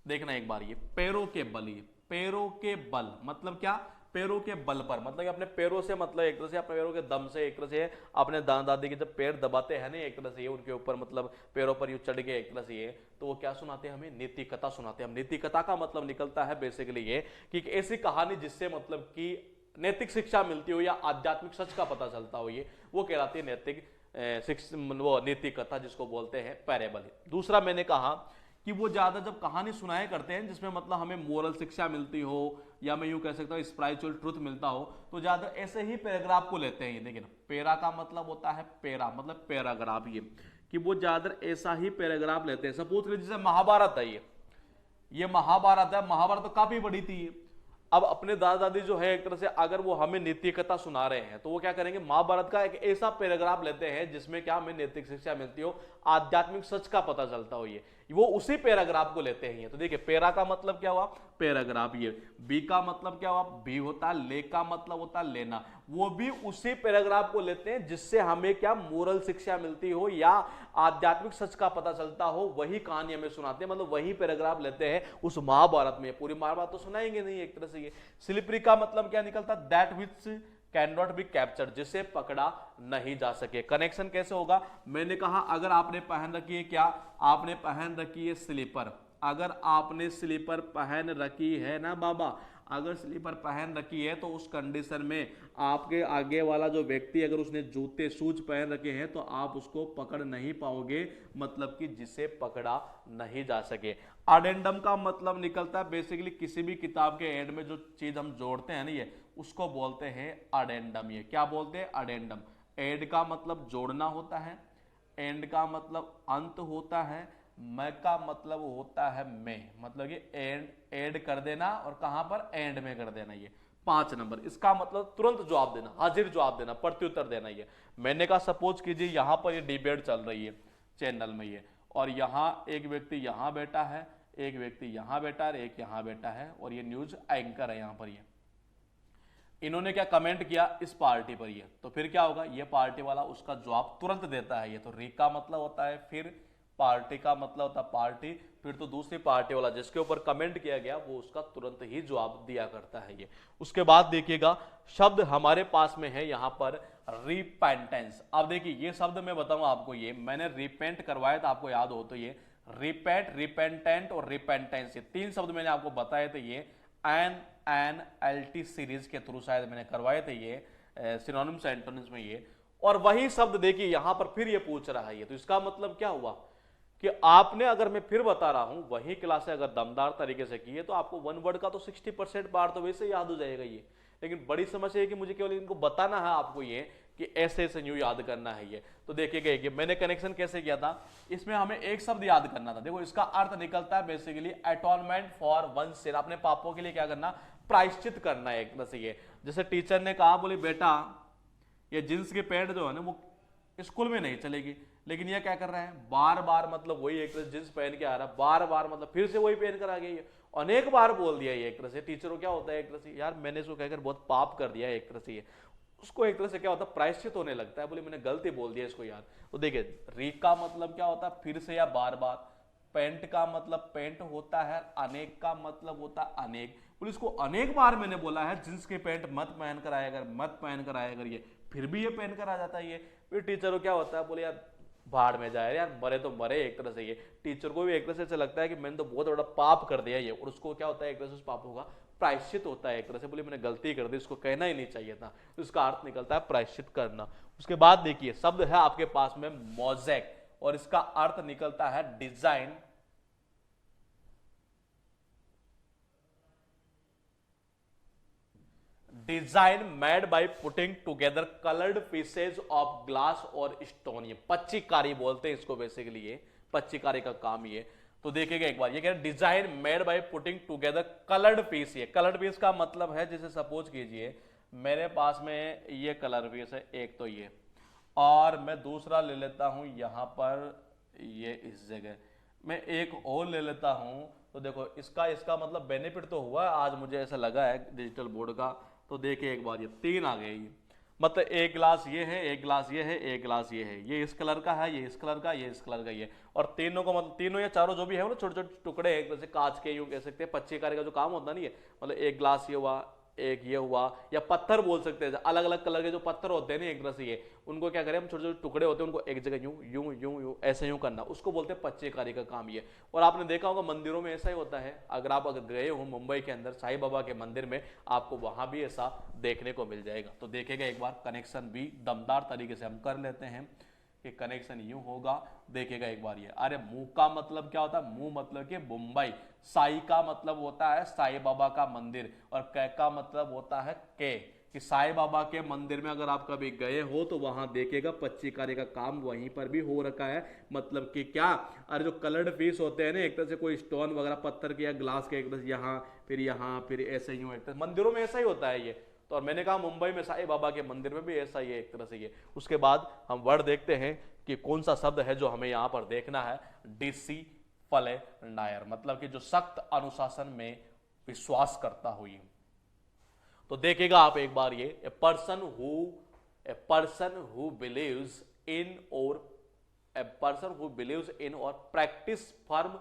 देखना एक बार ये पैरों के बल, ये पैरों के बल मतलब क्या, पैरों के बल पर, मतलब कि अपने पैरों से, मतलब एक तरह से अपने पैरों के दम से, एक तरह से अपने दादा दादी के जब पैर दबाते हैं ना एक तरह से ये उनके ऊपर, मतलब पैरों पर यूं चढ़ के एक तरह से ये, तो वो क्या सुनाते हैं हमें, नीति कथा सुनाते हैं हम। नीति कथा का मतलब निकलता है बेसिकली ये कि एक ऐसी कहानी जिससे मतलब कि नैतिक शिक्षा मिलती हो या आध्यात्मिक सच का पता चलता हो, ये वो कहलाती है नैतिक वो नीति कथा, जिसको बोलते हैं पैरेबल। दूसरा मैंने कहा कि वो ज्यादा जब कहानी सुनाया करते हैं जिसमें मतलब हमें मोरल शिक्षा मिलती हो, या मैं यूं कह सकता हूँ स्पिरिचुअल ट्रुथ मिलता हो, तो ज्यादा ऐसे ही पैराग्राफ को लेते हैं। ये देखिए ना, पैरा का मतलब होता है पैरा, मतलब पैराग्राफ, ये कि वो ज्यादा ऐसा ही पैराग्राफ लेते हैं। सपोज करिए जैसे महाभारत है, ये महाभारत है, महाभारत तो काफी बड़ी थी। अब अपने दादा दादी जो है एक तरह से अगर वो हमें नीति कथा सुना रहे हैं तो वो क्या करेंगे, महाभारत का एक ऐसा पैराग्राफ लेते हैं जिसमें क्या हमें नैतिक शिक्षा मिलती हो, आध्यात्मिक सच का पता चलता हो, ये वो उसी पैराग्राफ को लेते हैं। तो देखिए पैरा का मतलब क्या हुआ, पैराग्राफ। ये बी का मतलब क्या हुआ, बी होता है, ले का मतलब होता है लेना, वो भी उसी पैराग्राफ को लेते हैं जिससे हमें क्या मोरल शिक्षा मिलती हो या आध्यात्मिक सच का पता चलता हो, वही कहानी हमें सुनाते हैं, मतलब वही पैराग्राफ लेते हैं उस महाभारत में। पूरी महाभारत तो सुनाएंगे नहीं एक तरह से। ये स्लिपरी का मतलब क्या निकलता, that which can not be captured, जिसे पकड़ा नहीं जा सके। कनेक्शन कैसे होगा, मैंने कहा अगर आपने पहन रखी है, क्या आपने पहन रखी है स्लीपर, अगर आपने स्लीपर पहन रखी है ना बाबा, अगर स्लीपर पहन रखी है तो उस कंडीशन में आपके आगे वाला जो व्यक्ति अगर उसने जूते शूज पहन रखे हैं तो आप उसको पकड़ नहीं पाओगे, मतलब कि जिसे पकड़ा नहीं जा सके। अडेंडम का मतलब निकलता है बेसिकली किसी भी किताब के एंड में जो चीज हम जोड़ते हैं ना, ये उसको बोलते हैं अडेंडम। ये क्या बोलते हैं, अडेंडम। एड का मतलब जोड़ना होता है, एंड का मतलब अंत होता है, मैं का मतलब होता है मैं, मतलब कि एंड ऐड कर देना, और कहां पर, एंड में कर देना। ये 5 नंबर, इसका मतलब तुरंत जवाब देना, हाजिर जवाब देना, प्रत्युत्तर देना। ये मैंने कहा सपोज कीजिए यहां पर ये डिबेट चल रही है चैनल में, ये और यहां एक व्यक्ति यहां बैठा है, एक व्यक्ति यहां बैठा है, एक यहां बैठा है, और ये न्यूज एंकर है यहां पर। ये इन्होंने क्या कमेंट किया इस पार्टी पर, ये तो फिर क्या होगा, ये पार्टी वाला उसका जवाब तुरंत देता है। ये तो री का मतलब होता है, फिर पार्टी का मतलब होता है पार्टी, फिर तो दूसरी पार्टी वाला जिसके ऊपर कमेंट किया गया वो उसका तुरंत ही जवाब दिया करता है। ये उसके बाद देखिएगा शब्द हमारे पास में है यहां पर रिपेंटेंस। अब देखिए ये शब्द मैं बताऊंगा आपको, ये मैंने रिपेंट करवाया था, आपको याद हो तो, ये रिपेंट, रिपेंटेंट और रिपेंटेंस, ये 3 शब्द मैंने आपको बताए थे। ये NNLT सीरीज के थ्रू शायद मैंने करवाए थे ये सिनोनिम्स एंटोनिम्स में ये, और वही शब्द देखिए यहां पर फिर ये पूछ रहा है। ये तो इसका मतलब क्या हुआ कि आपने, अगर मैं फिर बता रहा हूं, वही क्लासें अगर दमदार तरीके से की है तो आपको 1 वर्ड का तो 60% बार तो वैसे याद हो जाएगा ये। लेकिन बड़ी समस्या है कि मुझे केवल इनको बताना है आपको ये कि ऐसे ऐसे न्यू याद करना है ये। तो देखिएगा मैंने कनेक्शन कैसे किया था, इसमें हमें एक शब्द याद करना था। देखो इसका अर्थ निकलता है बेसिकली अटोनमेंट फॉर वन सिन, अपने पापों के लिए क्या करना, प्रायश्चित करना है एक तरह से। ये जैसे टीचर ने कहा, बोले बेटा ये जींस की पैंट जो है ना वो स्कूल में नहीं चलेगी, लेकिन ये क्या कर रहा है, बार बार मतलब वही एक तरह से जींस पहन के आ रहा है, बार बार मतलब फिर से वही पहन कर आ गई है, अनेक बार बोल दिया ये एक तरह से। टीचर को क्या होता है एक तरह से, यार मैंने इसको कहकर बहुत पाप कर दिया है एक तरह से, ये उसको एक तरह से क्या होता है, प्रायश्चित होने लगता है, बोले मैंने गलती बोल दिया इसको यार। तो देखिए री का मतलब क्या होता है, फिर से या बार बार। पेंट का मतलब पेंट होता है, अनेक का मतलब होता है अनेक, बोले इसको अनेक बार मैंने बोला है जींस की पैंट मत पहन कर आया अगर, मत पहन कर आया अगर, ये फिर भी ये पहन कर आ जाता है ये। फिर टीचर को क्या होता है, बोले यार भाड़ में जाए यार, मरे तो मरे एक तरह से। ये टीचर को भी एक तरह से ऐसा लगता है कि मैंने तो बहुत बड़ा पाप कर दिया ये, और उसको क्या होता है एक तरह से उस पापों का प्रायश्चित होता है एक तरह से, बोले मैंने गलती कर दी, इसको कहना ही नहीं चाहिए था, तो इसका अर्थ निकलता है प्रायश्चित करना। उसके बाद देखिए शब्द है आपके पास में मोज़ेक, और इसका अर्थ निकलता है design, design made by putting together coloured pieces of glass और स्टोन। ये पच्चीकारी बोलते हैं इसको बेसिकली, ये पच्चीकारी का काम ये। तो देखिएगा एक बार, ये कह रहे design made by putting together coloured piece. ये कलर्ड पीस का मतलब है, जैसे सपोज कीजिए मेरे पास में ये कलर पीस है एक, तो ये, और मैं दूसरा ले लेता हूं यहां पर, ये इस जगह मैं एक और ले लेता हूं, तो देखो इसका मतलब बेनिफिट तो हुआ आज मुझे ऐसा लगा है डिजिटल बोर्ड का। तो देखिए एक बार ये 3 आ गए, मतलब एक गिलास ये है, एक गिलास ये है, एक गिलास ये है, ये इस कलर का है, ये इस कलर का, ये इस कलर का, ये और तीनों को मतलब तीनों या चारों जो भी है वो छोटे छोटे टुकड़े हैं, जैसे कांच के यूं कह सकते हैं, पच्चीकारी का जो काम होता नहीं है, मतलब एक गिलास ये हुआ, एक ये हुआ, या पत्थर बोल सकते हैं, अलग अलग कलर के जो पत्थर होते हैं ना एक तरह से, ये उनको क्या करें हम, छोटे छोटे टुकड़े होते हैं उनको एक जगह यूं यूं यूं यूं ऐसे यूं करना, उसको बोलते हैं पच्चीकारी का काम ये। और आपने देखा होगा मंदिरों में ऐसा ही होता है, अगर आप गए हो मुंबई के अंदर साईं बाबा के मंदिर में, आपको वहां भी ऐसा देखने को मिल जाएगा। तो देखेगा एक बार, कनेक्शन भी दमदार तरीके से हम कर लेते हैं कि कनेक्शन यूं होगा, देखेगा एक बार ये। अरे मुंह का मतलब क्या होता है, मुंह मतलब कि मुंबई, साई का मतलब होता है साई बाबा का मंदिर, और कै का मतलब होता है के, कि साई बाबा के मंदिर में अगर आप कभी गए हो तो वहां देखेगा पच्चीकारी का काम वहीं पर भी हो रखा है। मतलब कि क्या, अरे जो कलर्ड पीस होते हैं ना, एक तरह से कोई स्टोन वगैरह पत्थर के या ग्लास के, एक तरह से यहाँ फिर ऐसे यूं, एक तरह मंदिरों में ऐसा ही होता है ये। तो और मैंने कहा मुंबई में साईं बाबा के मंदिर में भी ऐसा ही है एक तरह से ये। उसके बाद हम वर्ड देखते हैं कि कौन सा शब्द है जो हमें यहाँ पर देखना है, डिसिप्लिनर, मतलब कि जो सख्त अनुशासन में विश्वास करता हुई। तो देखेगा आप एक बार ये, ए पर्सन हु बिलीव्स इन और प्रैक्टिस फर्म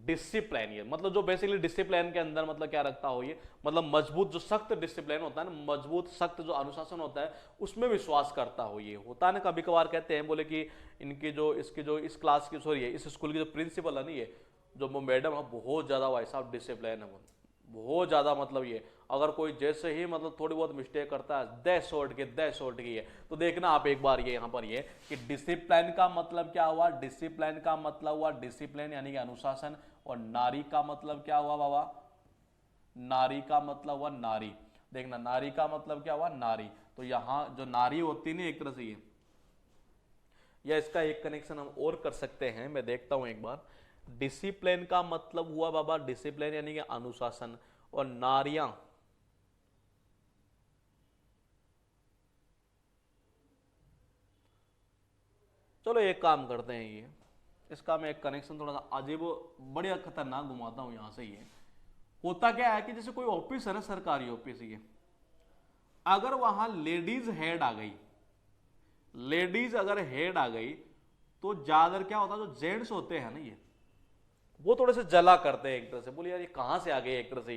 डिसिप्लिन, ये मतलब जो बेसिकली डिसिप्लिन के अंदर मतलब क्या रखता हो ये, मतलब मजबूत जो सख्त डिसिप्लिन होता है ना, मजबूत सख्त जो अनुशासन होता है उसमें विश्वास करता हो ये होता है ना। कभी कभार कहते हैं बोले कि इनकी जो इस क्लास की सॉरी इस स्कूल की जो प्रिंसिपल है ना, ये जो वो मैडम है बहुत ज्यादा भाई साहब डिसिप्लिन है, बहुत ज्यादा, मतलब ये अगर कोई जैसे ही मतलब थोड़ी बहुत मिस्टेक करता है दे सोट की है। तो देखना आप एक बार ये यहाँ पर ये कि डिसिप्लिन का मतलब क्या हुआ, डिसिप्लिन का मतलब हुआ डिसिप्लिन यानी कि अनुशासन, और नारी का मतलब क्या हुआ बाबा, नारी का मतलब हुआ नारी। देखना नारी का मतलब क्या हुआ, नारी। तो यहाँ जो नारी होती है ना एक तरह से ये, या इसका एक कनेक्शन हम और कर सकते हैं, मैं देखता हूं एक बार। डिसिप्लिन का मतलब हुआ बाबा डिसिप्लिन यानी कि अनुशासन, और नारियां चलो एक काम करते हैं, ये इसका मैं एक कनेक्शन थोड़ा सा अजीब बढ़िया खतरनाक घुमाता हूं यहां से। ये होता क्या है कि जैसे कोई ऑफिस है ना, सरकारी ऑफिस, ये अगर वहां लेडीज हेड आ गई, लेडीज अगर हेड आ गई तो ज्यादा क्या होता है, जो जेंट्स होते हैं ना वो थोड़े से जला करते हैं एक तरह से, बोले यार ये कहां से आ गए एक तरह से,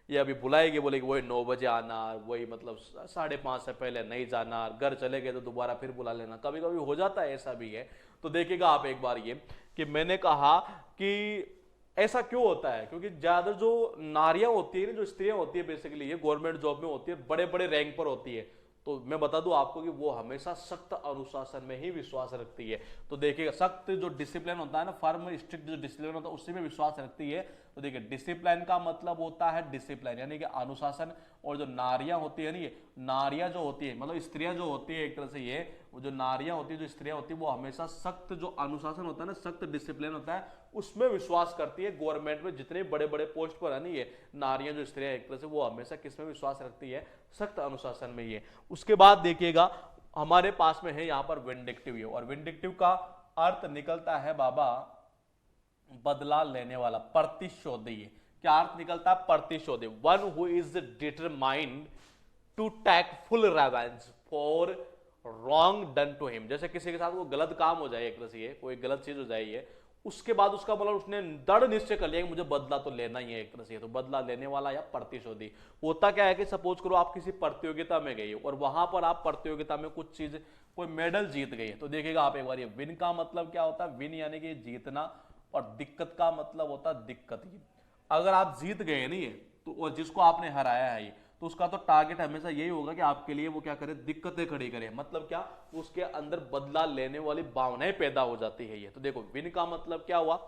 ये अभी बुलाएगी, बोले कि वही 9 बजे आना, वही मतलब 5:30 से पहले नहीं जाना, घर चले गए तो दोबारा फिर बुला लेना, कभी कभी हो जाता है, ऐसा भी है। तो देखिएगा आप एक बार ये कि मैंने कहा कि ऐसा क्यों होता है, क्योंकि ज्यादा जो नारियां होती है ना, जो स्त्रियां होती है बेसिकली, ये गवर्नमेंट जॉब में होती है, बड़े बड़े रैंक पर होती है, तो मैं बता दूं आपको कि वो हमेशा सख्त अनुशासन में ही विश्वास रखती है। तो देखिएगा सख्त जो डिसिप्लिन होता है ना, फर्म स्ट्रिक्ट जो डिसिप्लिन होता है उसी में विश्वास रखती है। तो देखिए डिसिप्लिन का मतलब होता है डिसिप्लिन यानी कि अनुशासन, और जो नारियां होती है ना, ये नारियां जो होती है मतलब स्त्रियां जो होती है एक तरह से, ये वो जो नारियां होती है, जो स्त्रियां होती है, वो हमेशा सख्त जो अनुशासन होता है ना, सख्त डिसिप्लिन होता है उसमें विश्वास करती है। गवर्नमेंट में जितने बड़े बड़े पोस्ट पर है ना, ये नारियां जो स्त्रियां एक तरह से, वो हमेशा किस में विश्वास रखती है, सख्त अनुशासन में। ये उसके बाद देखिएगा हमारे पास में है यहाँ पर विंडिक्टिव, और विंडिक्टिव का अर्थ निकलता है बाबा बदला लेने वाला, प्रतिशोधी। क्या अर्थ निकलता है, प्रतिशोधी, one who is determined to take full revenge for wrong done to him. जैसे किसी के साथ वो गलत काम हो जाए एक तरह से, कोई गलत चीज हो जाए, उसके बाद उसका मतलब उसने दृढ़ निश्चय कर लिया कि मुझे बदला तो लेना ही है एक तरह से, तो बदला लेने वाला या प्रतिशोधी। होता क्या है कि सपोज करो आप किसी प्रतियोगिता में गए और वहां पर आप प्रतियोगिता में कुछ चीज कोई मेडल जीत गए, तो देखिएगा आप एक बार, ये विन का मतलब क्या होता है, विन यानी कि जीतना, और दिक्कत का मतलब होता है दिक्कत। अगर आप जीत गए नहीं है तो, और जिसको आपने हराया है ये, तो उसका तो टारगेट हमेशा यही होगा कि आपके लिए वो क्या करे, दिक्कतें खड़ी करे, मतलब क्या, उसके अंदर बदला लेने वाली भावनाएं पैदा हो जाती है ये। तो देखो विन का मतलब क्या हुआ,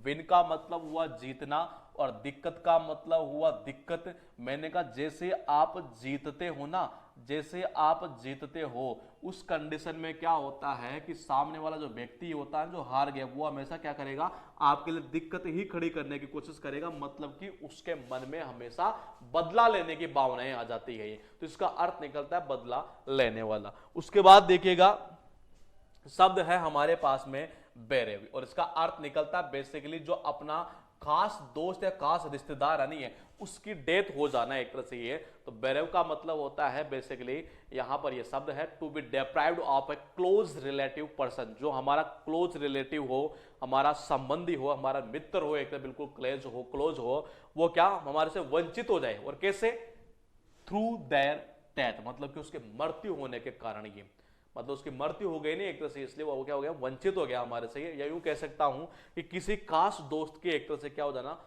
विन का मतलब हुआ जीतना, और दिक्कत का मतलब हुआ दिक्कत। मैंने कहा जैसे आप जीतते हो ना, जैसे आप जीतते हो उस कंडीशन में क्या होता है कि सामने वाला जो व्यक्ति होता है जो हार गया, वो हमेशा क्या करेगा, आपके लिए दिक्कत ही खड़ी करने की कोशिश करेगा, मतलब कि उसके मन में हमेशा बदला लेने की भावनाएं आ जाती है ये। तो इसका अर्थ निकलता है बदला लेने वाला। उसके बाद देखिएगा शब्द है हमारे पास में बेरेव, और इसका अर्थ निकलता है बेसिकली जो अपना खास दोस्त या खास रिश्तेदार है नहीं है, उसकी डेथ हो जाना एक तरह से ये। तो बेरेव का मतलब होता है बेसिकली यहां पर ये शब्द है to be deprived of a close relative person, जो हमारा क्लोज रिलेटिव हो, हमारा संबंधी हो, हमारा मित्र हो, एक बिल्कुल क्लोज हो, वो क्या हमारे से वंचित हो जाए। और कैसे? थ्रू देयर डेथ, मतलब कि उसके मृत्यु होने के कारण, ये मतलब उसकी मृत्यु हो गई नहीं एक तरह से, इसलिए वो क्या हो गया, वंचित हो गया हमारे से। या यूं कह सकता हूं कि किसी खास दोस्त के एक तरह से क्या हो जाना,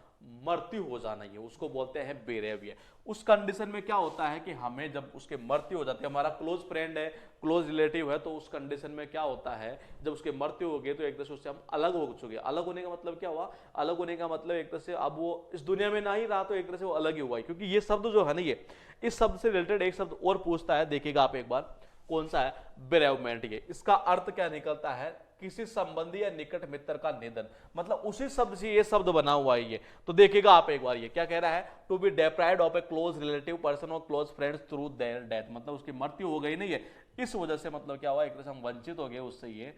मृत्यु हो जाना, ये उसको बोलते हैं बेरेवियर। उस कंडीशन में क्या होता है कि हमें जब उसके मृत्यु हो जाती है, हमारा क्लोज फ्रेंड है, क्लोज रिलेटिव है, तो उस कंडीशन में क्या होता है, जब उसकी मृत्यु हो गई तो एक तरह से उससे हम अलग हो चुके। अलग होने का मतलब क्या हुआ? अलग होने का मतलब एक तरह से अब वो इस दुनिया में ना ही रहा, तो एक तरह से वो अलग ही हुआ है। क्योंकि ये शब्द जो है ना, ये इस शब्द से रिलेटेड एक शब्द और पूछता है, देखिएगा आप एक बार, कौन सा है? बेरेवमेंट। ये इसका अर्थ क्या निकलता है? किसी संबंधी या निकट मित्र का निधन, मतलब उसी शब्द से ये शब्द बना हुआ है ये। तो देखिएगा आप एक बार, ये क्या कह रहा है? To be deprived of a close relative person और close friends through their death, मतलब उसकी मृत्यु हो गई नहीं है, इस वजह से मतलब क्या हुआ, एक तरह से हम वंचित हो गए उससे ये।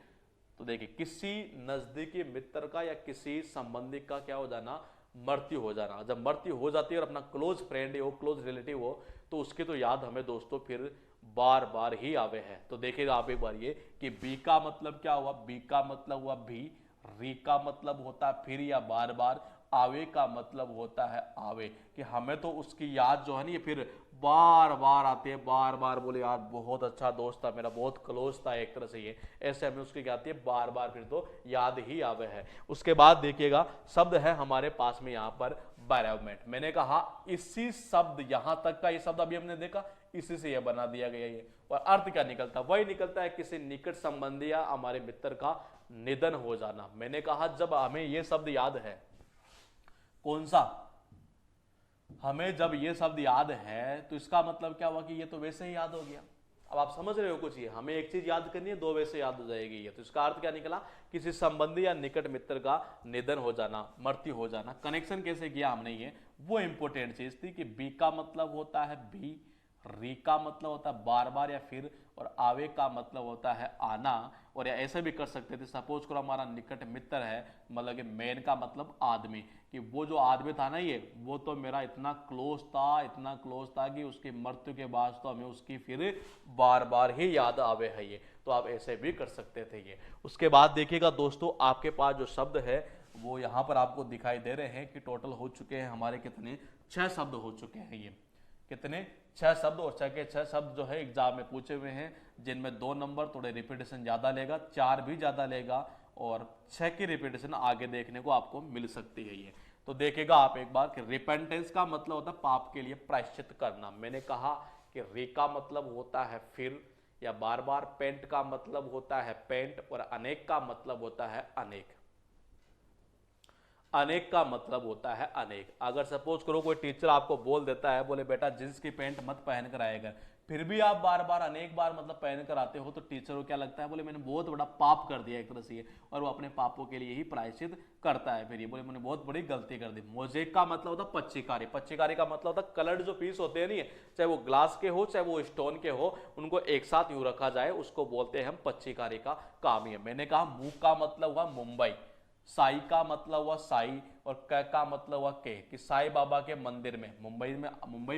तो देखिए, किसी नजदीकी मित्र का या किसी संबंधी का क्या हो जाना, मृत्यु हो जाना। जब मृत्यु हो जाती है और अपना क्लोज फ्रेंड हो, क्लोज रिलेटिव हो, तो उसकी तो याद हमें दोस्तों फिर बार बार ही आवे है। तो देखिएगा आप एक बार ये कि बी का मतलब क्या हुआ? बी का मतलब हुआ भी, री का मतलब होता है फिर या बार बार, आवे का मतलब होता है आवे, कि हमें तो उसकी याद जो है ना ये फिर बार बार आती है, बार बार बोले यार बहुत अच्छा दोस्त था मेरा, बहुत क्लोज था एक तरह से ये, ऐसे हमें उसकी क्या आती है, बार बार फिर तो याद ही आवे है। उसके बाद देखिएगा शब्द है हमारे पास में यहाँ पर बेरेवमेंट। मैंने कहा इसी शब्द, यहां तक का ये शब्द अभी हमने देखा, इसी से यह बना दिया गया ये। और अर्थ क्या निकलता? वही निकलता है किसी निकट संबंधी या हमारे मित्र का निधन हो जाना। मैंने कहा जब हमें ये शब्द याद है, कौन सा? हमें जब ये शब्द याद है तो इसका मतलब क्या हुआ कि ये तो वैसे ही याद हो गया। अब आप समझ रहे हो कुछ? ये हमें एक चीज याद करनी है, दो वैसे याद हो जाएगी ये। तो इसका अर्थ क्या निकला? किसी संबंधी या निकट मित्र का निधन हो जाना, मृत्यु हो जाना। कनेक्शन कैसे किया हमने ये, वो इंपॉर्टेंट चीज थी कि बी का मतलब होता है बी, री का मतलब होता है बार बार या फिर, और आवे का मतलब होता है आना। और या ऐसे भी कर सकते थे, सपोज करो हमारा निकट मित्र है, मतलब कि मैन का मतलब आदमी, कि वो जो आदमी था ना ये, वो तो मेरा इतना क्लोज था, इतना क्लोज था कि उसकी मृत्यु के बाद तो हमें उसकी फिर बार बार ही याद आवे है ये। तो आप ऐसे भी कर सकते थे ये। उसके बाद देखिएगा दोस्तों, आपके पास जो शब्द है वो यहाँ पर आपको दिखाई दे रहे हैं कि टोटल हो चुके हैं हमारे कितने, 6 शब्द हो चुके हैं ये। कितने? 6 शब्द। और 6 के 6 शब्द जो है एग्जाम में पूछे हुए हैं, जिनमें 2 नंबर थोड़े रिपीटेशन ज्यादा लेगा, 4 भी ज्यादा लेगा, और 6 की रिपीटेशन आगे देखने को आपको मिल सकती है ये। तो देखेगा आप एक बार कि रिपेंटेंस का मतलब होता है पाप के लिए प्रायश्चित करना। मैंने कहा कि रे का मतलब होता है फिर या बार बार, पेंट का मतलब होता है पेंट, और अनेक का मतलब होता है अनेक। अनेक का मतलब होता है अनेक। अगर सपोज करो कोई टीचर आपको बोल देता है, बोले बेटा जींस की पैंट मत पहन कर आएगा, फिर भी आप बार बार अनेक बार मतलब पहन कर आते हो, तो टीचर को क्या लगता है, बोले मैंने बहुत बड़ा पाप कर दिया एक तरह से, और वो अपने पापों के लिए ही प्रायश्चित करता है। फिर ये बोले मैंने बहुत बड़ी गलती कर दी। मोजेक का मतलब होता है पच्चीकारी। पच्चीकारी का मतलब होता है कलर्ड जो पीस होते हैं नहीं, चाहे वो ग्लास के हो चाहे वो स्टोन के हो, उनको एक साथ यूं रखा जाए, उसको बोलते हैं हम पच्चीकारी का काम ही है। मैंने कहा मुंह का मतलब हुआ मुंबई, साई का मतलब हुआ साई, और क का मतलब हुआ के, कि साई बाबा के मंदिर में, मुंबई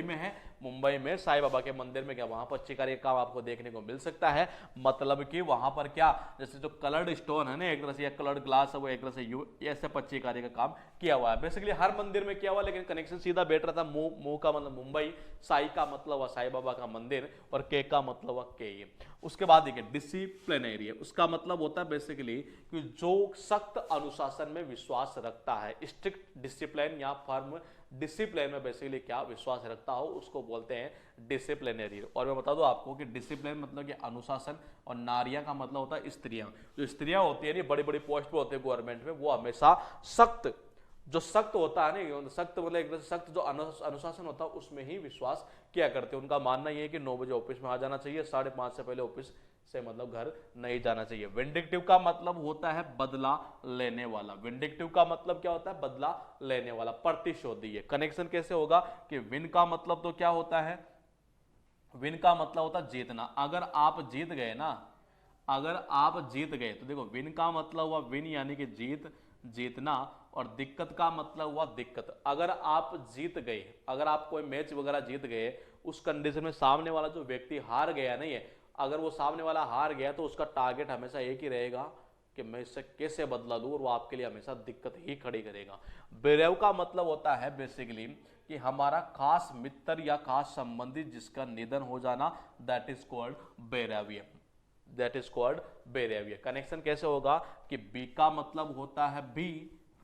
में है, मुंबई में साई बाबा के मंदिर में क्या वहां पर पच्चीकारी का काम आपको देखने को मिल सकता है। मतलब कि वहां पर क्या, जैसे जो कलर्ड स्टोन है ना एक तरह से, या कलर्ड ग्लास है, वो एक तरह से ऐसे पच्चीकारी का काम किया हुआ है। बेसिकली हर मंदिर में किया हुआ, लेकिन कनेक्शन सीधा बैठ रहा था। मुंह का मतलब मुंबई, साई का मतलब हुआ साई बाबा का मंदिर, और के का मतलब हुआ के। उसके बाद देखिए डिसिप्लिनरी, उसका मतलब होता है बेसिकली कि जो सख्त अनुशासन में विश्वास रखता है, स्ट्रिक्ट डिसिप्लिन या फर्म डिसिप्लिन में बेसिकली क्या विश्वास रखता हो, उसको बोलते हैं डिसिप्लिनरी। और मैं बता दूं आपको कि डिसिप्लिन मतलब कि अनुशासन, और नारियां का मतलब होता है स्त्रियां। जो स्त्रियां होती है, बड़ी बड़ी पोस्ट पे होते हैं गवर्नमेंट में, वो हमेशा सख्त, जो सख्त होता है ना, सख्त मतलब एक सख्त जो अनुशासन होता है उसमें ही विश्वास किया करते हैं। उनका मानना यह है कि 9 बजे ऑफिस में आ जाना चाहिए, 5:30 से पहले ऑफिस से मतलब घर नहीं जाना चाहिए। विंडिक्टिव का मतलब होता है बदला लेने वाला। विंडिक्टिव का मतलब क्या होता है? बदला लेने वाला, प्रतिशोधी। कनेक्शन कैसे होगा कि विन का मतलब तो क्या होता है, विन का मतलब होता है जीतना। अगर आप जीत गए ना, अगर आप जीत गए तो देखो विन का मतलब हुआ विन यानी कि जीत, जीतना, और दिक्कत का मतलब हुआ दिक्कत। अगर आप जीत गए, अगर आप कोई मैच वगैरह जीत गए, उस कंडीशन में सामने वाला जो व्यक्ति हार गया नहीं है, अगर वो सामने वाला हार गया तो उसका टारगेट हमेशा एक ही रहेगा कि मैं इससे कैसे बदला लूं, और वो आपके लिए हमेशा दिक्कत ही खड़ी करेगा। बेरहु का मतलब होता है बेसिकली कि हमारा खास मित्र या खास संबंधी जिसका निधन हो जाना, that is called bereave, that is called bereave. Connection कैसे होगा कि बी का मतलब होता है बी,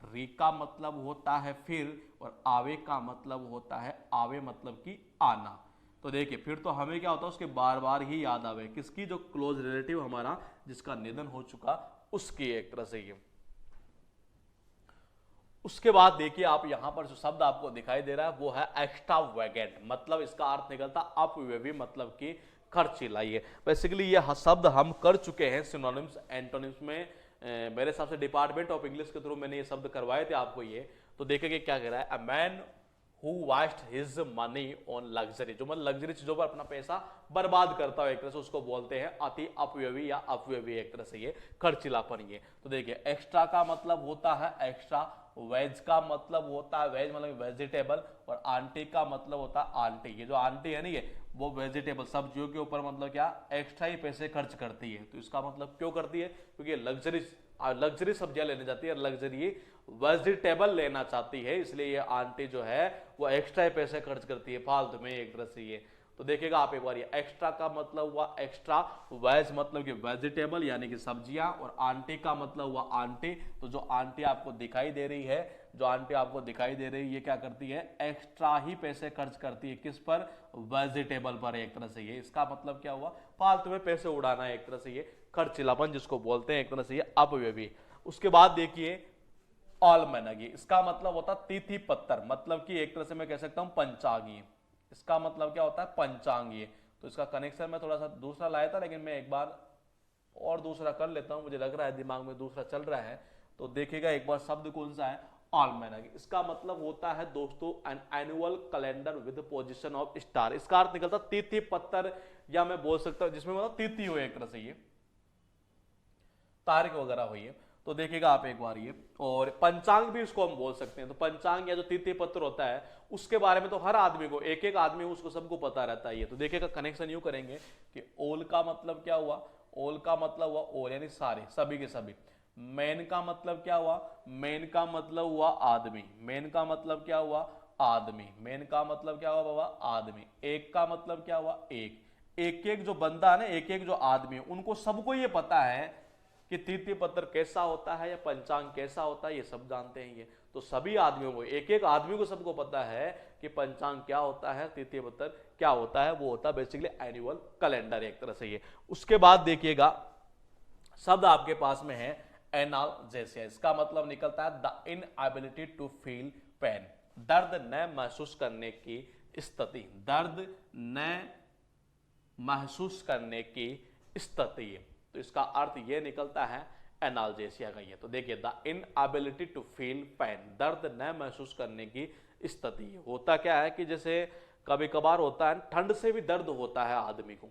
री का मतलब होता है फिर, और आवे का मतलब होता है आवे मतलब कि आना। तो देखिए फिर तो हमें क्या होता है उसके बार बार ही याद आवे, किसकी, जो क्लोज रिलेटिव हमारा जिसका निधन हो चुका उसकी, एक तरह से ये। उसके बाद देखिए आप यहां पर जो शब्द आपको दिखाई दे रहा है वो है एक्स्ट्रावेगेंट, मतलब इसका अर्थ निकलता अपव्ययी, मतलब कि खर्चीला। ये बेसिकली ये शब्द हम कर चुके हैं सिनोनिम्स एंटोनिम्स में। मेरे हिसाब से डिपार्टमेंट ऑफ इंग्लिश के थ्रू मैंने ये शब्द करवाए थे आपको ये। तो देखिए क्या कह रहा है, a man who waste his money on luxury, जो मतलब लग्जरी चीजों पर अपना पैसा बर्बाद करता है एक तरह से, उसको बोलते हैं अति अपव्ययी या अपव्ययी, एक तरह से ये खर्चीलापन। ये तो देखिए एक्स्ट्रा का मतलब होता है एक्स्ट्रा, वेज का मतलब होता है वेज मतलब वेजिटेबल, और आंटी का मतलब होता है आंटी। ये जो आंटी है ना ये वो वेजिटेबल सब्जियों के ऊपर मतलब क्या एक्स्ट्रा ही पैसे खर्च करती है। तो इसका मतलब क्यों करती है, क्योंकि लग्जरी सब्जियां लेने जाती है, लग्जरी वेजिटेबल लेना चाहती है, इसलिए ये आंटी जो है वो एक्स्ट्रा ही पैसे खर्च करती है फालतू में, एक तरह से ये। तो देखिएगा आप एक बार, ये एक्स्ट्रा का मतलब हुआ एक्स्ट्रा, वेज मतलब कि वेजिटेबल यानी कि सब्जियां, और आंटी का मतलब हुआ आंटी। तो जो आंटी आपको दिखाई दे रही है, जो आंटी आपको दिखाई दे रही है, ये क्या करती है, एक्स्ट्रा ही पैसे खर्च करती है, किस पर, वेजिटेबल पर, एक तरह से ये। इसका मतलब क्या हुआ, फालतू में पैसे उड़ाना, एक तरह से ये खर्चीलापन जिसको बोलते हैं, एक तरह से ये अपव्ययी। उसके बाद देखिए ऑलमैनगी, इसका मतलब होता है तिथि पत्तर, मतलब कि एक तरह से मैं कह सकता हूं पंचांगीय। इसका मतलब क्या होता है, पंचांगीय। तो इसका कनेक्शन मैं थोड़ा सा दूसरा लाया था, लेकिन मैं एक बार और दूसरा कर लेता हूं, मुझे लग रहा है दिमाग में दूसरा चल रहा है। तो देखिएगा एक बार शब्द कौन सा है, ऑलमैनगी। इसका मतलब होता है दोस्तों an annual calendar with position of star. इसका अर्थ निकलता तिथि पत्तर, या मैं बोल सकता हूं जिसमें मतलब तिथि हो, एक तरह से ये तारीख वगैरह हुई है। तो देखिएगा आप एक बार ये, और पंचांग भी इसको हम बोल सकते हैं। तो पंचांग या जो तिथि पत्र होता है उसके बारे में तो हर आदमी को, एक एक आदमी उसको सबको पता रहता है ये। तो देखिएगा कनेक्शन यूं करेंगे कि ओल का मतलब क्या हुआ, ओल का मतलब हुआ ओल यानी सारे, सभी के सभी। मैन का मतलब क्या हुआ, मैन का मतलब हुआ आदमी, मैन का मतलब क्या हुआ आदमी, मैन का मतलब क्या हुआ बाबा आदमी। एक का मतलब क्या हुआ एक, एक एक जो बंदा है ना, एक एक जो आदमी, उनको सबको ये पता है कि तिथि पत्र कैसा होता है या पंचांग कैसा होता है, ये सब जानते हैं ये। तो सभी आदमियों को, एक एक आदमी को सबको पता है कि पंचांग क्या होता है, तिथि पत्र क्या होता है, वो होता है बेसिकली एनुअल कैलेंडर, एक तरह से ये। उसके बाद देखिएगा शब्द आपके पास में है एनाल्जेसिया। इसका मतलब निकलता है the inability to feel pain, दर्द न महसूस करने की स्थिति, दर्द न महसूस करने की स्थिति। तो इसका अर्थ ये निकलता है एनाल्जेसिया का ये। तो देखिए the inability to feel pain, दर्द न महसूस करने की स्थिति। होता क्या है कि जैसे कभी कभार होता है, ठंड से भी दर्द होता है आदमी को,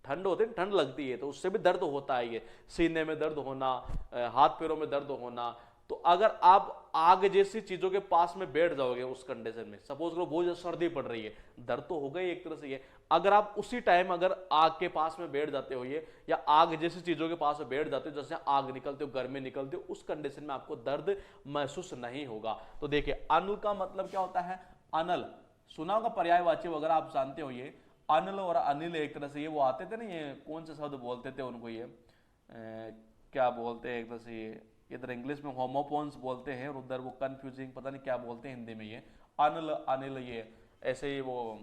ठंड होती है, ठंड लगती है तो उससे भी दर्द होता है, ये सीने में दर्द होना, हाथ पैरों में दर्द होना। तो अगर आप आग जैसी चीजों के पास में बैठ जाओगे उस कंडीशन में, सपोज करो बहुत ज्यादा सर्दी पड़ रही है, दर्द तो हो गई एक तरह से ये। अगर आप उसी टाइम अगर आग के पास में बैठ जाते हो ये, या आग जैसी चीजों के पास में बैठ जाते हो, जैसे आग निकलते हो, गर्मी निकलती हो, उस कंडीशन में आपको दर्द महसूस नहीं होगा। तो देखिए अनल का मतलब क्या होता है, अनल सुना होगा, पर्यायवाची वगैरह आप जानते हो ये। अनल और अनिल एक तरह से ये वो आते थे ना, ये कौन से शब्द बोलते थे उनको, ये क्या बोलते हैं एक तरह से ये, इधर इंग्लिश में होमोपोन्स बोलते हैं और उधर वो कंफ्यूजिंग पता नहीं क्या बोलते हैं हिंदी में, ये अनल अनिल, ये ऐसे ही वो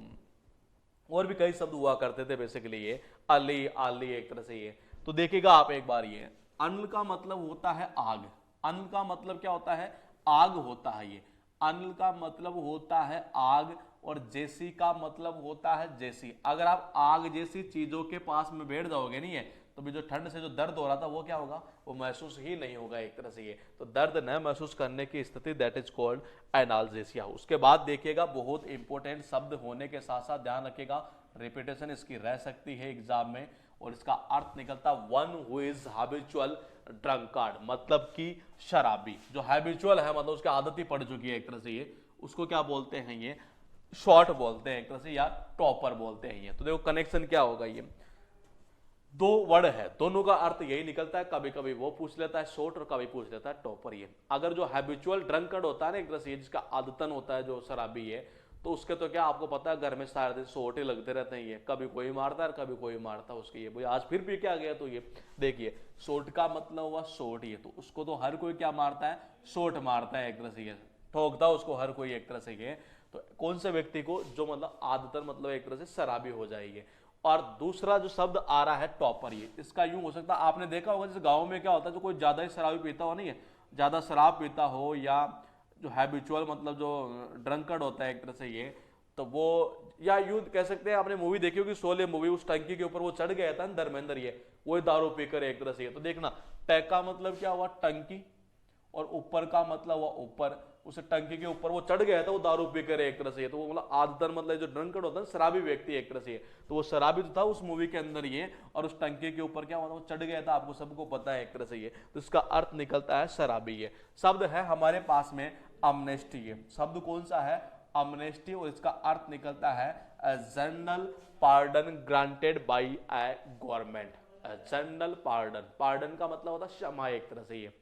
और भी कई शब्द हुआ करते थे बेसिकली, ये अली आली एक तरह से ये। तो देखिएगा आप एक बार, ये अनल का मतलब होता है आग, अनल का मतलब क्या होता है आग होता है ये, अनल का मतलब होता है आग, और जैसी का मतलब होता है जैसी। अगर आप आग जैसी चीजों के पास में बैठ जाओगे नहीं है तो भी जो ठंड से जो दर्द हो रहा था वो क्या होगा, वो महसूस ही नहीं होगा एक तरह से ये। तो दर्द न महसूस करने की स्थिति, दैट इज कॉल्ड एनाल्जेसिया। उसके बाद देखिएगा बहुत इंपॉर्टेंट शब्द होने के साथ साथ ध्यान रखिएगा, रिपीटेशन इसकी रह सकती है एग्जाम में, और इसका अर्थ निकलता one who is habitual drunkard मतलब कि शराबी, जो हैबिचुअल है मतलब उसकी आदत ही पड़ चुकी है एक तरह से, ये उसको क्या बोलते हैं, ये शॉर्ट बोलते हैं एक तरह से, या टॉपर बोलते हैं ये। तो देखो कनेक्शन क्या होगा, ये दो वर्ड है, दोनों का अर्थ यही निकलता है, कभी कभी वो पूछ लेता है शॉर्ट और कभी पूछ लेता है टॉपर। ये अगर जो हैबिचुअल ड्रंकर्ड होता है ना एक तरह से, जिसका आदतन होता है जो शराबी है, तो उसके तो क्या आपको पता है घर में सारे दिन शॉर्ट ही लगते रहते हैं, ये कभी कोई मारता है कभी कोई मारता है उसके, ये भाई आज फिर पी के आ गया, तो ये देखिए शॉर्ट का मतलब हुआ शॉर्ट, ये तो उसको तो हर कोई क्या मारता है, शॉर्ट मारता है एक तरह से, ये ठोकता है उसको हर कोई एक तरह से। ये तो कौन से व्यक्ति को जो मतलब आदतन मतलब एक तरह से शराबी हो जाएगी। और दूसरा जो शब्द आ रहा है टॉपर, ये इसका यूं हो सकता है, आपने देखा होगा जैसे गांव में क्या होता है, जो कोई ज्यादा ही शराबी पीता हो, नहीं है ज्यादा शराब पीता हो, या जो हैबिचुअल मतलब जो ड्रंकर्ड होता है एक तरह से, ये तो वो, या यूं कह सकते हैं आपने मूवी देखी होगी शोले मूवी, उस टंकी के ऊपर वो चढ़ गया था धर्मेंद्र, ये वही दारू पीकर एक तरह से। तो देखना टैग का मतलब क्या हुआ, टंकी, और ऊपर का मतलब हुआ ऊपर, उस टंकी के ऊपर वो चढ़ गया था वो दारू पीकर एक तरह से, तो वो मतलब आदतन मतलब जो ड्रंकर्ड होता है शराबी व्यक्ति एक तरह से, तो वो शराबी तो था उस मूवी के अंदर ये, और उस टंकी के ऊपर क्या हुआ वो चढ़ गया था, आपको सबको पता है एक तरह से ये, तो इसका अर्थ निकलता है शराबी। ये शब्द है हमारे पास में अमनेस्टी, ये शब्द कौन सा है, अमनेस्टी, और इसका अर्थ निकलता है general pardon granted by A government. General pardon, pardon का मतलब होता है क्षमा एक तरह से, ये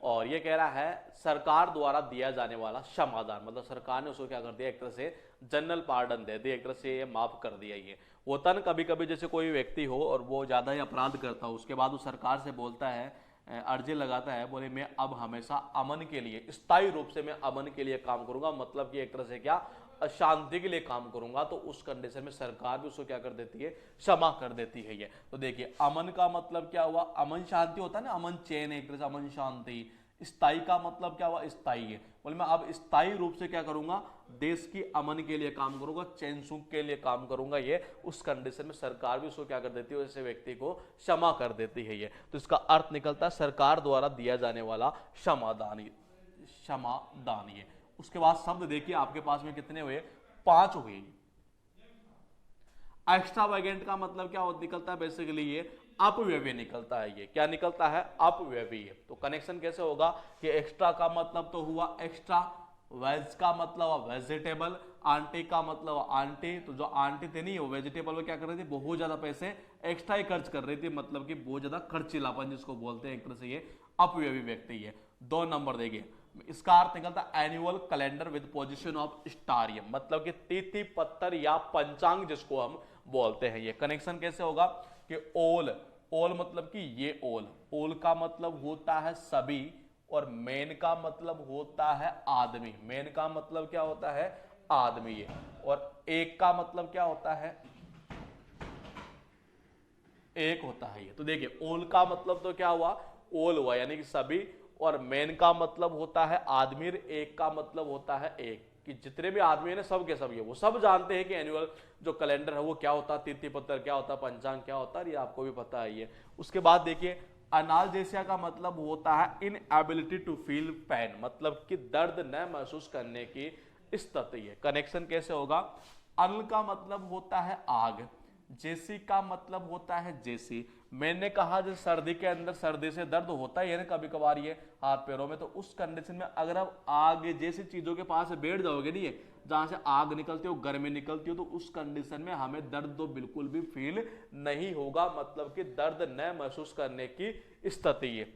और ये कह रहा है सरकार द्वारा दिया जाने वाला क्षमादान, मतलब सरकार ने उसको क्या कर दिया एक तरह से जनरल पार्डन दे दिया एक तरह से, ये माफ कर दिया। ये होता ना कभी कभी जैसे कोई व्यक्ति हो और वो ज्यादा ही अपराध करता हो, उसके बाद वो सरकार से बोलता है, अर्जी लगाता है, बोले मैं अब हमेशा अमन के लिए, स्थायी रूप से मैं अमन के लिए काम करूंगा, मतलब कि एक तरह से क्या शांति के लिए काम करूंगा, तो उस कंडीशन में सरकार भी उसको क्या कर देती है, क्षमा कर देती है। ये तो देखिए अमन का मतलब क्या हुआ, अमन शांति होता है ना, अमन चैन एक तरह से, अमन शांति। स्थायी का मतलब क्या हुआ, स्थायी है, बोले मैं अब स्थायी रूप से क्या करूंगा, देश की अमन के लिए काम करूंगा, चैन सुख के लिए काम करूंगा, ये उस कंडीशन में सरकार भी उसको क्या कर देती है, ऐसे व्यक्ति को क्षमा कर देती है। ये तो इसका अर्थ निकलता है सरकार द्वारा दिया जाने वाला क्षमादान, क्षमादान। ये उसके बाद शब्द देखिए आपके पास में कितने हुए, 5 हुए। एक्स्ट्रावेगेंट का मतलब क्या निकलता है, बेसिकली ये अपव्यय निकलता है, ये क्या निकलता है, अपव्यय। तो कनेक्शन कैसे होगा कि एक्स्ट्रा का मतलब तो हुआ एक्स्ट्रा, वेज का मतलब हुआ वेजिटेबल, आंटी का मतलब आंटी, तो जो आंटी थी नहीं वो वेजिटेबल में क्या कर रही थी, बहुत ज्यादा पैसे एक्स्ट्रा ही खर्च कर रही थी, मतलब कि बहुत ज्यादा खर्चीलापन जिसको बोलते हैं एक तरह से, ये अपव्ययी व्यक्ति है। 2 नंबर देखिए, इसका अर्थ निकलता है annual calendar with position of star, मतलब कि तिथि पत्तर या पंचांग जिसको हम बोलते हैं। ये कनेक्शन कैसे होगा कि ओल, ओल मतलब कि ये ओल, ओल का मतलब होता है सभी, और मेन का मतलब होता है आदमी, मेन का मतलब क्या होता है, आदमी है, और एक का मतलब क्या होता है, एक होता है ये। तो देखिए ओल का मतलब तो क्या हुआ, ओल हुआ यानी कि सभी, और मेन का मतलब होता है आदमी, एक का मतलब होता है एक, कि जितने भी आदमी है ना सब के सब, ये वो सब जानते हैं कि एनुअल जो कैलेंडर है वो क्या होता है, तिथि पत्र क्या होता है, पंचांग क्या होता है, ये आपको भी पता है ये। उसके बाद देखिए अनाल्जेसिया का मतलब होता है इनएबिलिटी टू फील पेन, मतलब कि दर्द न महसूस करने की स्थिति है। कनेक्शन कैसे होगा, अनल का मतलब होता है आग, जेसी का मतलब होता है जेसी। मैंने कहा जैसे सर्दी के अंदर सर्दी से दर्द होता ही है ना कभी कभार ये हाथ पैरों में, तो उस कंडीशन में अगर आप आग जैसी चीजों के पास बैठ जाओगे नहीं है जहां से आग निकलती हो, गर्मी निकलती हो, तो उस कंडीशन में हमें दर्द तो बिल्कुल भी फील नहीं होगा, मतलब कि दर्द न महसूस करने की स्थिति है।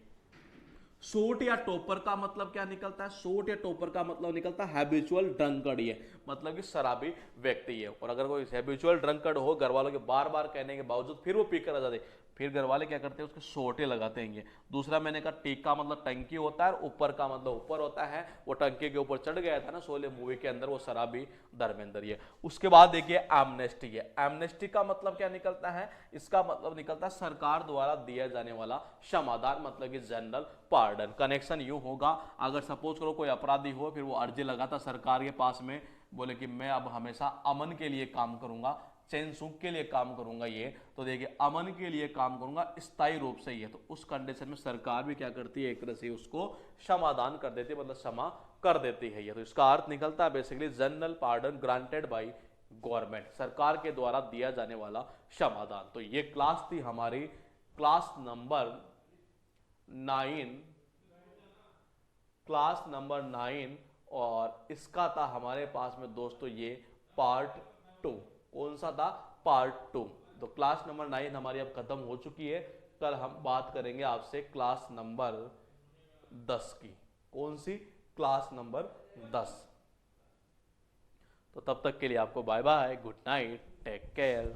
शॉर्ट या टॉपर का मतलब क्या निकलता है, शॉर्ट या टॉपर का मतलब निकलता है हैबिचुअल ड्रंकर्ड, ये मतलब कि शराबी व्यक्ति है। और अगर कोई हैबिचुअल ड्रंकर्ड हो, घर वालों के बार बार कहने के बावजूद फिर वो पीकर आ जाते, फिर घर वाले क्या करते हैं उसके शॉर्टे लगाते हैं। दूसरा मैंने कहा टीक का मतलब टंकी होता है, और ऊपर का मतलब ऊपर होता है, वो टंकी के ऊपर चढ़ गया था ना शोले मूवी के अंदर वो शराबी धर्मेंद्र। ये उसके बाद देखिए एमनेस्टी है, एमनेस्टी का मतलब क्या निकलता है, इसका मतलब निकलता है सरकार द्वारा दिया जाने वाला क्षमादान, मतलब कि जनरल पार्डन। कनेक्शन यूं होगा, अगर सपोज करो कोई अपराधी हो, फिर वो अर्जी लगाता सरकार के पास में, बोले कि मैं अब हमेशा अमन के लिए काम करूंगा, चैन सुख के लिए काम करूंगा, ये तो देखिए अमन के लिए काम करूंगा स्थायी रूप से, ये तो उस कंडीशन में सरकार भी क्या करती है एक तरह से उसको क्षमादान कर देती है, मतलब क्षमा कर देती है। ये तो इसका अर्थ निकलता है basically general pardon granted by government, सरकार के द्वारा दिया जाने वाला क्षमादान। तो ये क्लास थी हमारी क्लास नंबर 9, क्लास नंबर 9, और इसका था हमारे पास में दोस्तों ये पार्ट 2। कौन सा था? पार्ट 2। तो क्लास नंबर 9 हमारी अब खत्म हो चुकी है। कल हम बात करेंगे आपसे क्लास नंबर 10 की। कौन सी? Class number 10। तो तब तक के लिए आपको bye bye, good night, take care.